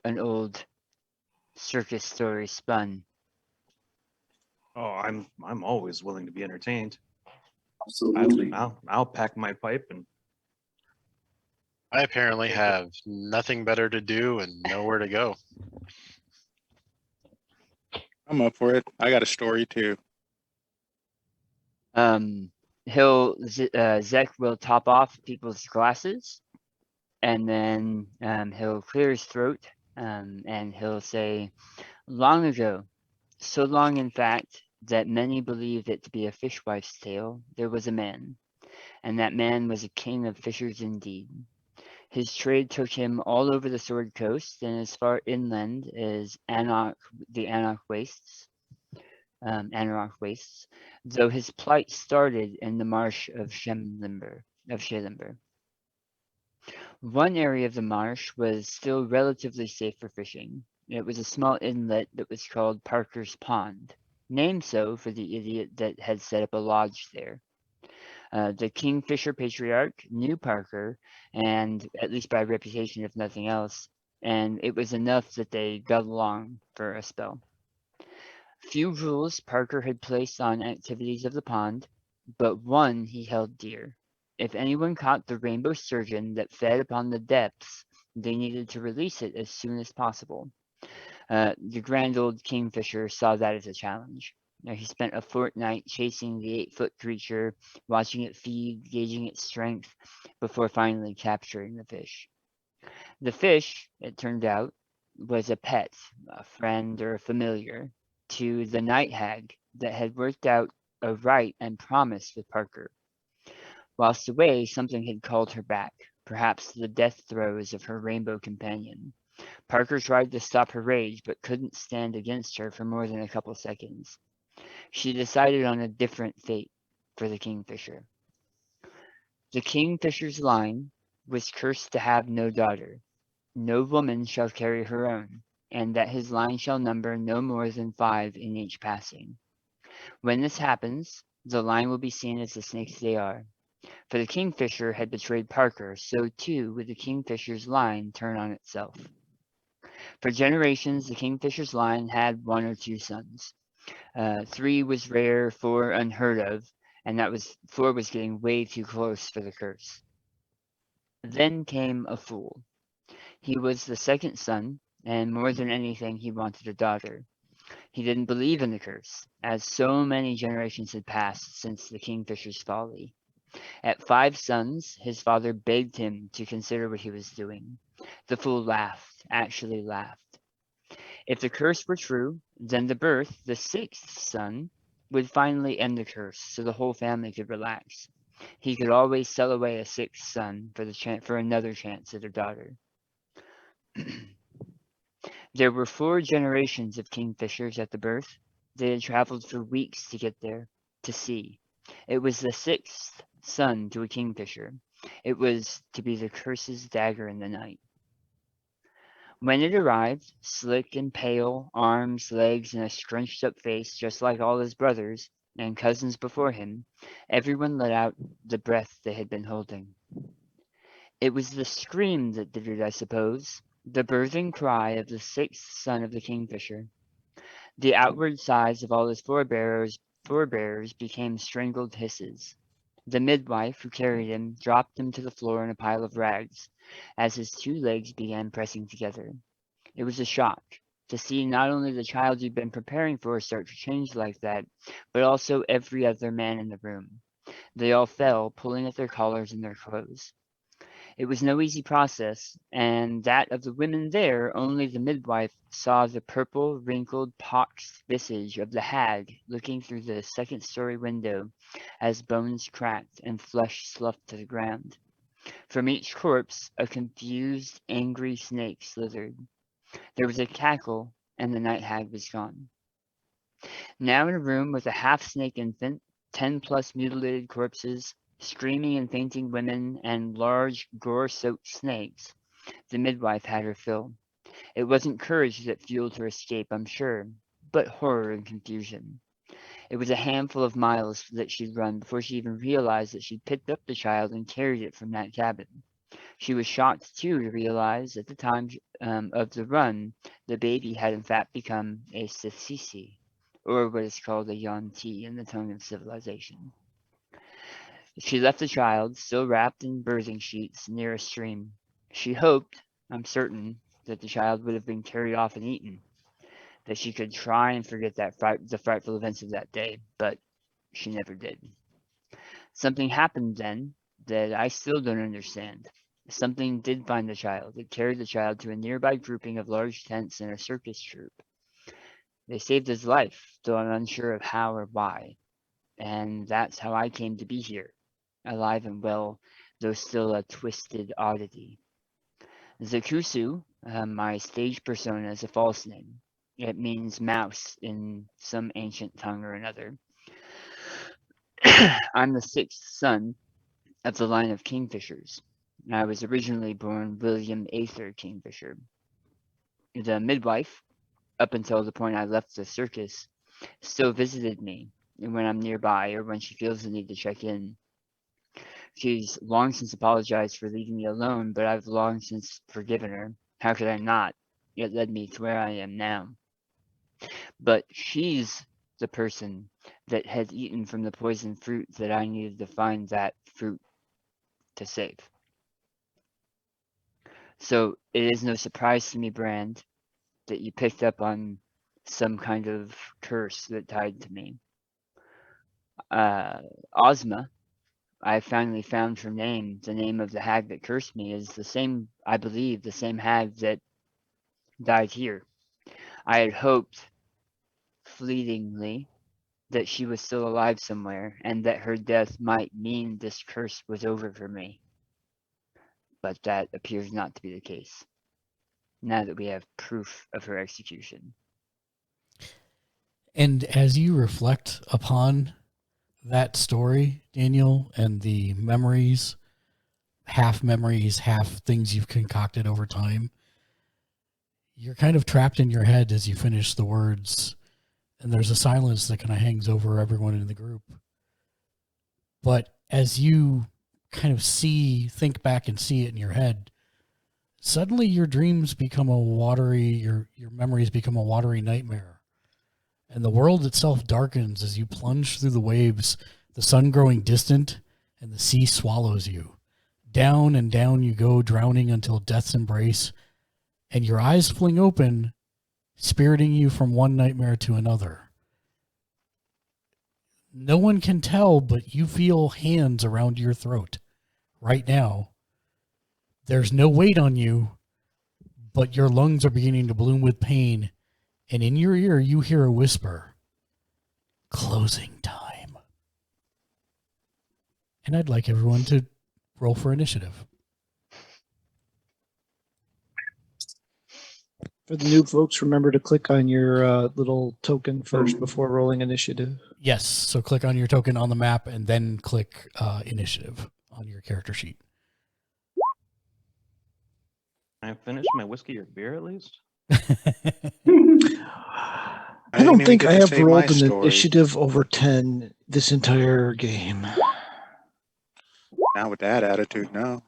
an old circus story spun. Oh, I'm always willing to be entertained. Absolutely. I'll pack my pipe and I apparently have nothing better to do and nowhere to go. I'm up for it. I got a story too. Zek will top off people's glasses, and then he'll clear his throat, and he'll say, "Long ago, so long in fact that many believed it to be a fishwife's tale, there was a man, and that man was a king of fishers indeed. His trade took him all over the Sword Coast and as far inland as the Anarok Wastes, though his plight started in the marsh of Shelimber. One area of the marsh was still relatively safe for fishing. It was a small inlet that was called Parker's Pond, named so for the idiot that had set up a lodge there. The Kingfisher Patriarch knew Parker, and at least by reputation, if nothing else, and it was enough that they got along for a spell. Few rules Parker had placed on activities of the pond, but one he held dear. If anyone caught the rainbow sturgeon that fed upon the depths, they needed to release it as soon as possible. The grand old Kingfisher saw that as a challenge. He spent a fortnight chasing the 8-foot creature, watching it feed, gauging its strength, before finally capturing the fish. The fish, it turned out, was a pet, a friend, or a familiar to the night hag that had worked out a rite and promise with Parker. Whilst away, something had called her back, perhaps the death throes of her rainbow companion. Parker tried to stop her rage, but couldn't stand against her for more than a couple seconds. She decided on a different fate for the Kingfisher. The Kingfisher's line was cursed to have no daughter. No woman shall carry her own, and that his line shall number no more than 5 in each passing. When this happens, the line will be seen as the snakes they are. For the Kingfisher had betrayed Parker, so too would the Kingfisher's line turn on itself. For generations, the Kingfisher's line had 1 or 2 sons. 3 was rare, 4 unheard of, and 4 was getting way too close for the curse. Then came a fool. He was the second son, and more than anything, he wanted a daughter. He didn't believe in the curse, as so many generations had passed since the Kingfisher's folly. At 5 sons, his father begged him to consider what he was doing. The fool laughed, actually laughed. If the curse were true, then the 6th son, would finally end the curse, so the whole family could relax. He could always sell away a 6th son for another chance at a daughter. There were 4 generations of Kingfishers at the birth. They had traveled for weeks to get there, to see. It was the 6th son to a Kingfisher. It was to be the curse's dagger in the night. When it arrived, slick and pale, arms, legs, and a scrunched up face, just like all his brothers and cousins before him, everyone let out the breath they had been holding. It was the scream that did it, I suppose, the birthing cry of the 6th son of the Kingfisher. The outward sighs of all his forebears became strangled hisses. The midwife who carried him dropped him to the floor in a pile of rags, as his 2 legs began pressing together. It was a shock to see not only the child you'd been preparing for start to change like that, but also every other man in the room. They all fell, pulling at their collars and their clothes. It was no easy process, and that of the women there, only the midwife saw the purple, wrinkled, poxed visage of the hag looking through the 2nd-story window as bones cracked and flesh sloughed to the ground. From each corpse, a confused, angry snake slithered. There was a cackle, and the night hag was gone. Now in a room with a half-snake infant, 10+ mutilated corpses, screaming and fainting women, and large, gore-soaked snakes, the midwife had her fill. It wasn't courage that fueled her escape, I'm sure, but horror and confusion. It was a handful of miles that she'd run before she even realized that she'd picked up the child and carried it from that cabin. She was shocked, too, to realize at the time of the run, the baby had in fact become a Sissisi, or what is called a Yanti in the tongue of civilization. She left the child, still wrapped in birthing sheets, near a stream. She hoped, I'm certain, that the child would have been carried off and eaten, that she could try and forget the frightful events of that day, but she never did. Something happened then that I still don't understand. Something did find the child. It carried the child to a nearby grouping of large tents and a circus troupe. They saved his life, though I'm unsure of how or why. And that's how I came to be here, alive and well, though still a twisted oddity. Zekuhsu, my stage persona, is a false name. It means mouse in some ancient tongue or another. I'm the sixth son of the line of Kingfishers. I was originally born William Aether Kingfisher. The midwife, up until the point I left the circus, still visited me when I'm nearby or when she feels the need to check in. She's long since apologized for leaving me alone, but I've long since forgiven her. How could I not? It led me to where I am now. But she's the person that had eaten from the poisoned fruit that I needed to find that fruit to save. So it is no surprise to me, Brand, that you picked up on some kind of curse that tied to me. Ozma, I finally found her name. The name of the hag that cursed me is the same, I believe, the same hag that died here. I had hoped, fleetingly, that she was still alive somewhere, and that her death might mean this curse was over for me. But that appears not to be the case, now that we have proof of her execution. And as you reflect upon that story, Daniel, and the memories, half things you've concocted over time, you're kind of trapped in your head as you finish the words, and there's a silence that kind of hangs over everyone in the group. But as you kind of think back and see it in your head, suddenly your dreams become your memories become a watery nightmare. And the world itself darkens as you plunge through the waves, the sun growing distant, and the sea swallows you. Down and down you go, drowning until death's embrace, and your eyes fling open, spiriting you from one nightmare to another. No one can tell, but you feel hands around your throat right now. There's no weight on you, but your lungs are beginning to bloom with pain, and in your ear you hear a whisper, "Closing time." And I'd like everyone to roll for initiative. For the new folks, remember to click on your little token first before rolling initiative. Yes, so click on your token on the map and then click initiative on your character sheet. I finished my whiskey or beer at least? I don't think I have rolled an initiative over 10 this entire game. Now with that attitude, no.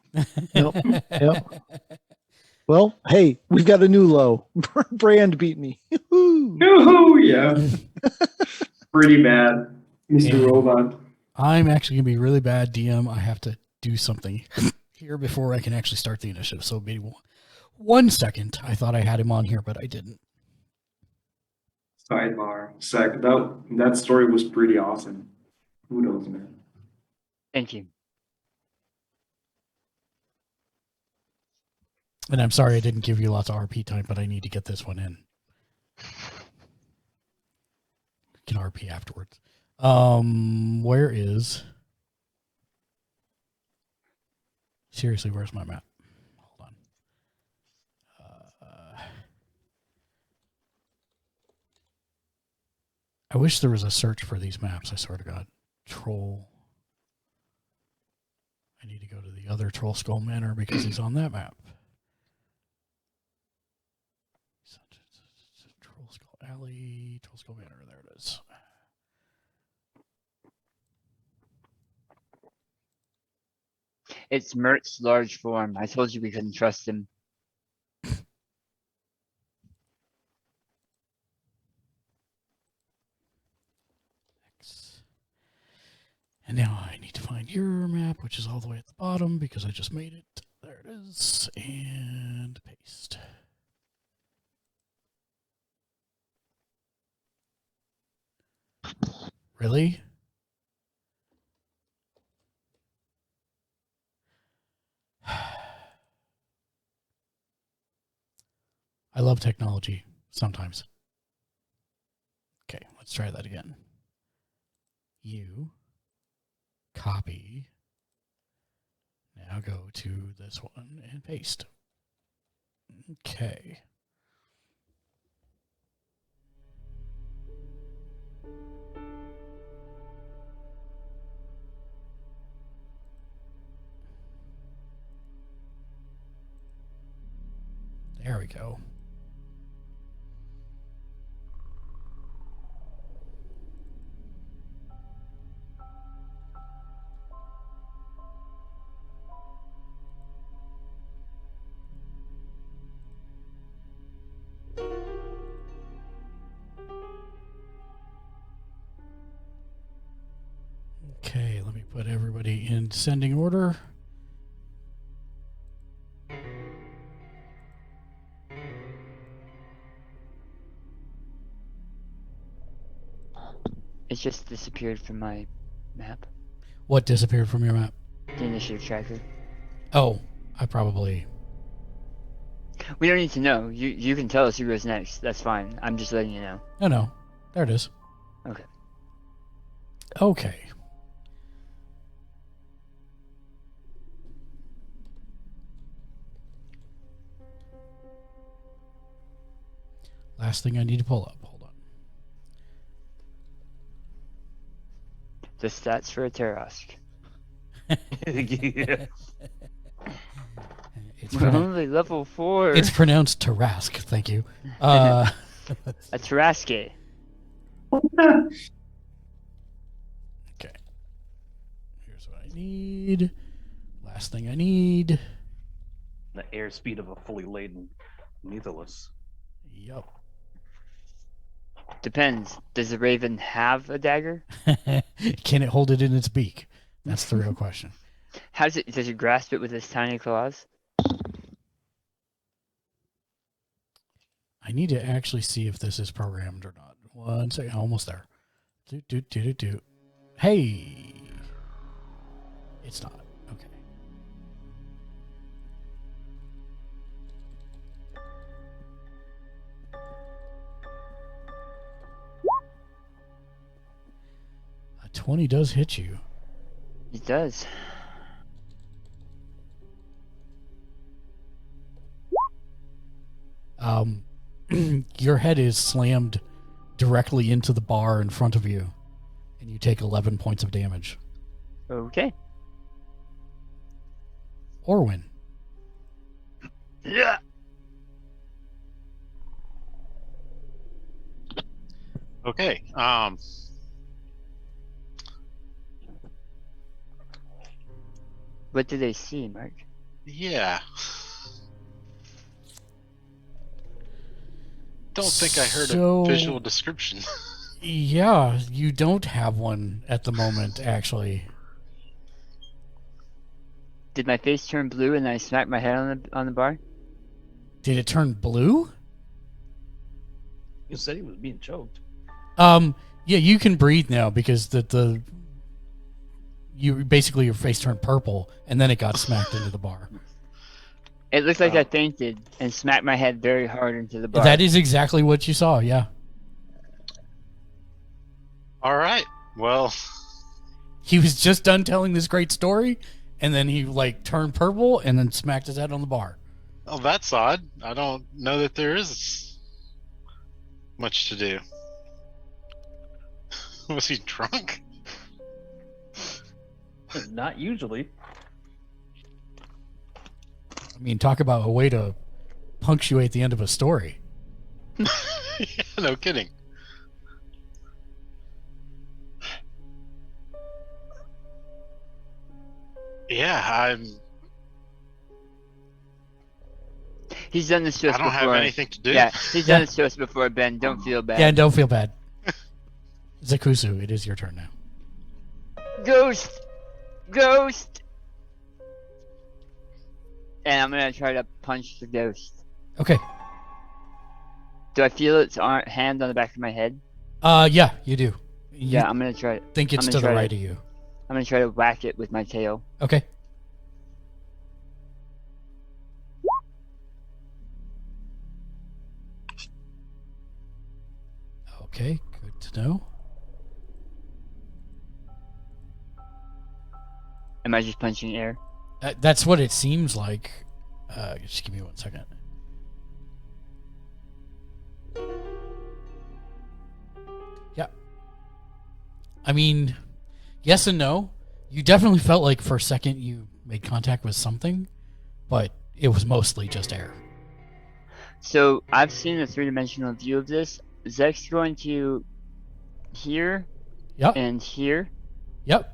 Yep. Well, hey, we've got a new low. Brand beat me. Yoo-hoo, yeah. Pretty bad, Mr. Robot. I'm actually going to be really bad, DM. I have to do something here before I can actually start the initiative. So maybe 1 second. I thought I had him on here, but I didn't. Sidebar. Zach, that story was pretty awesome. Kudos, man. Thank you. And I'm sorry I didn't give you lots of RP time, but I need to get this one in. We can RP afterwards. Where is... Seriously, where's my map? Hold on. I wish there was a search for these maps, I swear to God. Troll. I need to go to the other Troll Skull Manor because he's on that map. Troll Skull Alley, Troll Skull Manor, there it is. It's Mert's large form. I told you we couldn't trust him. And now I need to find your map, which is all the way at the bottom because I just made it. There it is. And paste. Really? I love technology sometimes. Okay, let's try that again. You copy. Now go to this one and paste. Okay. There we go. Okay, let me put everybody in descending order. It just disappeared from my map. What disappeared from your map? The initiative tracker. Oh, I probably... We don't need to know. You can tell us who goes next. That's fine. I'm just letting you know. Oh, no. There it is. Okay. Okay. Last thing I need to pull up. Hold on. The stats for a Tarask. Yeah. We're only level 4. It's pronounced Tarask. Thank you. A Taraske. Okay. Here's what I need. Last thing I need. The airspeed of a fully laden Neitherless. Yup. Depends. Does the raven have a dagger? Can it hold it in its beak? That's the real question. How does it grasp it with its tiny claws? I need to actually see if this is programmed or not. 1 second. Almost there. Do. Hey! It's not. Okay. A 20 does hit you. It does. Your head is slammed directly into the bar in front of you, and you take 11 points of damage. Okay. Orwin. Yeah. Okay. What do they see, Mark? Yeah. Don't think I heard a visual description. Yeah, you don't have one at the moment, actually. Did my face turn blue and I smacked my head on the bar? Did it turn blue? You said he was being choked. Yeah, you can breathe now because your face turned purple and then it got smacked into the bar. It looked like I fainted and smacked my head very hard into the bar. That is exactly what you saw, yeah. All right. Well, he was just done telling this great story and then he turned purple and then smacked his head on the bar. Oh, that's odd. I don't know that there is much to do. Was he drunk? Not usually. I mean, talk about a way to punctuate the end of a story. Yeah, no kidding. Yeah, He's done this to us before. I don't have anything to do. Yeah, he's done this to us before, Ben. Don't feel bad. Yeah, don't feel bad. Zekuhsu, it is your turn now. Ghost! And I'm gonna try to punch the ghost. Okay. Do I feel its hand on the back of my head? Yeah, you do. Yeah, I'm gonna try. Think it's to the right of you. I'm gonna try to whack it with my tail. Okay. Okay, good to know. Am I just punching air? That's what it seems like. Just give me 1 second. Yeah. I mean, yes and no. You definitely felt like for a second you made contact with something, but it was mostly just air. So I've seen a three-dimensional view of this. Zek's going to here Yep. and here. Yep.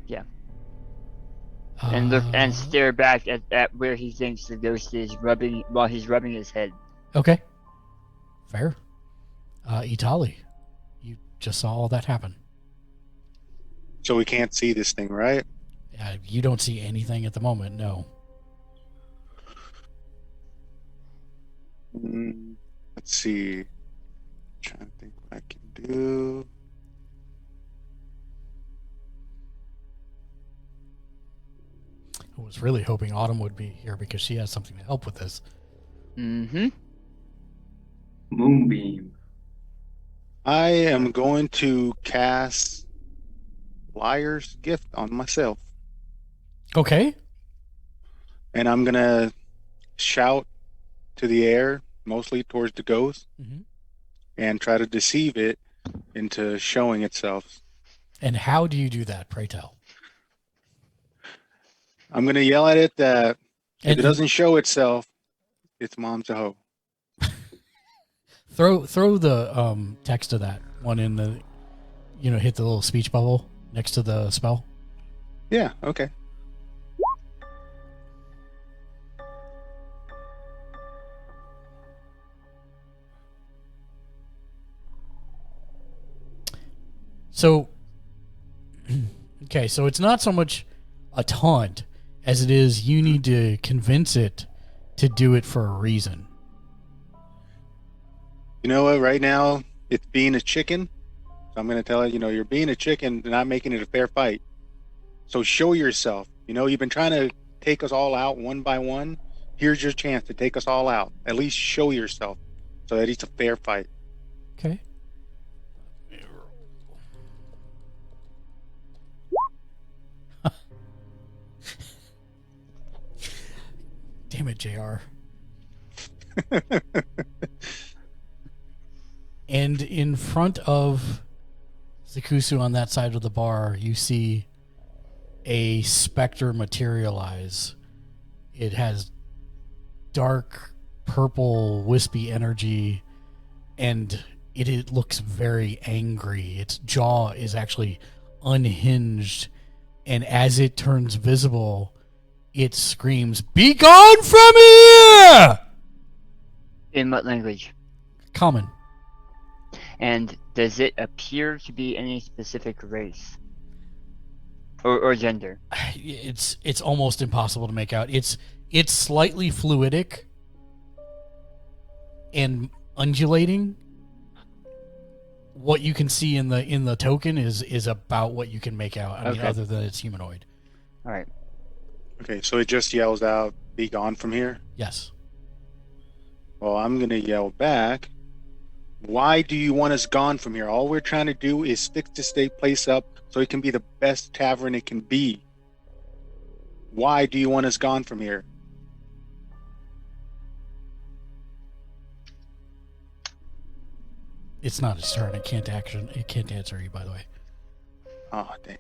Yeah. And look and stare back at where he thinks the ghost is while he's rubbing his head. Okay. Fair. Itali, you just saw all that happen. So we can't see this thing, right? You don't see anything at the moment, no. Let's see. Trying to think what I can do. I was really hoping Autumn would be here because she has something to help with this. Mm-hmm. Moonbeam. I am going to cast Liar's Gift on myself. Okay. And I'm going to shout to the air, mostly towards the ghost, and try to deceive it into showing itself. And how do you do that, pray tell? I'm going to yell at it that if it doesn't show itself, it's mom's a hoe. Throw the text of that one in the, hit the little speech bubble next to the spell. Yeah, okay. So, okay, so it's not so much a taunt as it is you need to convince it to do it for a reason. You know what? Right now, it's being a chicken. So I'm going to tell it, you're being a chicken, not making it a fair fight. So show yourself. You've been trying to take us all out one by one. Here's your chance to take us all out. At least show yourself so that it's a fair fight. Okay. Damn it, JR. And in front of Zekuhsu on that side of the bar, you see a specter materialize. It has dark purple wispy energy, and it looks very angry. Its jaw is actually unhinged, and as it turns visible, it screams, "Be gone from here!" In what language? Common. And does it appear to be any specific race or gender? It's almost impossible to make out. It's slightly fluidic and undulating. What you can see in the token is about what you can make out. I mean, other than it's humanoid. All right. Okay, so it just yells out, "Be gone from here"? Yes. Well, I'm going to yell back, "Why do you want us gone from here? All we're trying to do is fix this place up so it can be the best tavern it can be. Why do you want us gone from here?" It's not its turn. It can't answer you, by the way. Oh, dang.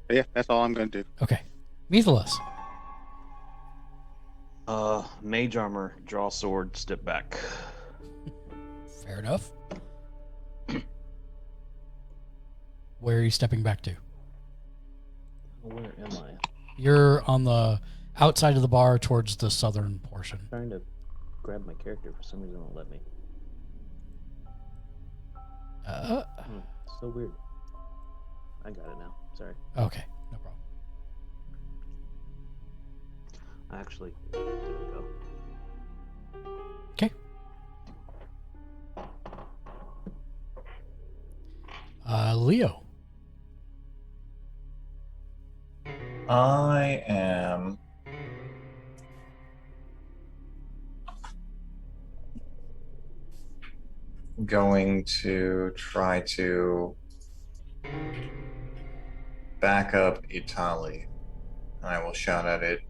But yeah, that's all I'm going to do. Okay. Methalos. Mage armor, draw sword, step back. Fair enough. Where are you stepping back to? Where am I? You're on the outside of the bar towards the southern portion. I'm trying to grab my character. For some reason, it won't let me. So weird. I got it now. Sorry. Okay, no problem. Actually, there we go. Okay. Leo. I am going to try to back up Itali. I will shout at it.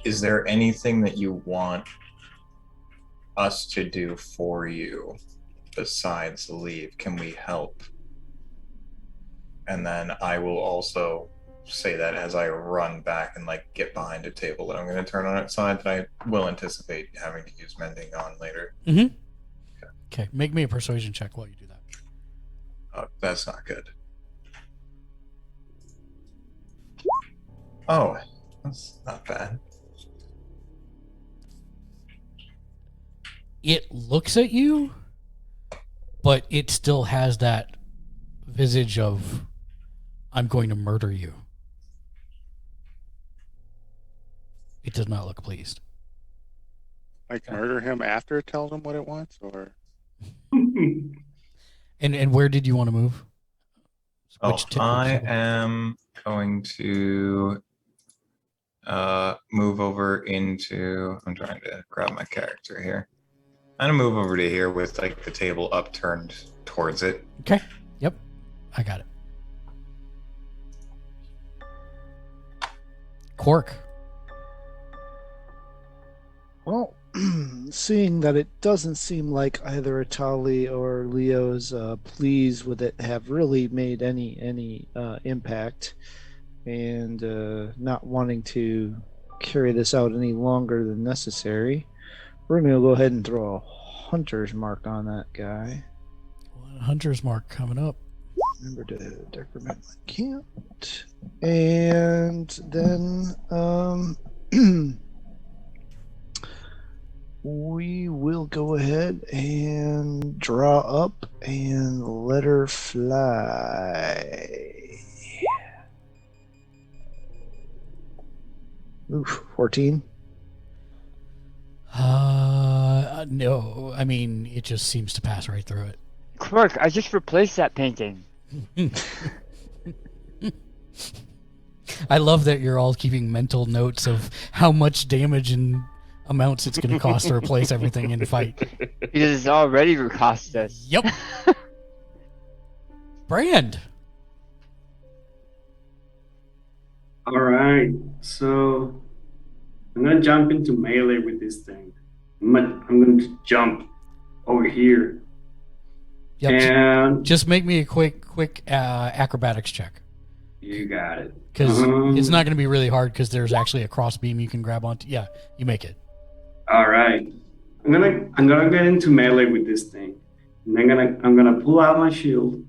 Is there anything that you want us to do for you besides leave? Can we help? And then I will also say that as I run back and like get behind a table that I'm going to turn on its side that I will anticipate having to use mending on later. Mm-hmm. Okay, make me a persuasion check while you do that. Oh, that's not good. Oh, that's not bad. It looks at you, but it still has that visage of, I'm going to murder you. It does not look pleased. Like murder him after it tells him what it wants, or? And where did you want to move? I am going to move over into. I'm trying to grab my character here. I'm gonna move over to here with like the table upturned towards it. Okay. Yep. I got it. Quark. Well, seeing that it doesn't seem like either Atali or Leo's pleas with it have really made any impact, and not wanting to carry this out any longer than necessary, we're going to go ahead and throw a hunter's mark on that guy. Hunter's mark coming up. Remember to decrement my count. And then we will go ahead and draw up and let her fly. Oof, 14. No. I mean, it just seems to pass right through it. Clerk, I just replaced that painting. I love that you're all keeping mental notes of how much damage and amounts it's going to cost to replace everything in a fight. Because it's already cost us. Yep. Brand. All right, so I'm gonna jump into melee with this thing. I'm going to jump over here. Yep. And just make me a quick acrobatics check. You got it. Because it's not going to be really hard because there's actually a cross beam you can grab onto. Yeah, you make it. All right. I'm gonna get into melee with this thing. And I'm gonna pull out my shield.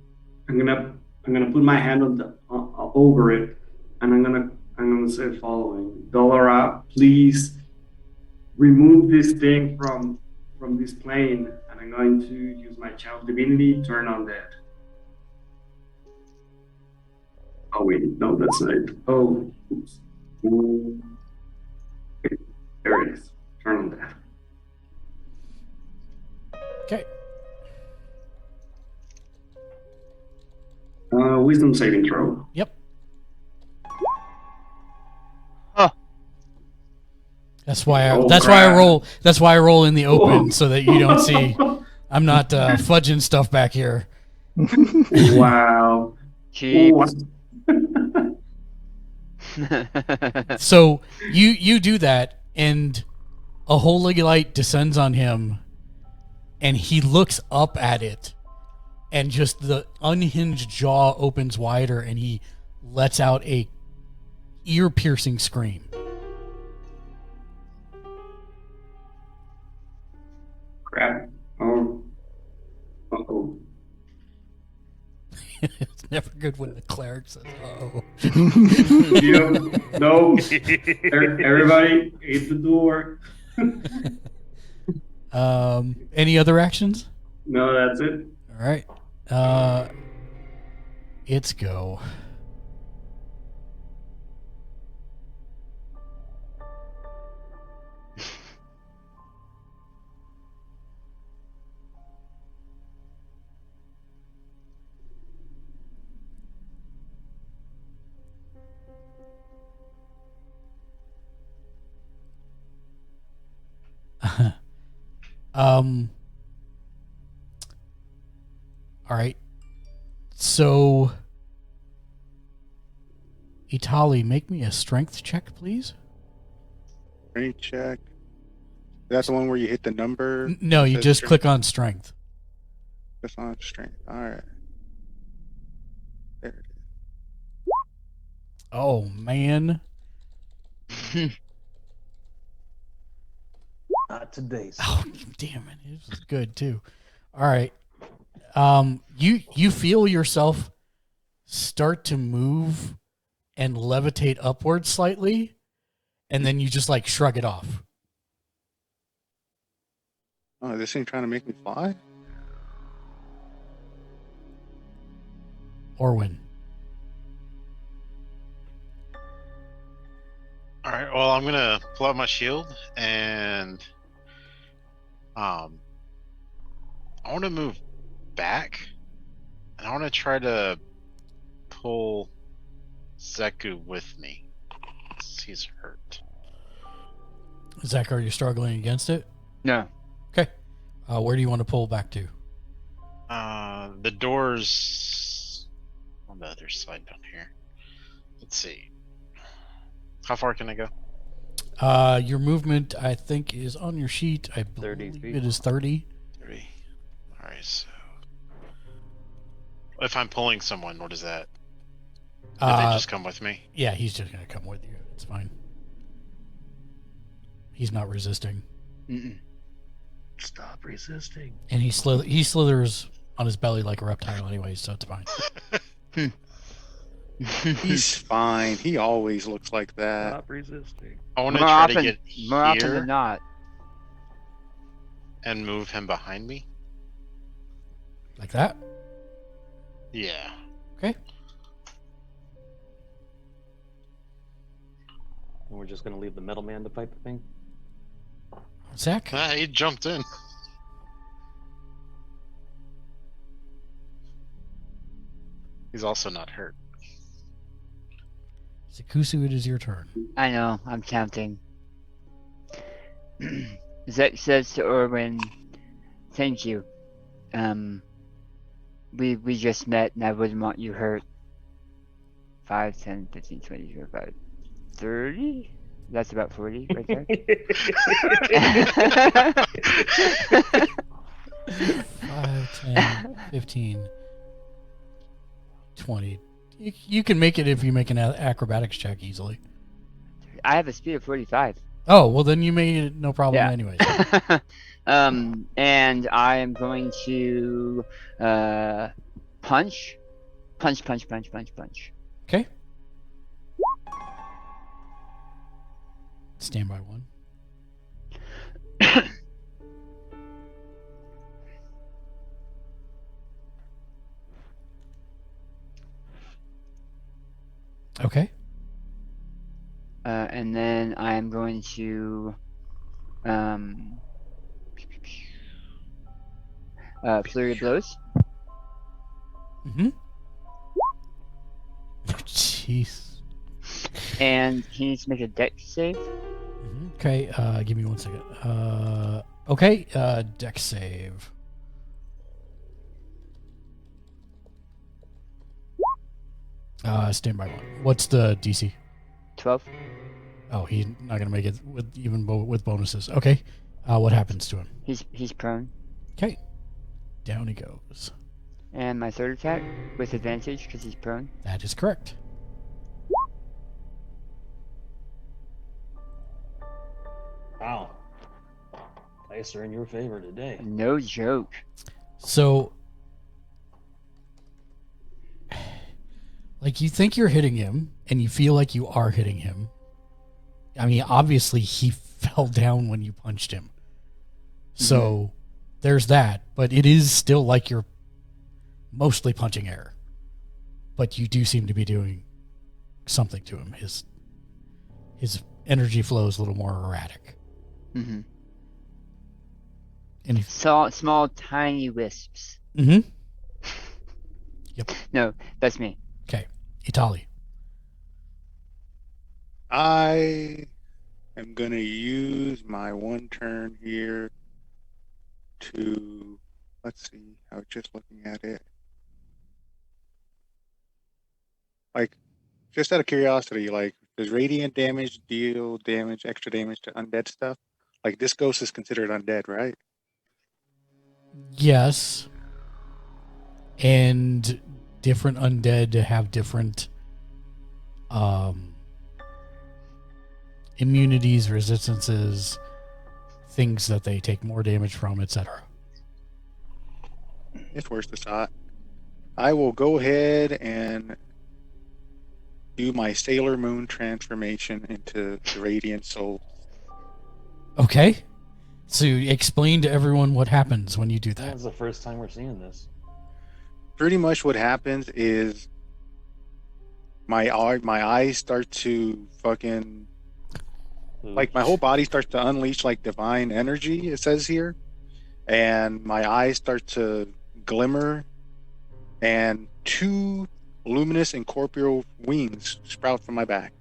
I'm gonna put my hand on the over it, and I'm gonna say the following: Dollara, please remove this thing from this plane, and I'm going to use my child divinity, turn on that. Oh wait, no, that's not it. Oh, oops. Okay, there it is. Turn on that. Okay. Wisdom saving throw. Yep. Huh. That's why I roll. That's why I roll in the open so that you don't see. I'm not fudging stuff back here. Wow. Cheap. So you do that, and a holy light descends on him, and he looks up at it, and just the unhinged jaw opens wider, and he lets out a ear-piercing scream. Crap. Oh. Uh-oh. It's never good when the cleric says, "Uh-oh." No. Everybody, hit the door. Any other actions? No, that's it. All right. It's go. All right. So, Itali, make me a strength check, please. Strength check. That's the one where you hit the number? No, It you says just strength? click on strength. Just on strength. All right. There it is. Oh, man. Not today. Sir. Oh, damn it. This was good, too. All right. You feel yourself start to move and levitate upwards slightly, and then you just like shrug it off. Oh, this thing trying to make me fly? Orwin. All right. Well, I'm gonna pull out my shield and I want to move back, and I want to try to pull Zeku with me. He's hurt. Zach, are you struggling against it? No. Okay. Where do you want to pull back to? The door's on the other side down here. Let's see. How far can I go? Your movement, I think, is on your sheet. I 30 believe feet. it is 30. 30. All right. So, if I'm pulling someone, what is that? Did they just come with me? Yeah, he's just going to come with you. It's fine. He's not resisting. Mm-mm. Stop resisting. And he slithers on his belly like a reptile anyway, so it's fine. He's fine. He always looks like that. Stop resisting. I want to More try often, to get more often here than not. and move him behind me. Like that? Yeah. Okay. And we're just gonna leave the metal man to fight the thing. Zach? He jumped in. He's also not hurt. Zekuhsu, it is your turn. I know, I'm counting. Zek says to Orwin, "Thank you. We just met and I wouldn't want you hurt." 5, 10, 15, 20, 25, 30? That's about 40 right there. 5, 10, 15, 20. You can make it if you make an acrobatics check easily. I have a speed of 45. Oh, well then you made it no problem Yeah. anyways. And I am going to punch. Okay. Stand by one. Okay. And then I am going to flurry of blows. Mm-hmm. Jeez. And he needs to make a dex save. Okay, give me 1 second. Okay, dex save. Stand by one. What's the DC? 12. Oh, he's not gonna make it with even with bonuses. Okay, what happens to him? He's prone. Okay, down he goes. And my third attack with advantage because he's prone. That is correct. Wow. Dice are in your favor today. No joke. So, like, you think you're hitting him, and you feel like you are hitting him. I mean, obviously, he fell down when you punched him. So, there's that. But it is still like you're mostly punching air. But you do seem to be doing something to him. His energy flow is a little more erratic. Mm-hmm. And small, tiny wisps. Mm-hmm. Yep. No, that's me. Okay. Itali. I am going to use my one turn here to, let's see, I was just looking at it. Like, just out of curiosity, like, does radiant damage deal damage, extra damage to undead stuff? Like, this ghost is considered undead, right? Yes. And different undead have different immunities, resistances, things that they take more damage from, etc. It's worth a shot. I will go ahead and do my Sailor Moon transformation into the Radiant Soul. Okay. So explain to everyone what happens when you do that. That's the first time we're seeing this. Pretty much what happens is my eyes start to fucking, like, my whole body starts to unleash like divine energy, it says here, and my eyes start to glimmer, and 2 luminous incorporeal wings sprout from my back.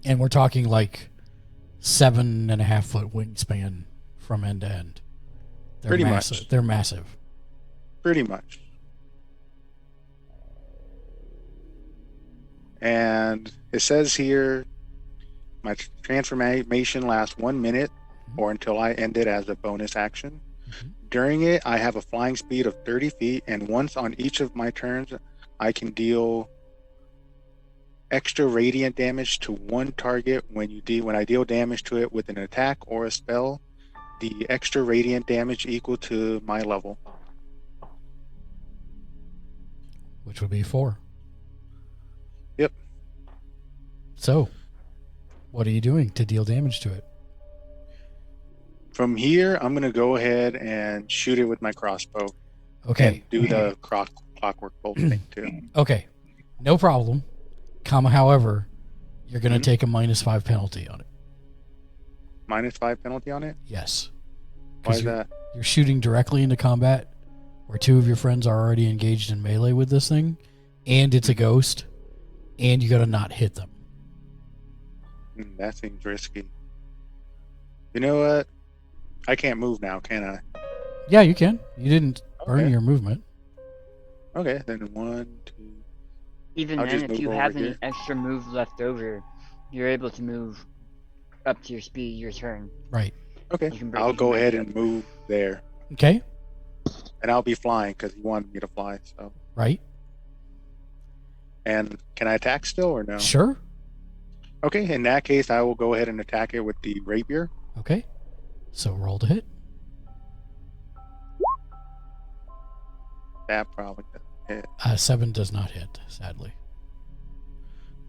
And we're talking like 7.5-foot wingspan from end to end. They're Pretty massive. much. They're massive. Pretty much. And it says here, my transformation lasts 1 minute or until I end it as a bonus action. During it, I have a flying speed of 30 feet, and once on each of my turns, I can deal extra radiant damage to one target when I deal damage to it with an attack or a spell. The extra radiant damage equal to my level. Which would be 4. Yep. So, what are you doing to deal damage to it? From here, I'm going to go ahead and shoot it with my crossbow. Okay. And do the clockwork bolt thing too. Okay. No problem. However, you're going to take a -5 penalty on it. -5 penalty on it? Yes. Why is that? You're shooting directly into combat where 2 of your friends are already engaged in melee with this thing, and it's a ghost, and you got to not hit them. That seems risky. You know what? I can't move now, can I? Yeah, you can. You didn't burn your movement. Okay, then 1, 2. Even I'll then, just if you move have over any here. extra move left over, you're able to move up to your speed, your turn. Right. Okay, You can break- I'll you can go break ahead it and up. move there. Okay. And I'll be flying because he wanted me to fly. So. Right. And can I attack still or no? Sure. Okay, in that case, I will go ahead and attack it with the rapier. Okay. So roll to hit. That probably doesn't hit. 7 does not hit, sadly.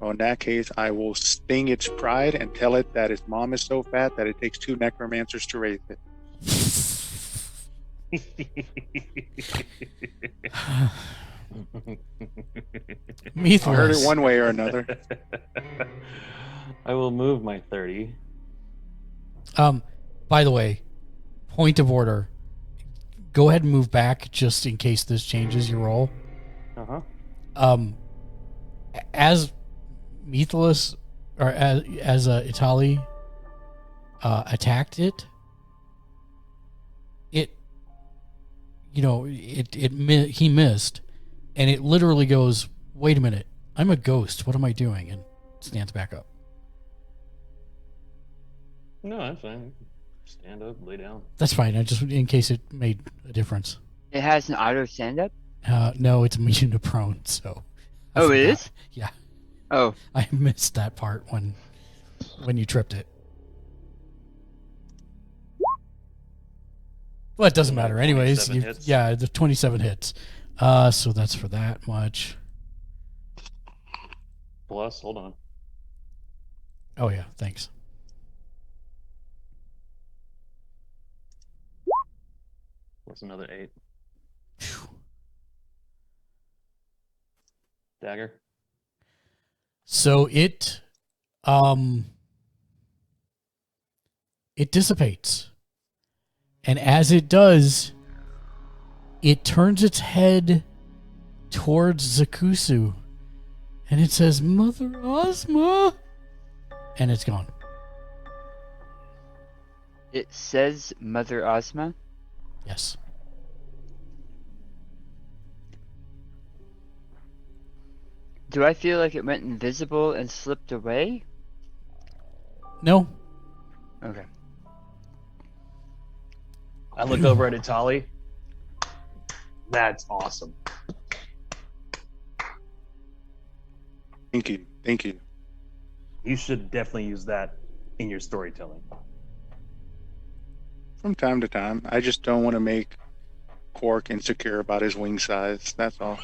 Well, in that case, I will sting its pride and tell it that its mom is so fat that it takes 2 necromancers to raise it. Meathless. I heard it one way or another. I will move my 30. By the way, point of order. Go ahead and move back just in case this changes your roll. As Meathless or as Itali attacked it, he missed, and it literally goes, "Wait a minute, I'm a ghost. What am I doing?" and stands back up. No, that's fine. Stand up, lay down. That's fine. I just in case it made a difference. It has an auto stand up? No, it's immune to prone. So. Oh, it is? Yeah. Oh. I missed that part when you tripped it. Well, it doesn't matter. Anyways, 27 hits. yeah, the 27 hits. So that's for that much. Plus, hold on. Oh yeah, thanks. Plus another 8. Dagger. So it dissipates. And as it does, it turns its head towards Zekuhsu. And it says, "Mother Ozma." And it's gone. It says Mother Ozma. Yes. Do I feel like it went invisible and slipped away? No. Okay. I look over at Itali. That's awesome. Thank you. Thank you. You should definitely use that in your storytelling. From time to time, I just don't want to make Quark insecure about his wing size. That's all.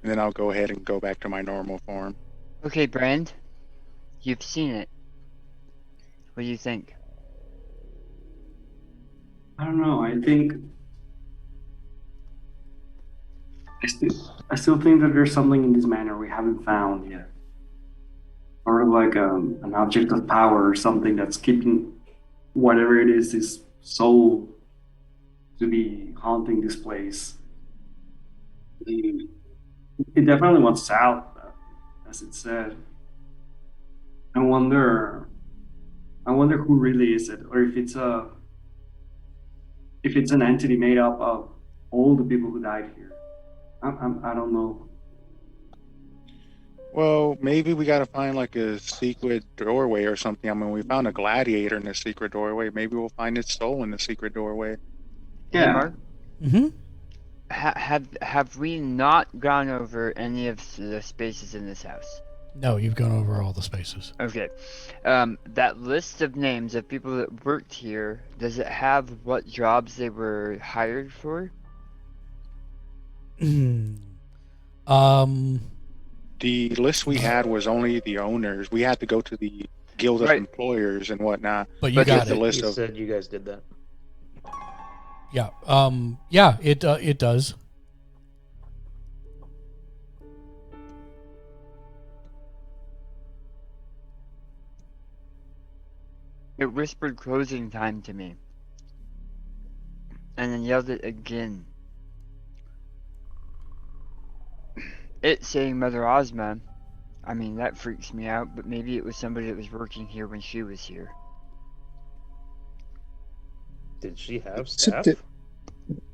And then I'll go ahead and go back to my normal form. Okay, Brand. You've seen it. What do you think? I don't know. I think I still think that there's something in this manor we haven't found yet. Sort of like an object of power or something that's keeping whatever it is, this soul, to be haunting this place. It definitely wants out, as it said. I wonder who really is it, or if it's an entity made up of all the people who died here. I don't know. Well, maybe we got to find like a secret doorway or something. I mean, we found a gladiator in the secret doorway. Maybe we'll find its soul in the secret doorway. Hey, Yeah. Mark. Mm-hmm. Have we not gone over any of the spaces in this house? No, you've gone over all the spaces. Okay. That list of names of people that worked here, does it have what jobs they were hired for? The list we had was only the owners. We had to go to the guild of employers and whatnot. But you got the it. list You of said you guys did that. Yeah. It does. It whispered closing time to me. And then yelled it again. It saying Mother Ozma. I mean, that freaks me out, but maybe it was somebody that was working here when she was here. Did she have Except staff?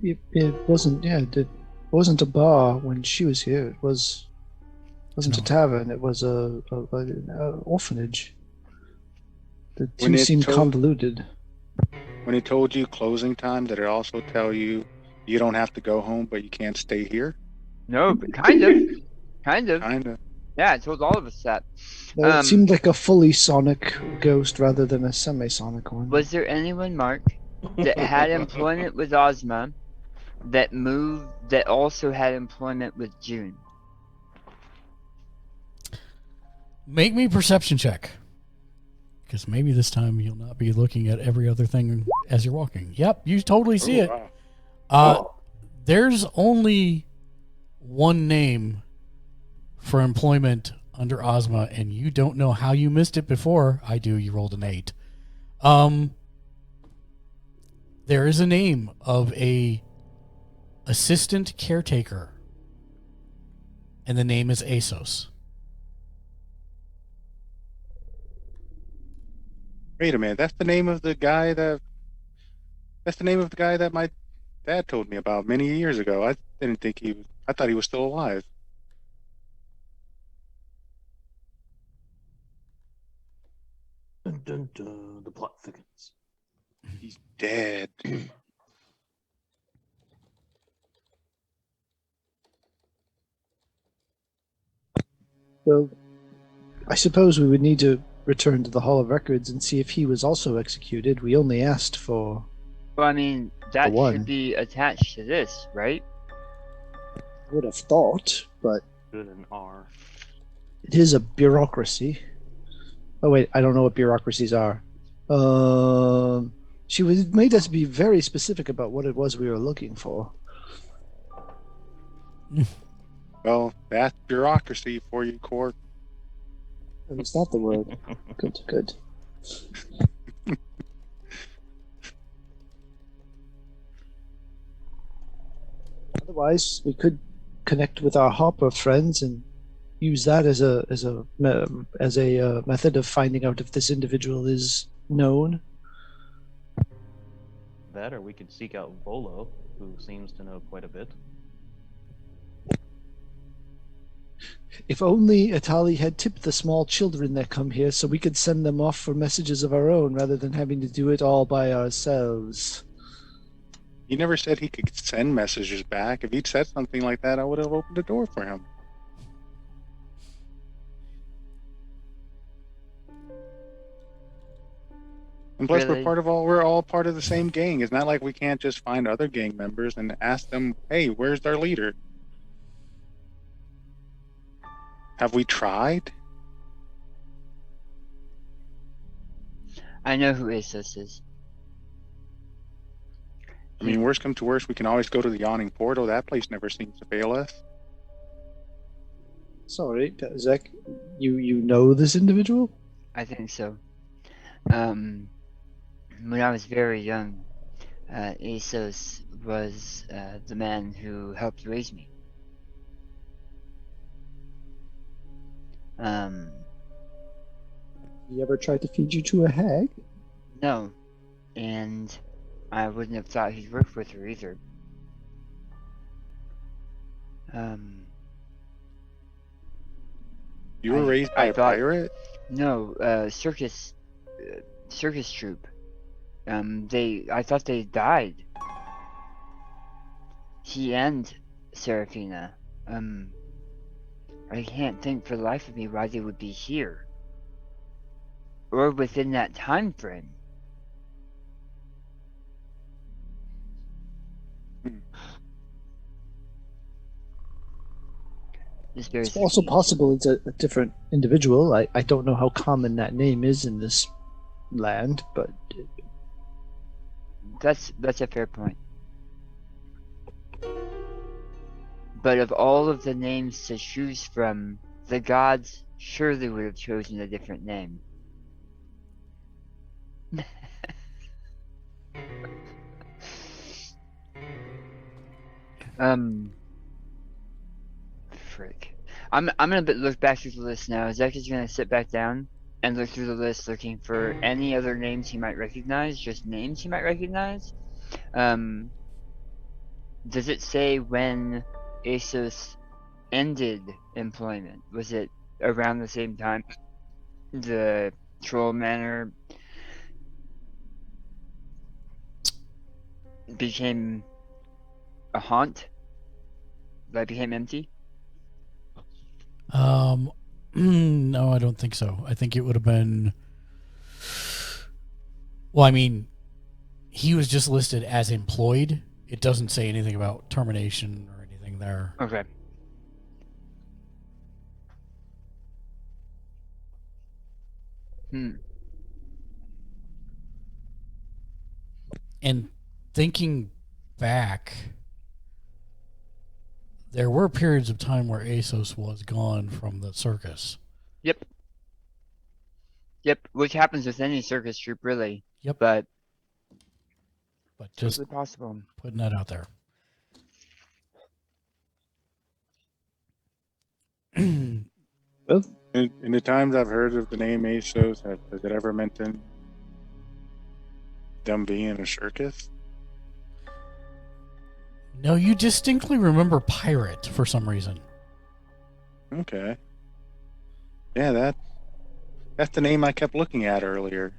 it wasn't. Yeah, it wasn't a bar when she was here. It wasn't a tavern. It was an orphanage. The two seemed convoluted. When it told you closing time, did it also tell you you don't have to go home, but you can't stay here? No, but kind of. Kind of. Kind of. Yeah, it told all of us that. No, it seemed like a fully sonic ghost rather than a semi-sonic one. Was there anyone, Mark, that had employment with Ozma that moved, that also had employment with June? Make me a perception check. Because maybe this time you'll not be looking at every other thing as you're walking. Yep, you totally see it. Wow. There's only one name for employment under Ozma, and you don't know how you missed it before. I do. You rolled an 8. There is a name of a assistant caretaker, and the name is ASOS. Wait a minute. That's the name of the guy that my dad told me about many years ago. I didn't think I thought he was still alive. Dun, dun, dun, the plot thickens. He's dead. Well, I suppose we would need to return to the Hall of Records and see if he was also executed. We only asked for... Well, I mean, that one. should be attached to this, right? I would have thought, but Good an R. it is a bureaucracy. Oh wait, I don't know what bureaucracies are. She made us be very specific about what it was we were looking for. Well, that's bureaucracy for you, Quark. Is that the word? Good. Otherwise, we could connect with our Hopper friends and use that as a method of finding out if this individual is known. That, or we could seek out Volo, who seems to know quite a bit. If only Atali had tipped the small children that come here so we could send them off for messages of our own rather than having to do it all by ourselves. He never said he could send messages back. If he'd said something like that, I would have opened the door for him. And plus, Really? we're all part of the same gang. It's not like we can't just find other gang members and ask them, "Hey, where's our leader?" Have we tried? I know who Asos is. I mean, worst come to worst, we can always go to the Yawning Portal. That place never seems to fail us. Sorry, Zek, you know this individual? I think so. When I was very young, Asos was the man who helped raise me. He ever tried to feed you to a hag? No, and I wouldn't have thought he'd work with her either. You were raised by a pirate? No, circus troupe. I thought they died. He and Serafina. I can't think for the life of me why they would be here. Or within that time frame. It's also possible it's a different individual. I don't know how common that name is in this land, but that's a fair point. But of all of the names to choose from, the gods surely would have chosen a different name. Frick. I'm gonna look back through the list now. Zek is gonna sit back down and look through the list, looking for any other names he might recognize. Just names he might recognize. Does it say when Asos ended employment? Was it around the same time the Troll Manor became a haunt that became empty? No, I don't think so. I think it would have been. Well, I mean, he was just listed as employed. It doesn't say anything about termination or anything there. Okay. And thinking back, there were periods of time where Asos was gone from the circus. Yep, which happens with any circus troupe, really. Yep. But just totally possible. Putting that out there. Well, in the times I've heard of the name Asos, has it ever mentioned them being in a circus? No, you distinctly remember pirate for some reason. Okay. Yeah, that's the name I kept looking at earlier.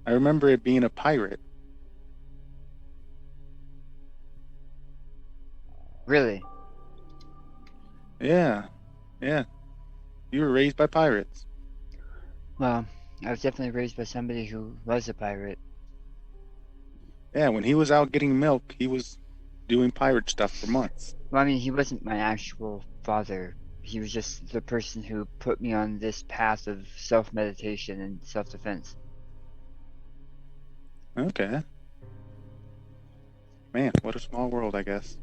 I remember it being a pirate. Really? Yeah. You were raised by pirates. Well, I was definitely raised by somebody who was a pirate. Yeah, when he was out getting milk, he was doing pirate stuff for months. Well, I mean, he wasn't my actual father. He was just the person who put me on this path of self-meditation and self-defense. Okay. Man, what a small world, I guess.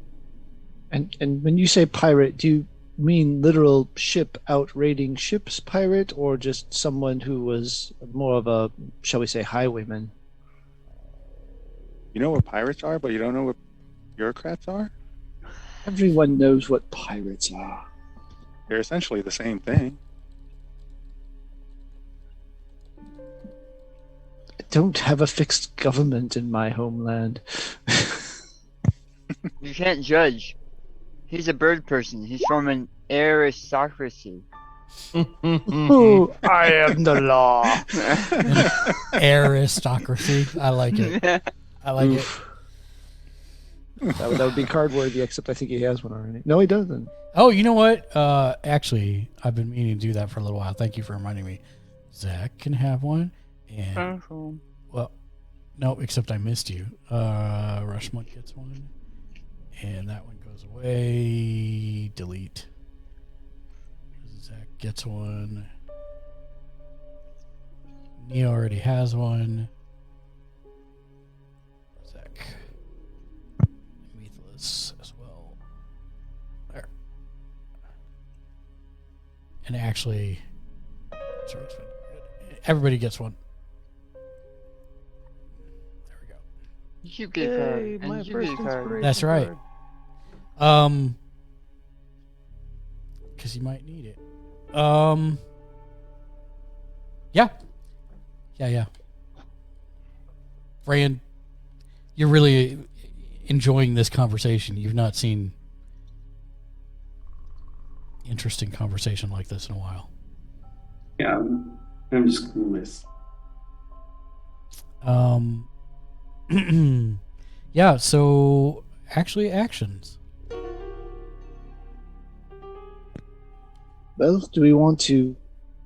And when you say pirate, do you mean literal ship out raiding ships pirate, or just someone who was more of a, shall we say, highwayman? You know what pirates are, but you don't know what bureaucrats are? Everyone knows what pirates are. They're essentially the same thing. I don't have a fixed government in my homeland. You can't judge. He's a bird person. He's from an aristocracy. Oh, I am the law. Aristocracy. I like it. I like it. That would be card worthy, except I think he has one already. No, he doesn't. Oh, you know what? Actually, I've been meaning to do that for a little while. Thank you for reminding me. Zach can have one. And, well, no, except I missed you. Rushmont gets one. And that one goes away. Delete. Zach gets one. Neo already has one. Zach. Methless as well. There. And actually, sorry, everybody gets one. There we go. You get a card. And my you first get a card. inspiration That's right. card. Because you might need it. Yeah. Fran, you're really enjoying this conversation. You've not seen interesting conversation like this in a while. Yeah, I'm just clueless. Yeah, so actually actions. Well, do we want to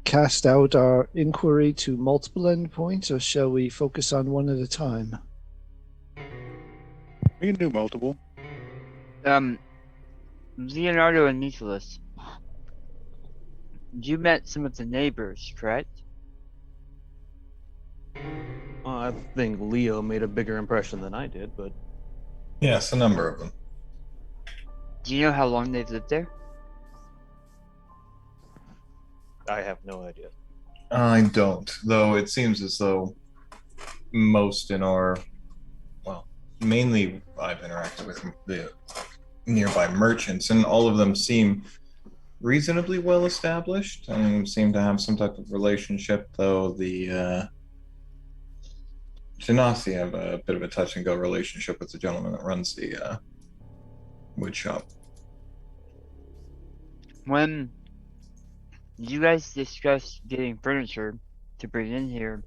cast out our inquiry to multiple endpoints, or shall we focus on one at a time? We can do multiple. Leonardo and Nicholas. You met some of the neighbors, correct? I think Leo made a bigger impression than I did, but Yes, a number of them. Do you know how long they've lived there? I have no idea. I don't, though it seems as though most in our, well, mainly I've interacted with the nearby merchants, and all of them seem reasonably well established and seem to have some type of relationship, though the Genasi have a bit of a touch and go relationship with the gentleman that runs the wood shop. When you guys discussed getting furniture to bring in here,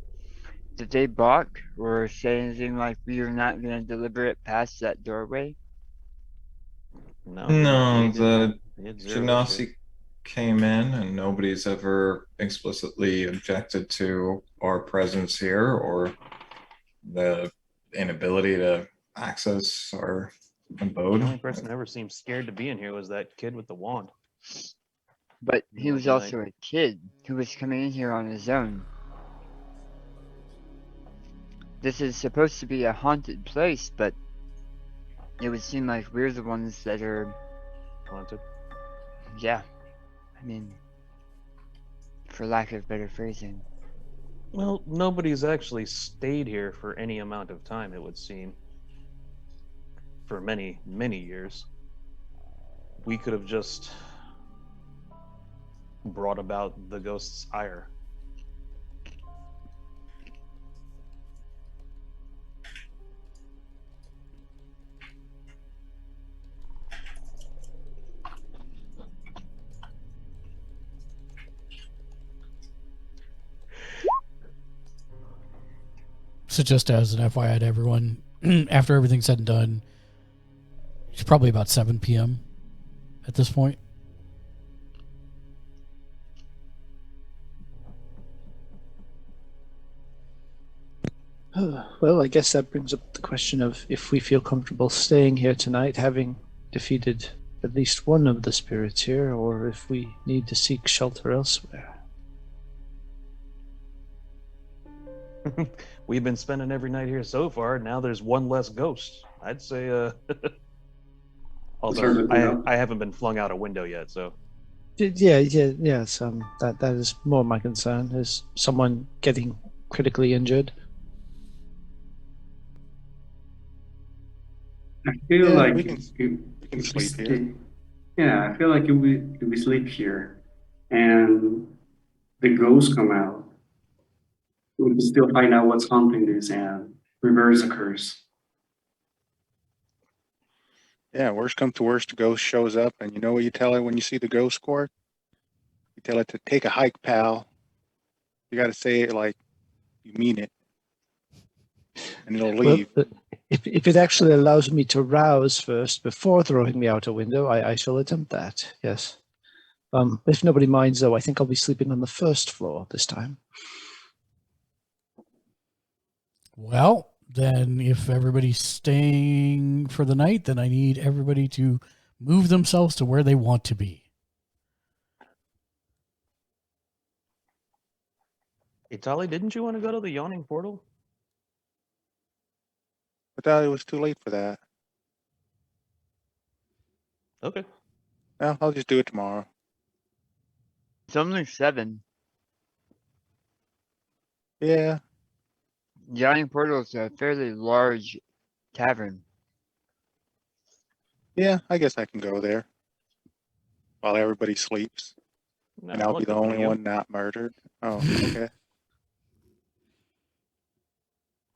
did they balk or say anything like, we are not going to deliver it past that doorway? No, No, they the had zero Genasi issue. came in and nobody's ever explicitly objected to our presence here or the inability to access our abode. The only person who ever seemed scared to be in here was that kid with the wand. But he was Like, also a kid who was coming in here on his own. This is supposed to be a haunted place, but it would seem like we're the ones that are haunted. Yeah. I mean, for lack of better phrasing. Well, nobody's actually stayed here for any amount of time, it would seem. For many, many years. We could have just brought about the ghost's ire. So just as an FYI to everyone, after everything's said and done, it's probably about 7 p.m. at this point. Well, I guess that brings up the question of if we feel comfortable staying here tonight, having defeated at least one of the spirits here, or if we need to seek shelter elsewhere. We've been spending every night here so far. Now there's one less ghost. I'd say, although I haven't been flung out a window yet, so. Yes. That is more my concern. Is someone getting critically injured? I feel Yeah, like we can if we sleep here. yeah, I feel like if we sleep here and the ghosts come out, we can still find out what's haunting this and reverse the curse. Yeah, worst come to worst, the ghost shows up, and you know what you tell it when you see the ghost court? You tell it to take a hike, pal. You got to say it like you mean it, and it'll Well, leave. if it actually allows me to rouse first before throwing me out a window, I shall attempt that. Yes. If nobody minds, though, I think I'll be sleeping on the first floor this time. Well, then if everybody's staying for the night, then I need everybody to move themselves to where they want to be. Hey, Tali, didn't you want to go to the yawning portal? I thought it was too late for that. Okay. Well, I'll just do it tomorrow. It's only 7. Yeah. Yawning Portal is a fairly large tavern. Yeah, I guess I can go there while everybody sleeps, No, and I'll I'll be the accompany only you. one not murdered. Oh, okay.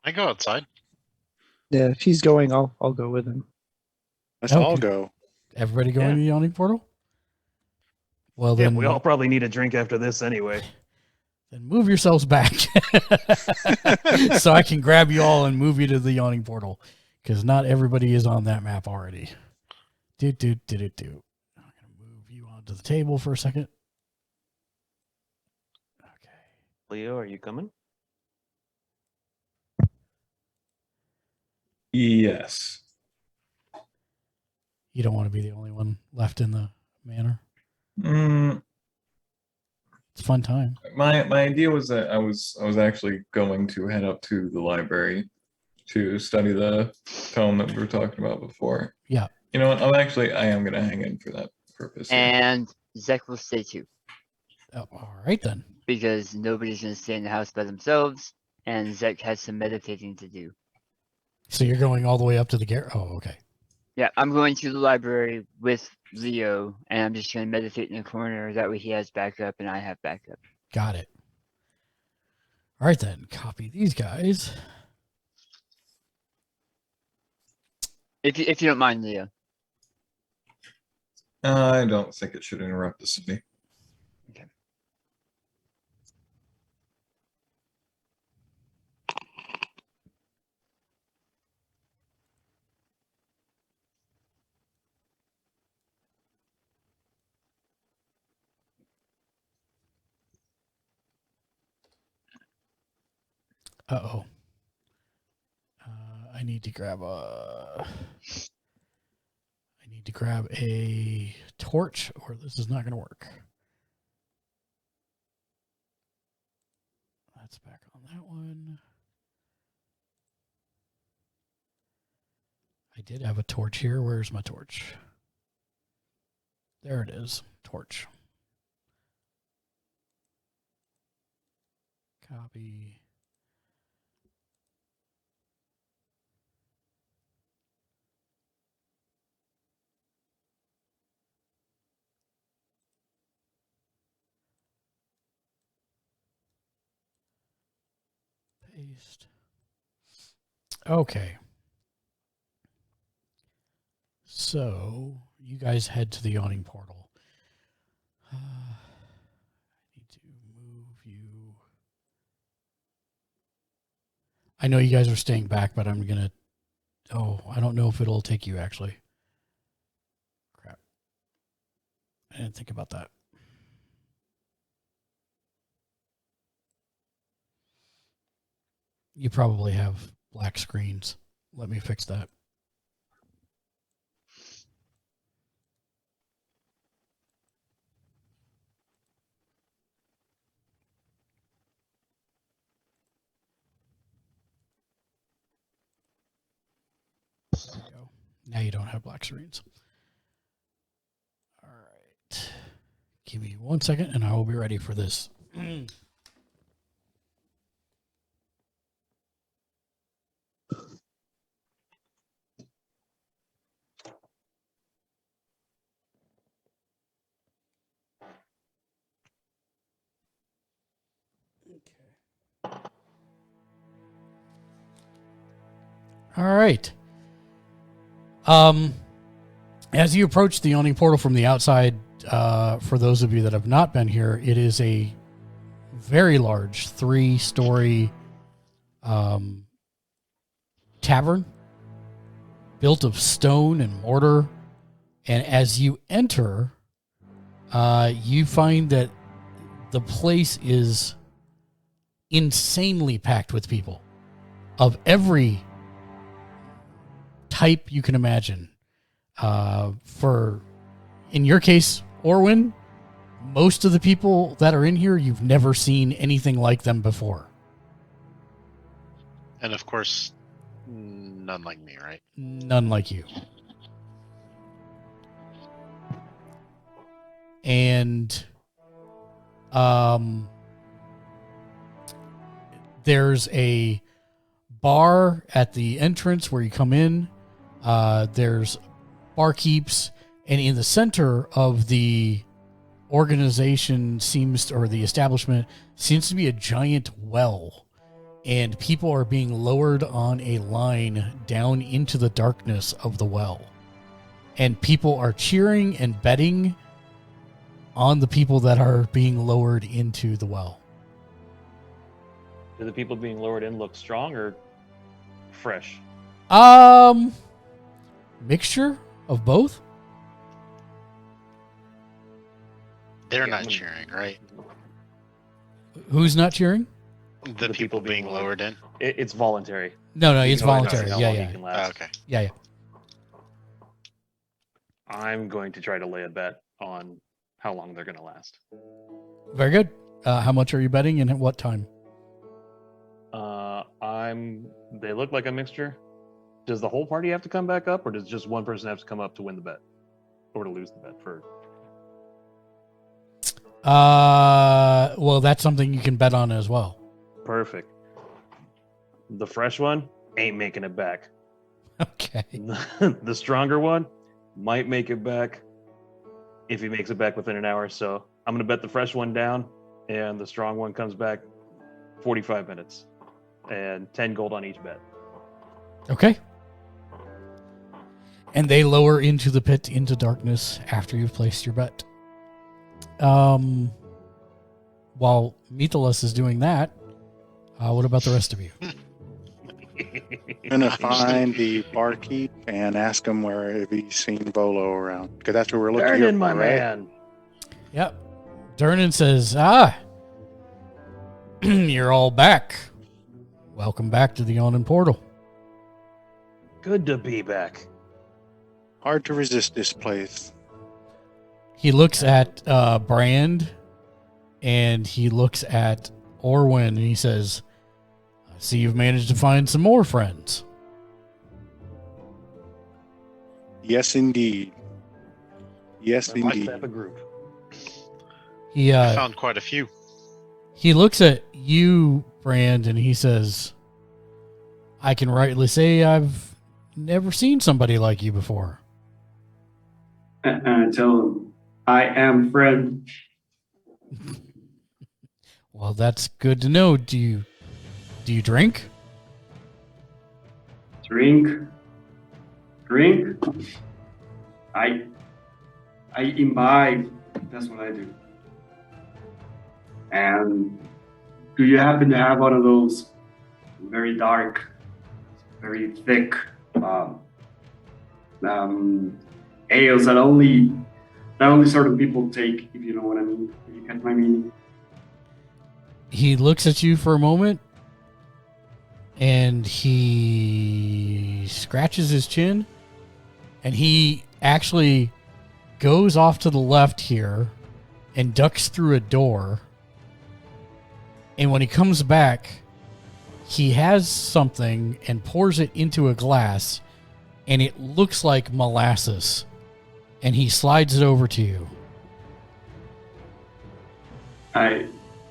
I go outside. Yeah, if he's going, I'll go with him. Let's all Okay. go. Everybody going Yeah. to the yawning portal? Well, Yeah, then we all probably need a drink after this anyway. then move yourselves back so I can grab you all and move you to the yawning portal, because not everybody is on that map already. I'm going to move you onto the table for a second. Okay. Leo, are you coming? Yes. You don't want to be the only one left in the manor. It's a fun time. My idea was that I was actually going to head up to the library to study the tome that we were talking about before. Yeah. You know what? I am gonna hang in for that purpose. Here. And Zek will stay too. Oh, all right then. Because nobody's going to stay in the house by themselves, and Zek has some meditating to do. So you're going all the way up to the garret? Oh, okay. Yeah, I'm going to the library with Leo, and I'm just going to meditate in the corner. That way he has backup, and I have backup. Got it. All right then. Copy these guys. If you don't mind, Leo. I don't think it should interrupt the city. Okay. Uh-oh. I need to grab a torch, or this is not going to work. That's back on that one. I did have a torch here. Where's my torch? There it is. Torch. Copy. Paste. Okay. So you guys head to the yawning portal. I need to move you. I know you guys are staying back, but I'm going to... Oh, I don't know if it'll take you, actually. Crap. I didn't think about that. You probably have black screens. Let me fix that. There we go. Now you don't have black screens. All right. Give me 1 second and I will be ready for this. All right. As you approach the yawning portal from the outside, for those of you that have not been here, it is a very large 3-story tavern built of stone and mortar. And as you enter, you find that the place is insanely packed with people of every type you can imagine. In your case, Orwin, most of the people that are in here, you've never seen anything like them before. And of course, none like me, right? None like you. And there's a bar at the entrance where you come in. There's barkeeps, and in the center of the organization the establishment seems to be a giant well, and people are being lowered on a line down into the darkness of the well. And people are cheering and betting on the people that are being lowered into the well. Do the people being lowered in look strong or fresh? Mixture of both. They're not cheering, right? Who's not cheering? The people being lowered in. It's voluntary. No, it's voluntary. How long you can last. Okay. Yeah. I'm going to try to lay a bet on how long they're going to last. Very good. How much are you betting and at what time? They look like a mixture. Does the whole party have to come back up, or does just one person have to come up to win the bet? Or to lose the bet for? Well, that's something you can bet on as well. Perfect. The fresh one ain't making it back. Okay. The stronger one might make it back if he makes it back within an hour. So I'm going to bet the fresh one down, and the strong one comes back 45 minutes, and 10 gold on each bet. Okay. And they lower into the pit, into darkness after you've placed your bet. While Mythalus is doing that, what about the rest of you? I'm gonna find the barkeep and ask him if he's seen Volo around, because that's what we're looking Turn here in, for, my right? man. Yep. Durnan says, you're all back. Welcome back to the Yawning Portal. Good to be back. Hard to resist this place. He looks at Brand, and he looks at Orwin, and he says, I see you've managed to find some more friends. Yes, indeed. Yes, My indeed. type of group. I found quite a few. He looks at you, Brand, and he says, I can rightly say I've never seen somebody like you before. And I tell him, I am Fred. Well, that's good to know. Do you drink? Drink. I imbibe. That's what I do. And do you happen to have one of those very dark, very thick ales that only certain people take, if you know what I mean? If you catch my meaning. He looks at you for a moment, and he scratches his chin, and he actually goes off to the left here and ducks through a door. And when he comes back, he has something and pours it into a glass, and it looks like molasses. And he slides it over to you. I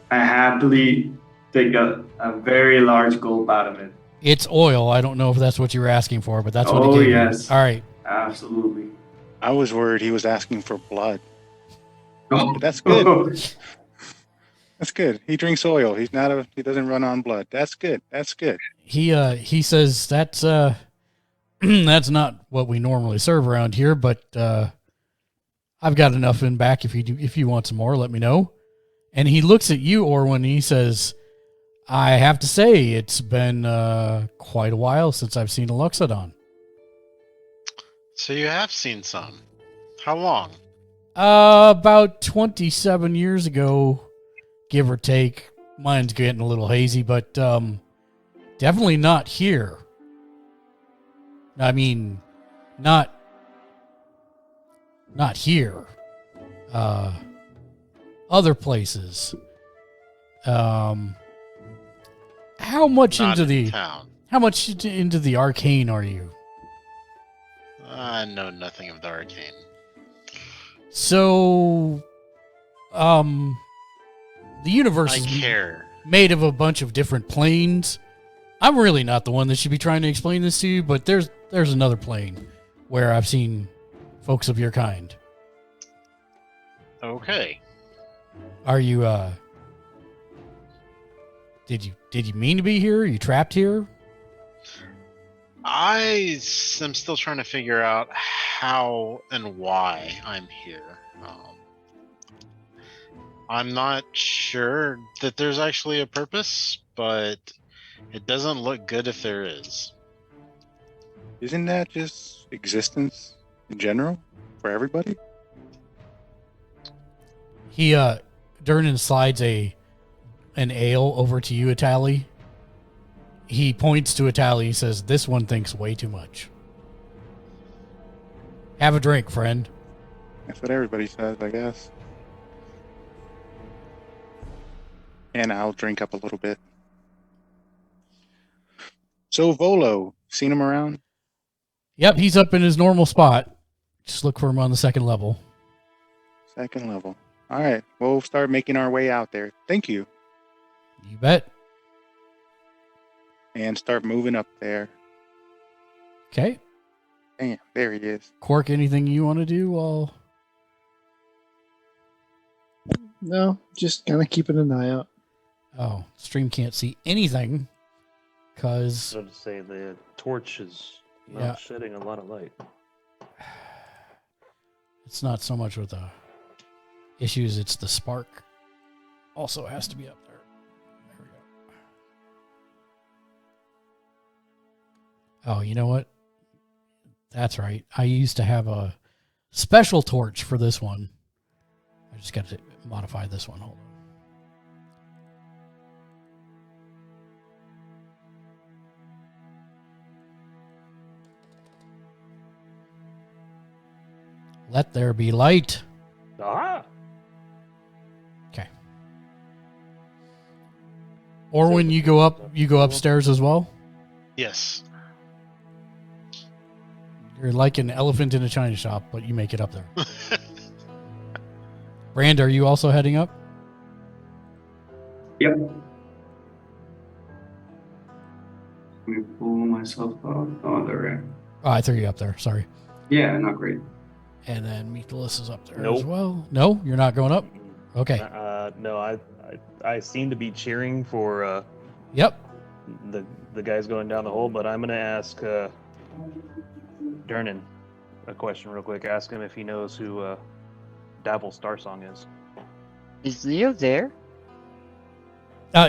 happily take a very large gulp out of it. It's oil. I don't know if that's what you were asking for, but that's what he Oh, gave yes. you. All right. Absolutely. I was worried he was asking for blood. Oh. But that's good. That's good. He drinks oil. He doesn't run on blood. That's good. That's good. He says that's That's not what we normally serve around here, but I've got enough in back. If you want some more, let me know. And he looks at you, Orwin, and he says, I have to say, it's been quite a while since I've seen a Luxodon. So you have seen some. How long? About 27 years ago, give or take. Mine's getting a little hazy, but definitely not here. I mean, not here. Other places. How much Not into in the town. How much into the arcane are you? I know nothing of the arcane. So, the universe I is care. made of a bunch of different planes. I'm really not the one that should be trying to explain this to you, but there's another plane where I've seen folks of your kind. Okay. Are you did you mean to be here? Are you trapped here? I am still trying to figure out how and why I'm here. I'm not sure that there's actually a purpose, but it doesn't look good if there is. Isn't that just existence in general for everybody? He Durnan slides an ale over to you, Atali. He points to Atali. He says, "This one thinks way too much. Have a drink, friend." That's what everybody says, I guess. And I'll drink up a little bit. So Volo, seen him around? Yep, he's up in his normal spot. Just look for him on the second level. Second level. All right, we'll start making our way out there. Thank you. You bet. And start moving up there. Okay. Damn, there he is. Quark, anything you want to do while... No, just kind of keeping an eye out. Oh, stream can't see anything because... I was going to say the torch is not Yeah. shedding a lot of light. It's not so much with the issues, it's the spark. Also has to be up there. There we go. Oh, you know what? That's right. I used to have a special torch for this one. I just got to modify this one. Hold on. Let there be light. Ah! Okay. Or when you go upstairs as well? Yes. You're like an elephant in a china shop, but you make it up there. Brand, are you also heading up? Yep. Let me pull myself out. Oh, there. Oh, I threw you up there. Sorry. Yeah, not great. And then Meathless is up there Nope. as well. No, you're not going up? Okay. No, I seem to be cheering for Yep. the guys going down the hole, but I'm going to ask Durnan a question real quick. Ask him if he knows who Dabble Starsong is. Is Leo there?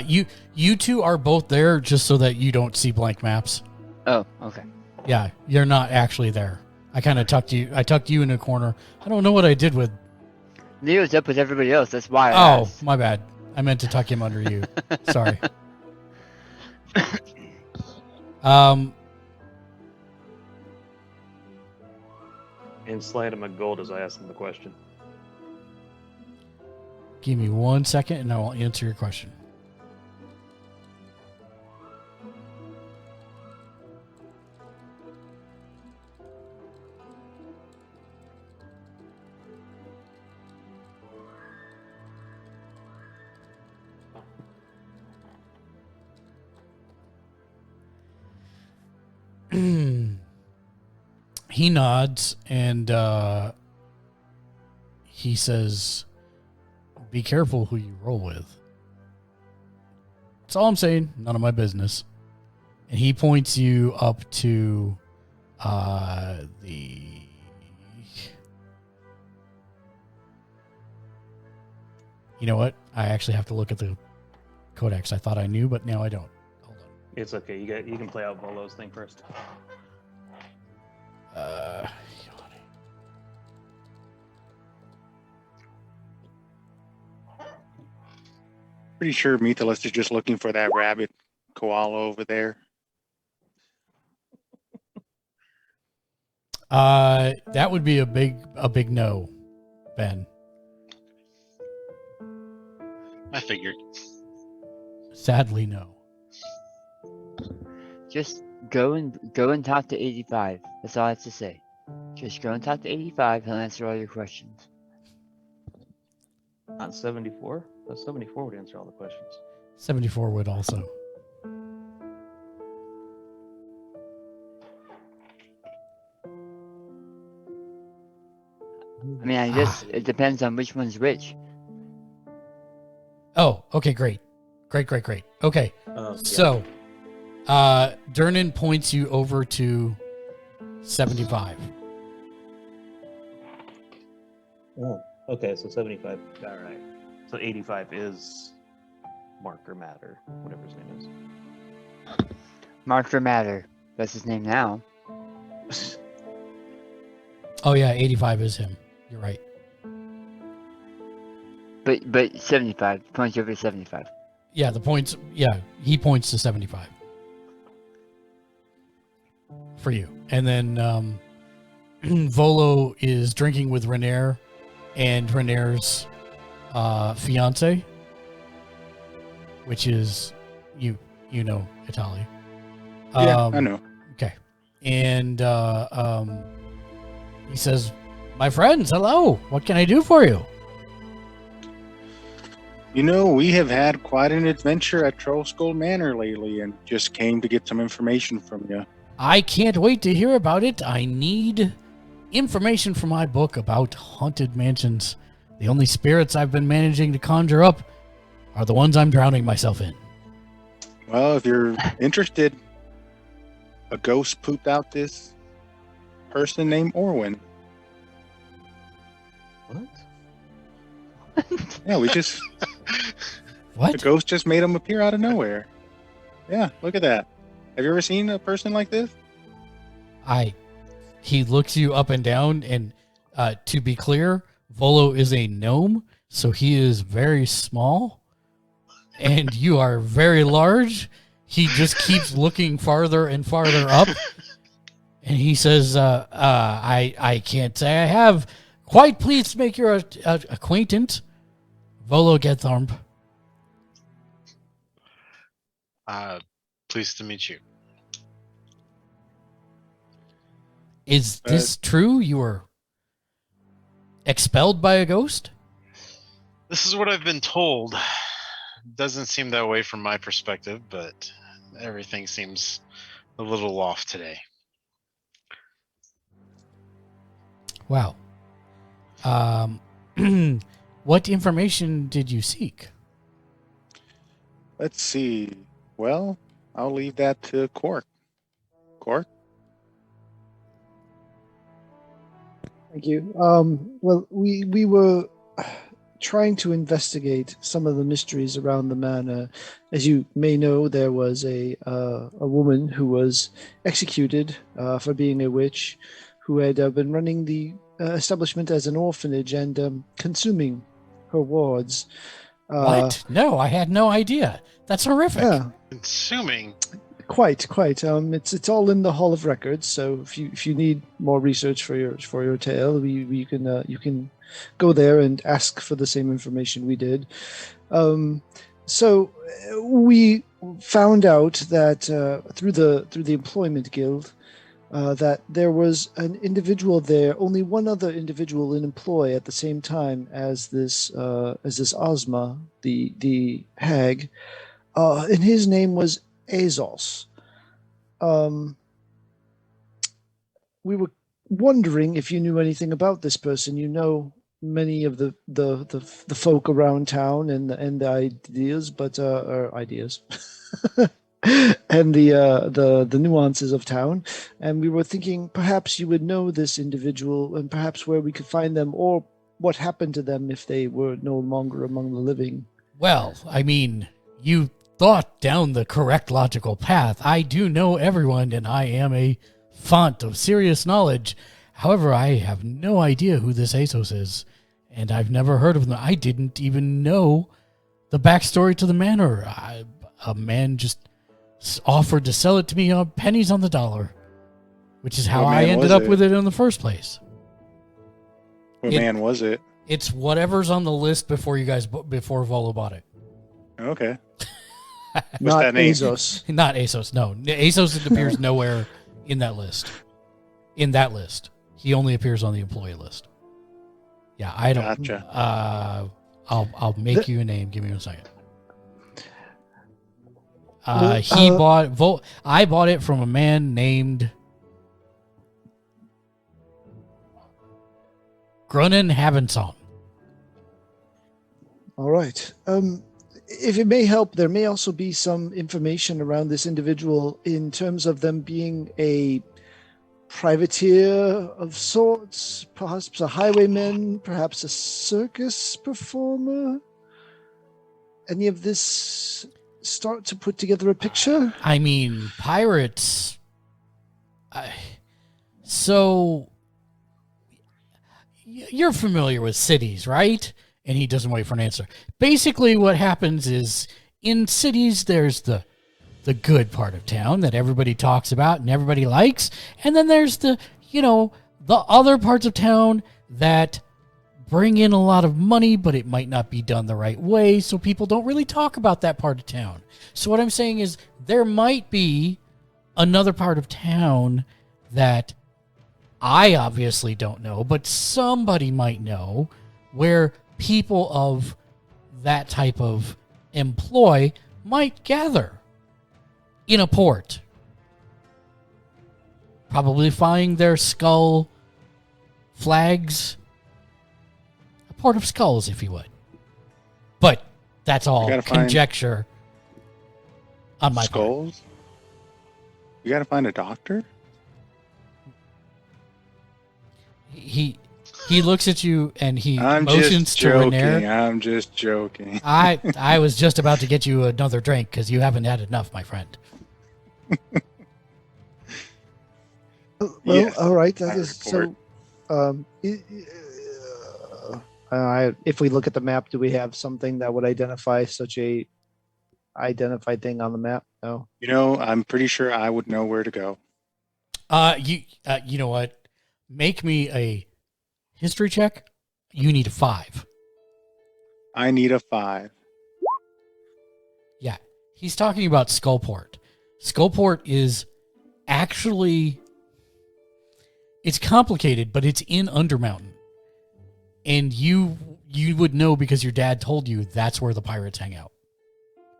You two are both there just so that you don't see blank maps. Oh, okay. Yeah, you're not actually there. I kind of tucked you in a corner. I don't know what I did with... Leo's up with everybody else. That's why I asked. My bad. I meant to tuck him under you. Sorry. And slide him a gold as I ask him the question. Give me 1 second and I will answer your question. He nods and he says, "Be careful who you roll with." That's all I'm saying. None of my business. And he points you up to You know what? I actually have to look at the codex. I thought I knew, but now I don't. Hold on. It's okay. You can play out Volo's thing first. Pretty sure Mythilus is just looking for that rabbit koala over there. That would be a big no, Ben. I figured. Sadly, no. Just go and talk to 85. That's all I have to say. Just go and talk to 85. He'll answer all your questions. Not 74. 74 would answer all the questions. 74 would also. I mean, I guess it depends on which one's which. Oh, okay, great. Okay, so Durnan points you over to 75. Oh, okay, so 75. All right. So 85 is Marker Matter, whatever his name is. Marker Matter. That's his name now. Oh yeah, 85 is him. You're right. But 75 points over to 75. Yeah, the points. Yeah, he points to 75 for you, and then Volo is drinking with Renair and Renair's fiance, which is you know Italy. Yeah, I know. Okay, and he says, "My friends, hello. What can I do for you?" You know, we have had quite an adventure at Trollskull Manor lately and just came to get some information from you. I can't wait to hear about it. I need information for my book about haunted mansions. The only spirits I've been managing to conjure up are the ones I'm drowning myself in. Well, if you're interested, a ghost pooped out this person named Orwin. What? Yeah, we just... What? The ghost just made him appear out of nowhere. Yeah, look at that. Have you ever seen a person like this? He looks you up and down, and to be clear, Volo is a gnome, so he is very small, and you are very large. He just keeps looking farther and farther up, and he says, I can't say I have. Quite pleased to make your acquaintance, Volo Gethorm. Pleased to meet you. Is this true? You were expelled by a ghost? This is what I've been told. Doesn't seem that way from my perspective, but everything seems a little off today. Wow. What information did you seek? Let's see. Well, I'll leave that to Cork. Cork? Thank you. Well, we were trying to investigate some of the mysteries around the manor. As you may know, there was a woman who was executed for being a witch, who had been running the establishment as an orphanage and consuming her wards. What? No, I had no idea. That's horrific. Yeah. Consuming. Quite. It's all in the Hall of Records. So if you need more research for your tale, you can go there and ask for the same information we did. So we found out that through the employment guild that there was an individual there, only one other individual in employ at the same time as this Ozma, the hag, and his name was Azos. We were wondering if you knew anything about this person. You know many of the folk around town and the ideas, but ideas. and the nuances of town, and we were thinking perhaps you would know this individual and perhaps where we could find them or what happened to them if they were no longer among the living. Well, I mean, you thought down the correct logical path. I do know everyone, and I am a font of serious knowledge. However, I have no idea who this ASOS is, and I've never heard of them. I didn't even know the backstory to the manor. A man just offered to sell it to me on pennies on the dollar, which is how I ended up with it in the first place. What man was it? It's whatever's on the list before Volo bought it. Okay. What's Not that name? ASOS. Not ASOS, no. ASOS appears nowhere in that list. In that list. He only appears on the employee list. Yeah, I don't. Gotcha. I'll make you a name. Give me 1 second. I bought it from a man named Grunnen Havenson. All right. If it may help, there may also be some information around this individual in terms of them being a privateer of sorts, perhaps a highwayman, perhaps a circus performer. Any of this start to put together a picture? I mean, pirates. So you're familiar with cities, right? And he doesn't wait for an answer. Basically, what happens is in cities, there's the good part of town that everybody talks about and everybody likes. And then there's the other parts of town that bring in a lot of money, but it might not be done the right way. So people don't really talk about that part of town. So what I'm saying is there might be another part of town that I obviously don't know, but somebody might know, where people of that type of employ might gather in a port. Probably find their skull flags. A port of skulls, if you would. But that's all conjecture on my skulls? Part. You gotta find a doctor? He looks at you and he motions to Renair. I'm just joking. I was just about to get you another drink because you haven't had enough, my friend. Well, yes, all right. That is so. If we look at the map, do we have something that would identify such a identified thing on the map? No. I'm pretty sure I would know where to go. You know what? Make me a history check. You need a 5. I need a 5. Yeah. He's talking about Skullport. Skullport is actually, it's complicated, but it's in Undermountain. And you would know because your dad told you that's where the pirates hang out,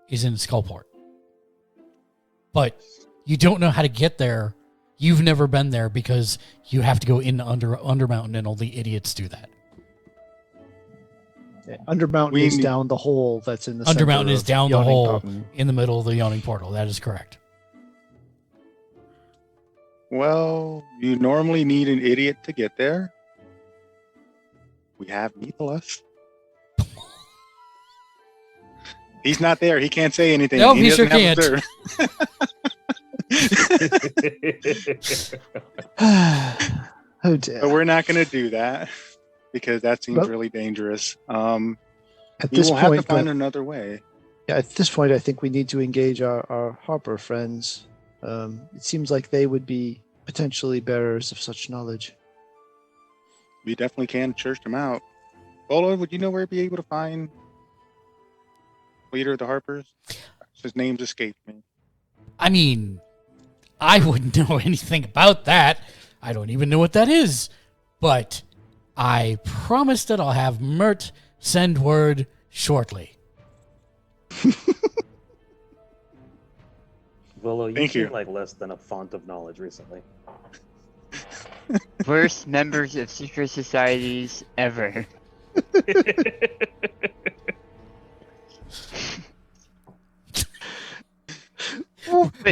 is in Skullport. But you don't know how to get there. You've never been there because you have to go in Undermountain, and only idiots do that. Yeah, Undermountain is down the hole that's in the Undermountain center is down the hole Portal. in the middle of the Yawning Portal. That is correct. Well, you normally need an idiot to get there. We have Nicholas. He's not there. He can't say anything. No, he sure can't. Oh dear. But we're not going to do that because that seems really dangerous. At this point, have to find another way. Yeah, at this point, I think we need to engage our Harper friends. It seems like they would be potentially bearers of such knowledge. We definitely can church them out. Bolo, would you know where to be able to find leader of the Harpers? His name's escaped me. I mean, I wouldn't know anything about that. I don't even know what that is. But I promise that I'll have Mert send word shortly. Volo, Thank you. seem like less than a font of knowledge recently. Worst members of secret societies ever.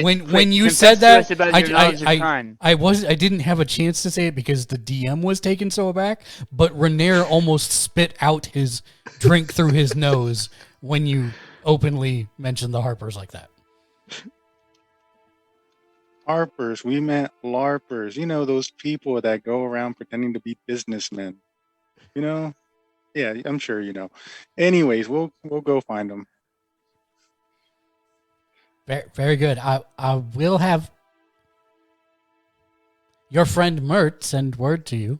when you confess said to that, us about your knowledge of crime. I didn't have a chance to say it because the DM was taken so aback. But Renier almost spit out his drink through his nose when you openly mentioned the Harpers like that. Harpers, we meant LARPers. You know, those people that go around pretending to be businessmen. You know? Yeah, I'm sure you know. Anyways, we'll go find them. Very, very good. I will have your friend Mert send word to you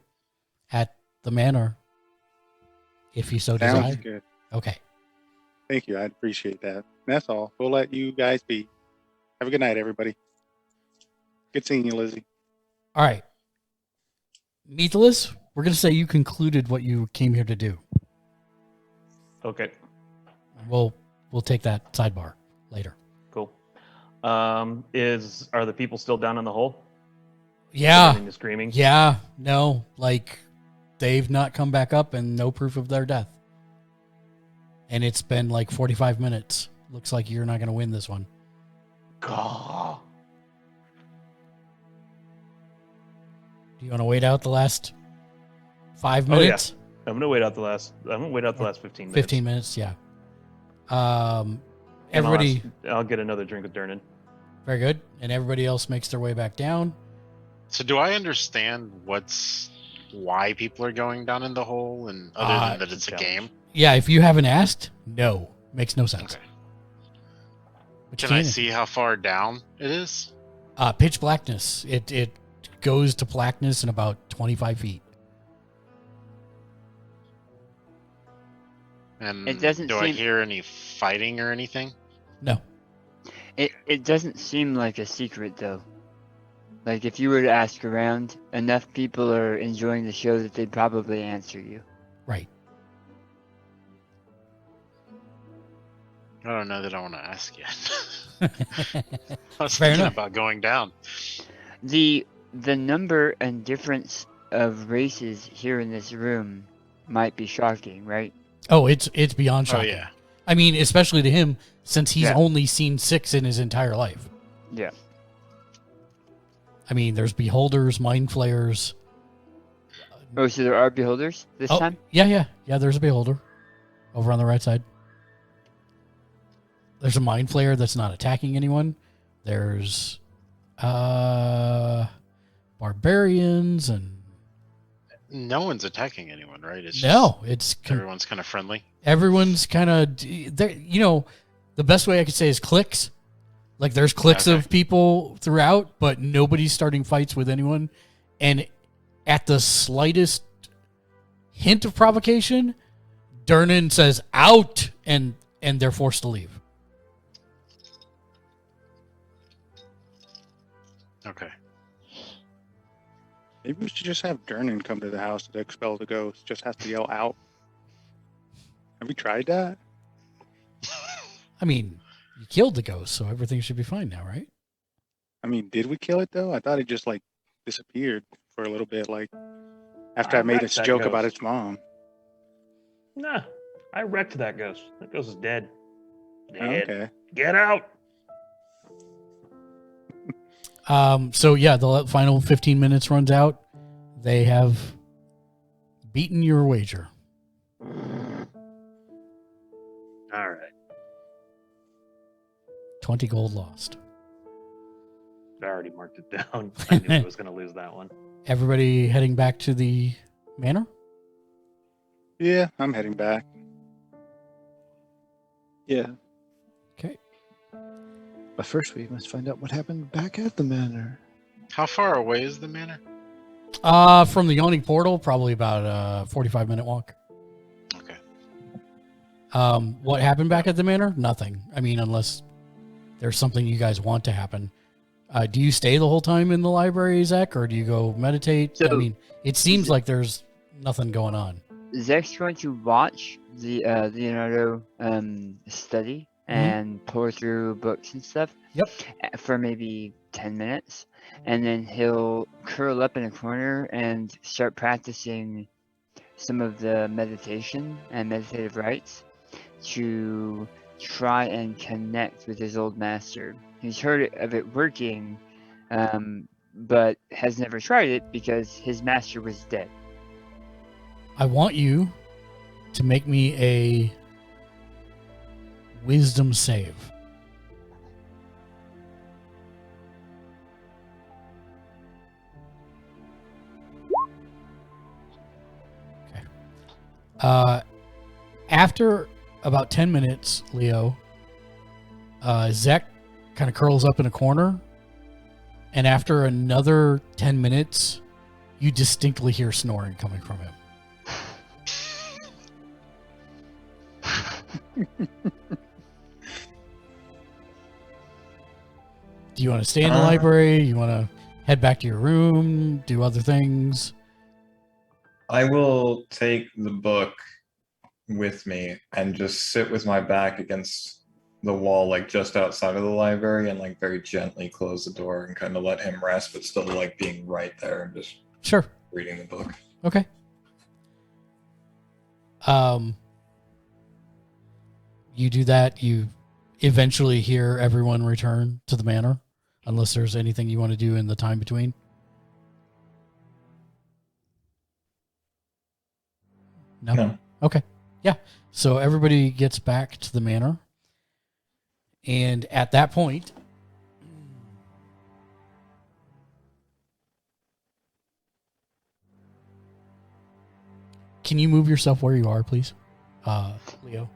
at the manor if you so desire. Sounds good. Okay. Thank you. I appreciate that. That's all. We'll let you guys be. Have a good night, everybody. Good seeing you, Lizzie. All right. Meathless, we're going to say you concluded what you came here to do. Okay. We'll take that sidebar later. Cool. Are the people still down in the hole? Yeah. Pretending to screaming? Yeah. No. Like, they've not come back up and no proof of their death. And it's been like 45 minutes. Looks like you're not going to win this one. God. Do you want to wait out the last 5 minutes? Oh, yeah. I'm gonna wait out the last 15 minutes. 15 minutes, yeah. Everybody. I'll get another drink with Durnan. Very good. And everybody else makes their way back down. So do I understand why people are going down in the hole, and other than that it's a game? Yeah, if you haven't asked, no. Makes no sense. Okay. But Can I see how far down it is? Pitch blackness. It goes to blackness in about 25 feet. And It doesn't do I seem- hear any fighting or anything? No. It doesn't seem like a secret though. Like if you were to ask around, enough people are enjoying the show that they'd probably answer you. Right. I don't know that I want to ask yet. I was Fair thinking enough. about going down. The number and difference of races here in this room might be shocking, right? Oh, it's beyond shocking. Oh, yeah. I mean, especially to him, since he's Yeah. only seen 6 in his entire life. Yeah. I mean, there's beholders, mind flayers. Oh, so there are beholders this time? Yeah, there's a beholder over on the right side. There's a mind flayer that's not attacking anyone. There's barbarians and No one's attacking anyone, right? It's no, everyone's kind of friendly. Everyone's kind of, the best way I could say is cliques. Like there's cliques of people throughout, but nobody's starting fights with anyone. And at the slightest hint of provocation, Durnan says out, and they're forced to leave. Okay. Maybe we should just have Durnan come to the house to expel the ghost. Just has to yell out. Have we tried that? I mean, you killed the ghost, so everything should be fine now, right? I mean, did we kill it though? I thought it just like disappeared for a little bit, like after I made wrecked its that joke ghost. about its mom. Nah, I wrecked that ghost. That ghost is dead. Oh, Dead. okay. Get out. So yeah, the final 15 minutes runs out. They have beaten your wager. All right. 20 gold lost. I already marked it down. I knew I was going to lose that one. Everybody heading back to the manor? Yeah, I'm heading back. Yeah. Okay. But first, we must find out what happened back at the manor. How far away is the manor? From the yawning portal, probably about a 45-minute walk. Okay. What happened back at the manor? Nothing. I mean, unless there's something you guys want to happen. Do you stay the whole time in the library, Zek, or do you go meditate? So- I mean, it seems like there's nothing going on. Zek's going to watch the Leonardo study and pour through books and stuff. Yep. For maybe 10 minutes, and then he'll curl up in a corner and start practicing some of the meditation and meditative rites to try and connect with his old master. He's heard of it working, but has never tried it because his master was dead. I want you to make me a wisdom save. Okay. After about 10 minutes, Leo, Zek kind of curls up in a corner, and after another 10 minutes, you distinctly hear snoring coming from him. Do you want to stay in the library? You want to head back to your room, do other things? I will take the book with me and just sit with my back against the wall, like just outside of the library, and like very gently close the door and kind of let him rest, but still like being right there and just reading the book. Okay. You do that. You eventually hear everyone return to the manor, unless there's anything you want to do in the time between. No. Okay. Yeah. So everybody gets back to the manor. And at that point, can you move yourself where you are, please, Leo?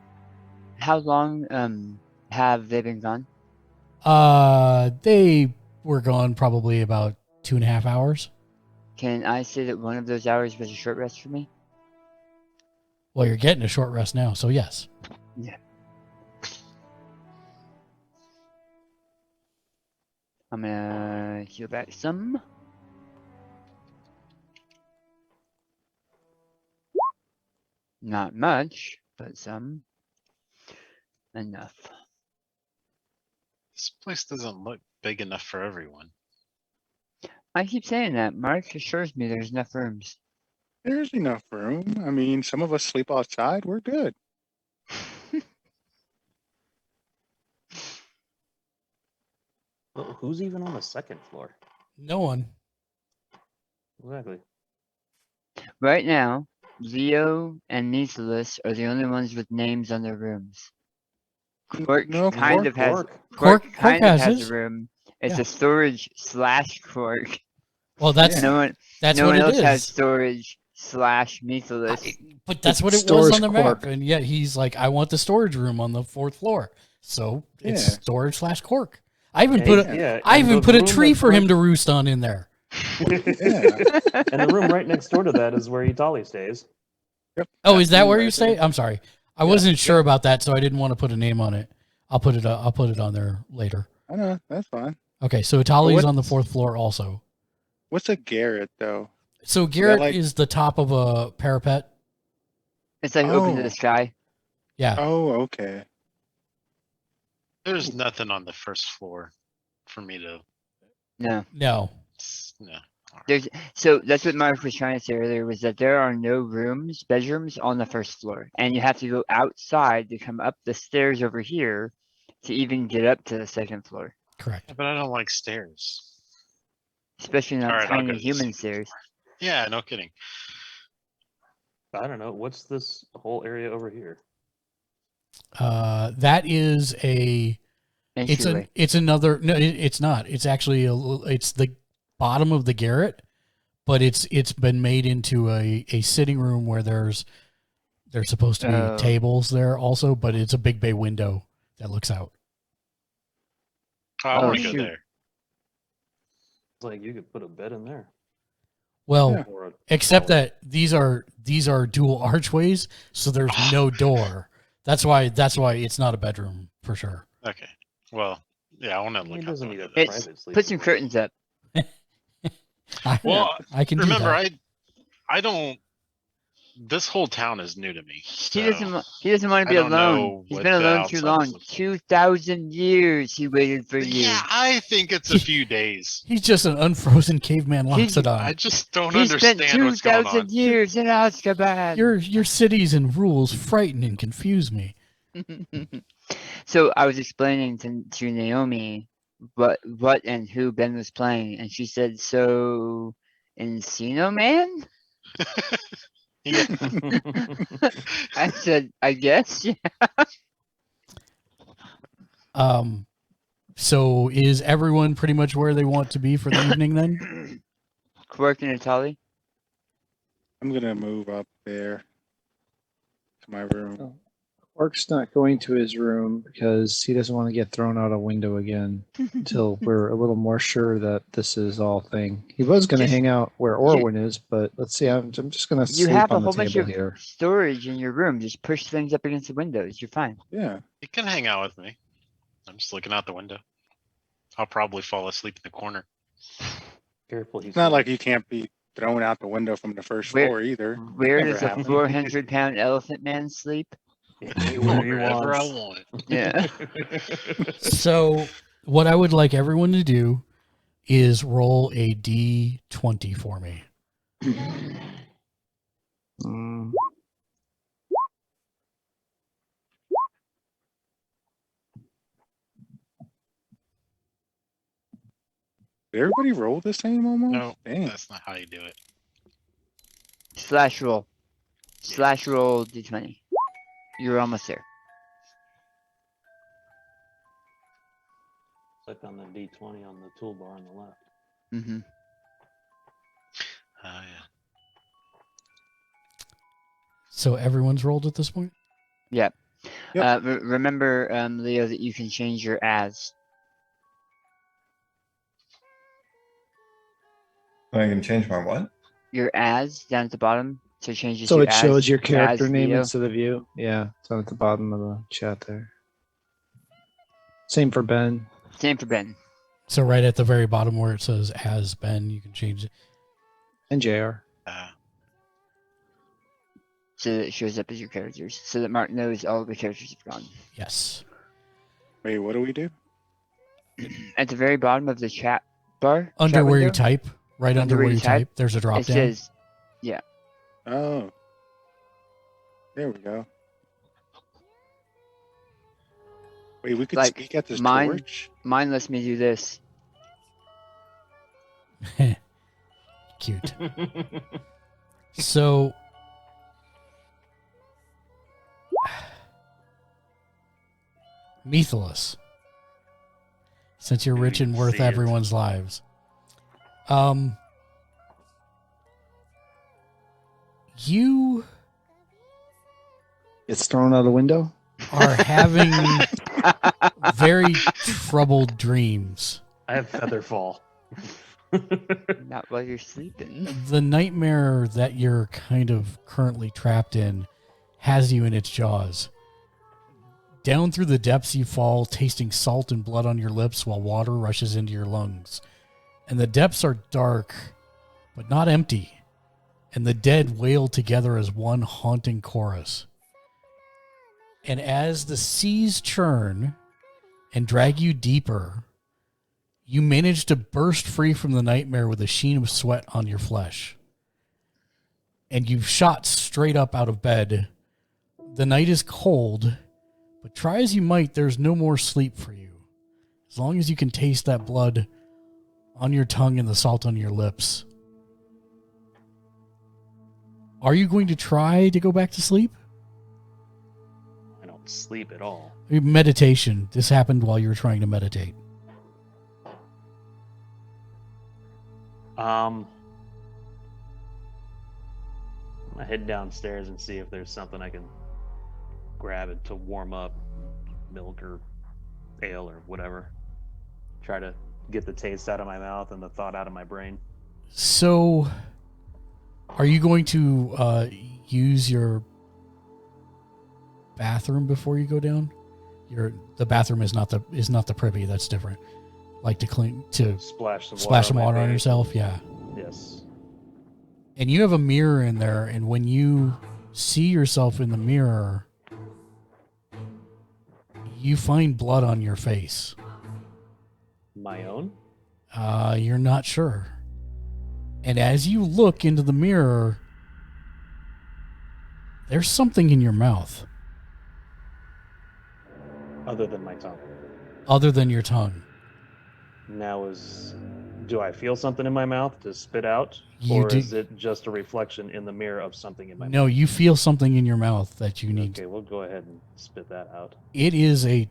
How long have they been gone? They were gone probably about 2.5 hours. Can I say that one of those hours was a short rest for me? Well, you're getting a short rest now, so yes. Yeah. I'm gonna heal back some. Not much, but some. Enough. This place doesn't look big enough for everyone. I keep saying that. Mark assures me there's enough rooms. There's enough room. I mean, some of us sleep outside. We're good. Well, who's even on the second floor? No one. Exactly. Right now, Leo and Nicholas are the only ones with names on their rooms. Quark kind of has his. a room. It's a storage / Quark. Well, that's no one else has storage / Nicholas. But that's what it was on the map, and yet he's like, I want the storage room on the 4th floor. So it's storage / Quark. I even put a tree for him to roost on in there. And the room right next door to that is where Itali stays. Yep. Oh, is that where you stay? I'm sorry. I wasn't sure about that, so I didn't want to put a name on it. I'll put it on there later. I know, that's fine. Okay, so Itali's on the 4th floor also. What's a garret, though? So garret is the top of a parapet. It's like open to the sky. Yeah. Oh, okay. There's nothing on the 1st floor for me to... No. No. So that's what Mark was trying to say earlier, was that there are no bedrooms on the 1st floor. And you have to go outside to come up the stairs over here to even get up to the 2nd floor. Correct. But I don't like stairs. Especially not tiny human stairs. Yeah, no kidding. I don't know. What's this whole area over here? That is it's another. No, it's not. It's actually it's the bottom of the garret, but it's been made into a sitting room where there's supposed to be tables there also, but it's a big bay window that looks out. I want to go there. It's like you could put a bed in there. Well, except that these are dual archways, so there's no door. That's why it's not a bedroom for sure. Okay. Well, yeah, I want to look up. Put some curtains up. I can remember. Do that. I don't. This whole town is new to me. So he doesn't want to be alone. He's been alone too long. 2,000 years he waited for you. Yeah, I think it's a few days. He's just an unfrozen caveman Loxodon. I just don't understand spent what's going on. 2,000 years in Azkaban. Your cities and rules frighten and confuse me. So I was explaining to Naomi what and who Ben was playing, and she said, "So, Encino Man?" Yeah. I said, "I guess, yeah." So is everyone pretty much where they want to be for the evening then? Quark and Natali. I'm gonna move up there to my room. Quark's not going to his room because he doesn't want to get thrown out a window again until we're a little more sure that this is all thing. He was going to hang out where Orwin is, but let's see. I'm just going to You sleep have a on the whole bunch table of here. storage in your room. Just push things up against the windows. You're fine. Yeah. You can hang out with me. I'm just looking out the window. I'll probably fall asleep in the corner. Careful, he's It's not like you can't be thrown out the window from the first Where- floor either. Where Never does a happened. 400-pound elephant man sleep? where he Wherever I wants. want. Yeah. So what I would like everyone to do is roll a D20 for me. Did everybody roll the same almost? No, Dang. that's not how you do it. Slash roll. Slash roll D20. You're almost there. Click on the D20 on the toolbar on the left. Mm-hmm. Oh, yeah. So everyone's rolled at this point? Yep. Yep. Remember, Leo, that you can change your as. I can change my what? Your as down at the bottom to change it So to it shows as, your character as name Leo. instead of you. Yeah, it's at the bottom of the chat there. Same for Ben. Same for Ben. So right at the very bottom where it says as Ben, you can change it. And JR. So that it shows up as your characters. So that Mark knows all the characters have gone. Yes. Wait, what do we do? At the very bottom of the chat bar. Under chat where you window, type, right under where you type, there's a drop it down. says, yeah. Oh. There we go. Wait, we could Like, speak at this mine, torch? mine lets me do this. Cute. So Methelus, since you're rich and worth see it. everyone's lives, you It's thrown out a window. are having very troubled dreams. I have Featherfall. Not while you're sleeping. The nightmare that you're kind of currently trapped in has you in its jaws. Down through the depths you fall, tasting salt and blood on your lips while water rushes into your lungs. And the depths are dark, but not empty. And the dead wail together as one haunting chorus. And as the seas churn and drag you deeper, you manage to burst free from the nightmare with a sheen of sweat on your flesh. And you've shot straight up out of bed. The night is cold, but try as you might, there's no more sleep for you. As long as you can taste that blood on your tongue and the salt on your lips. Are you going to try to go back to sleep? I don't sleep at all. Meditation. This happened while you were trying to meditate. I'm gonna head downstairs and see if there's something I can grab it to warm up, milk or ale or whatever. Try to get the taste out of my mouth and the thought out of my brain. So, are you going to use your bathroom before you go down? The bathroom is not the privy. That's different. Like to Splash some my water on face. yourself. Yeah. Yes. And you have a mirror in there, and when you see yourself in the mirror, you find blood on your face. My own? You're not sure. And as you look into the mirror, there's something in your mouth. Other than my tongue. Other than your tongue. Now do I feel something in my mouth to spit out? You or do- is it just a reflection in the mirror of something in my mouth? No, you feel something in your mouth that you need. Okay, we'll go ahead and spit that out. It is a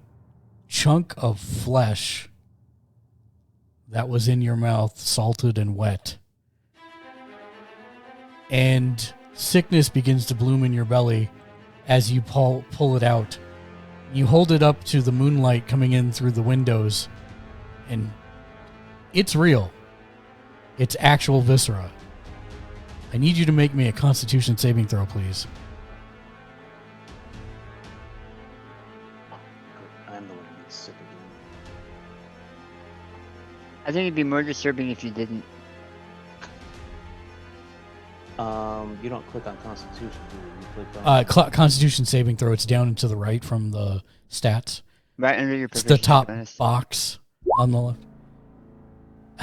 chunk of flesh that was in your mouth, salted and wet. And sickness begins to bloom in your belly as you pull it out. You hold it up to the moonlight coming in through the windows, and it's real. It's actual viscera. I need you to make me a Constitution saving throw, please. I'm the one who gets sick again. I think it'd be more disturbing if you didn't. You don't click on Constitution, do you? You click on... Constitution saving throw. It's down and to the right from the stats. Right under your It's the proficiency top bonus. box on the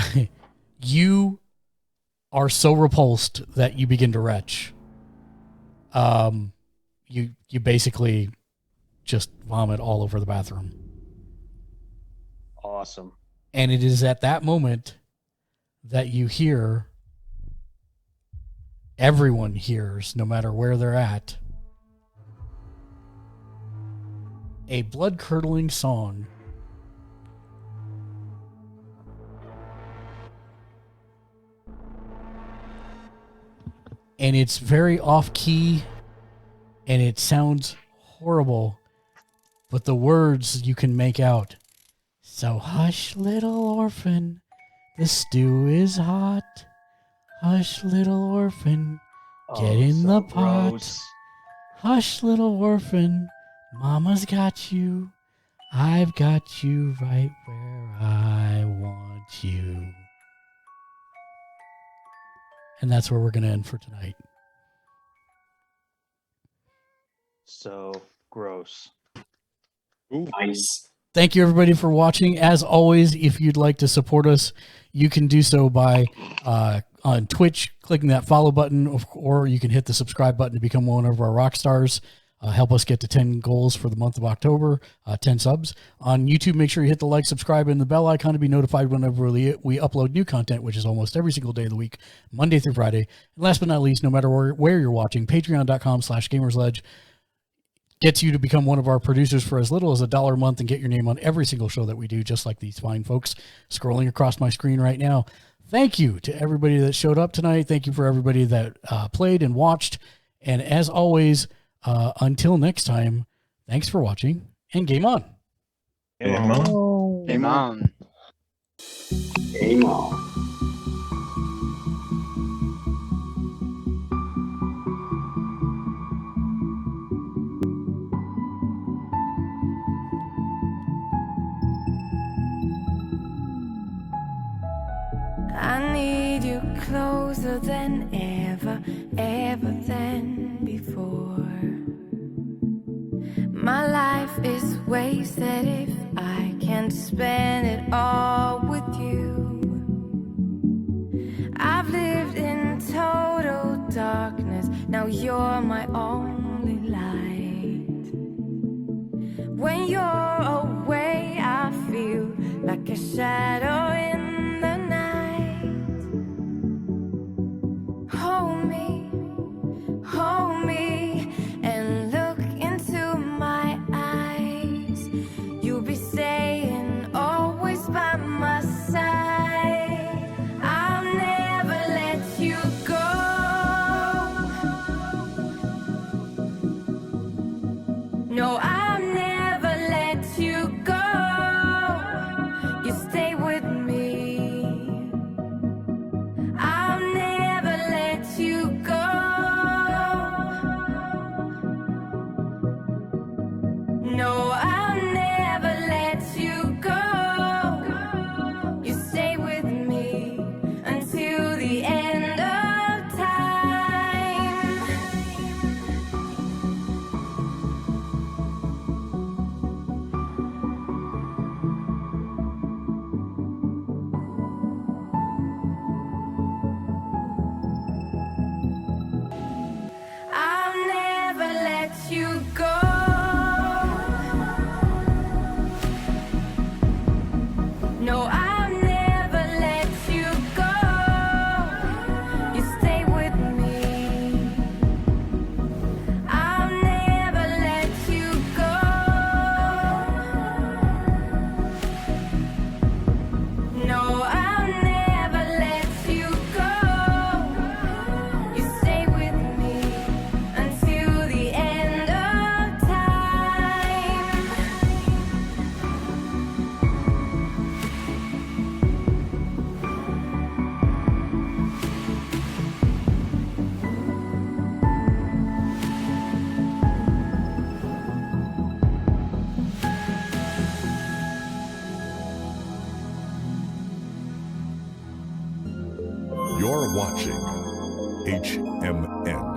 left. You are so repulsed that you begin to retch. You basically just vomit all over the bathroom. Awesome. And it is at that moment that you hear, everyone hears, no matter where they're at, a blood-curdling song. And it's very off-key, and it sounds horrible, but the words you can make out. So hush, little orphan, the stew is hot. Hush, little orphan, get in the pot. Gross. Hush, little orphan, mama's got you. I've got you right where I want you. And that's where we're going to end for tonight. So gross. Ooh. Nice. Thank you, everybody, for watching. As always, if you'd like to support us, you can do so by on Twitch, clicking that follow button, or you can hit the subscribe button to become one of our rock stars. Help us get to 10 goals for the month of October, 10 subs. On YouTube, make sure you hit the like, subscribe, and the bell icon to be notified whenever we upload new content, which is almost every single day of the week, Monday through Friday. And last but not least, no matter where you're watching, patreon.com/gamersledge gets you to become one of our producers for as little as $1 a month and get your name on every single show that we do, just like these fine folks scrolling across my screen right now. Thank you to everybody that showed up tonight. Thank you for everybody that played and watched. And as always, until next time, thanks for watching and game on. Game on. Game on. Game on. I need you closer than ever, ever than before. My life is wasted if I can't spend it all with you. I've lived in total darkness, now you're my only light. When you're away, I feel like a shadow in the night. Hold me, and look into my eyes. You'll be staying always by my side. I'll never let you go. watching HMN.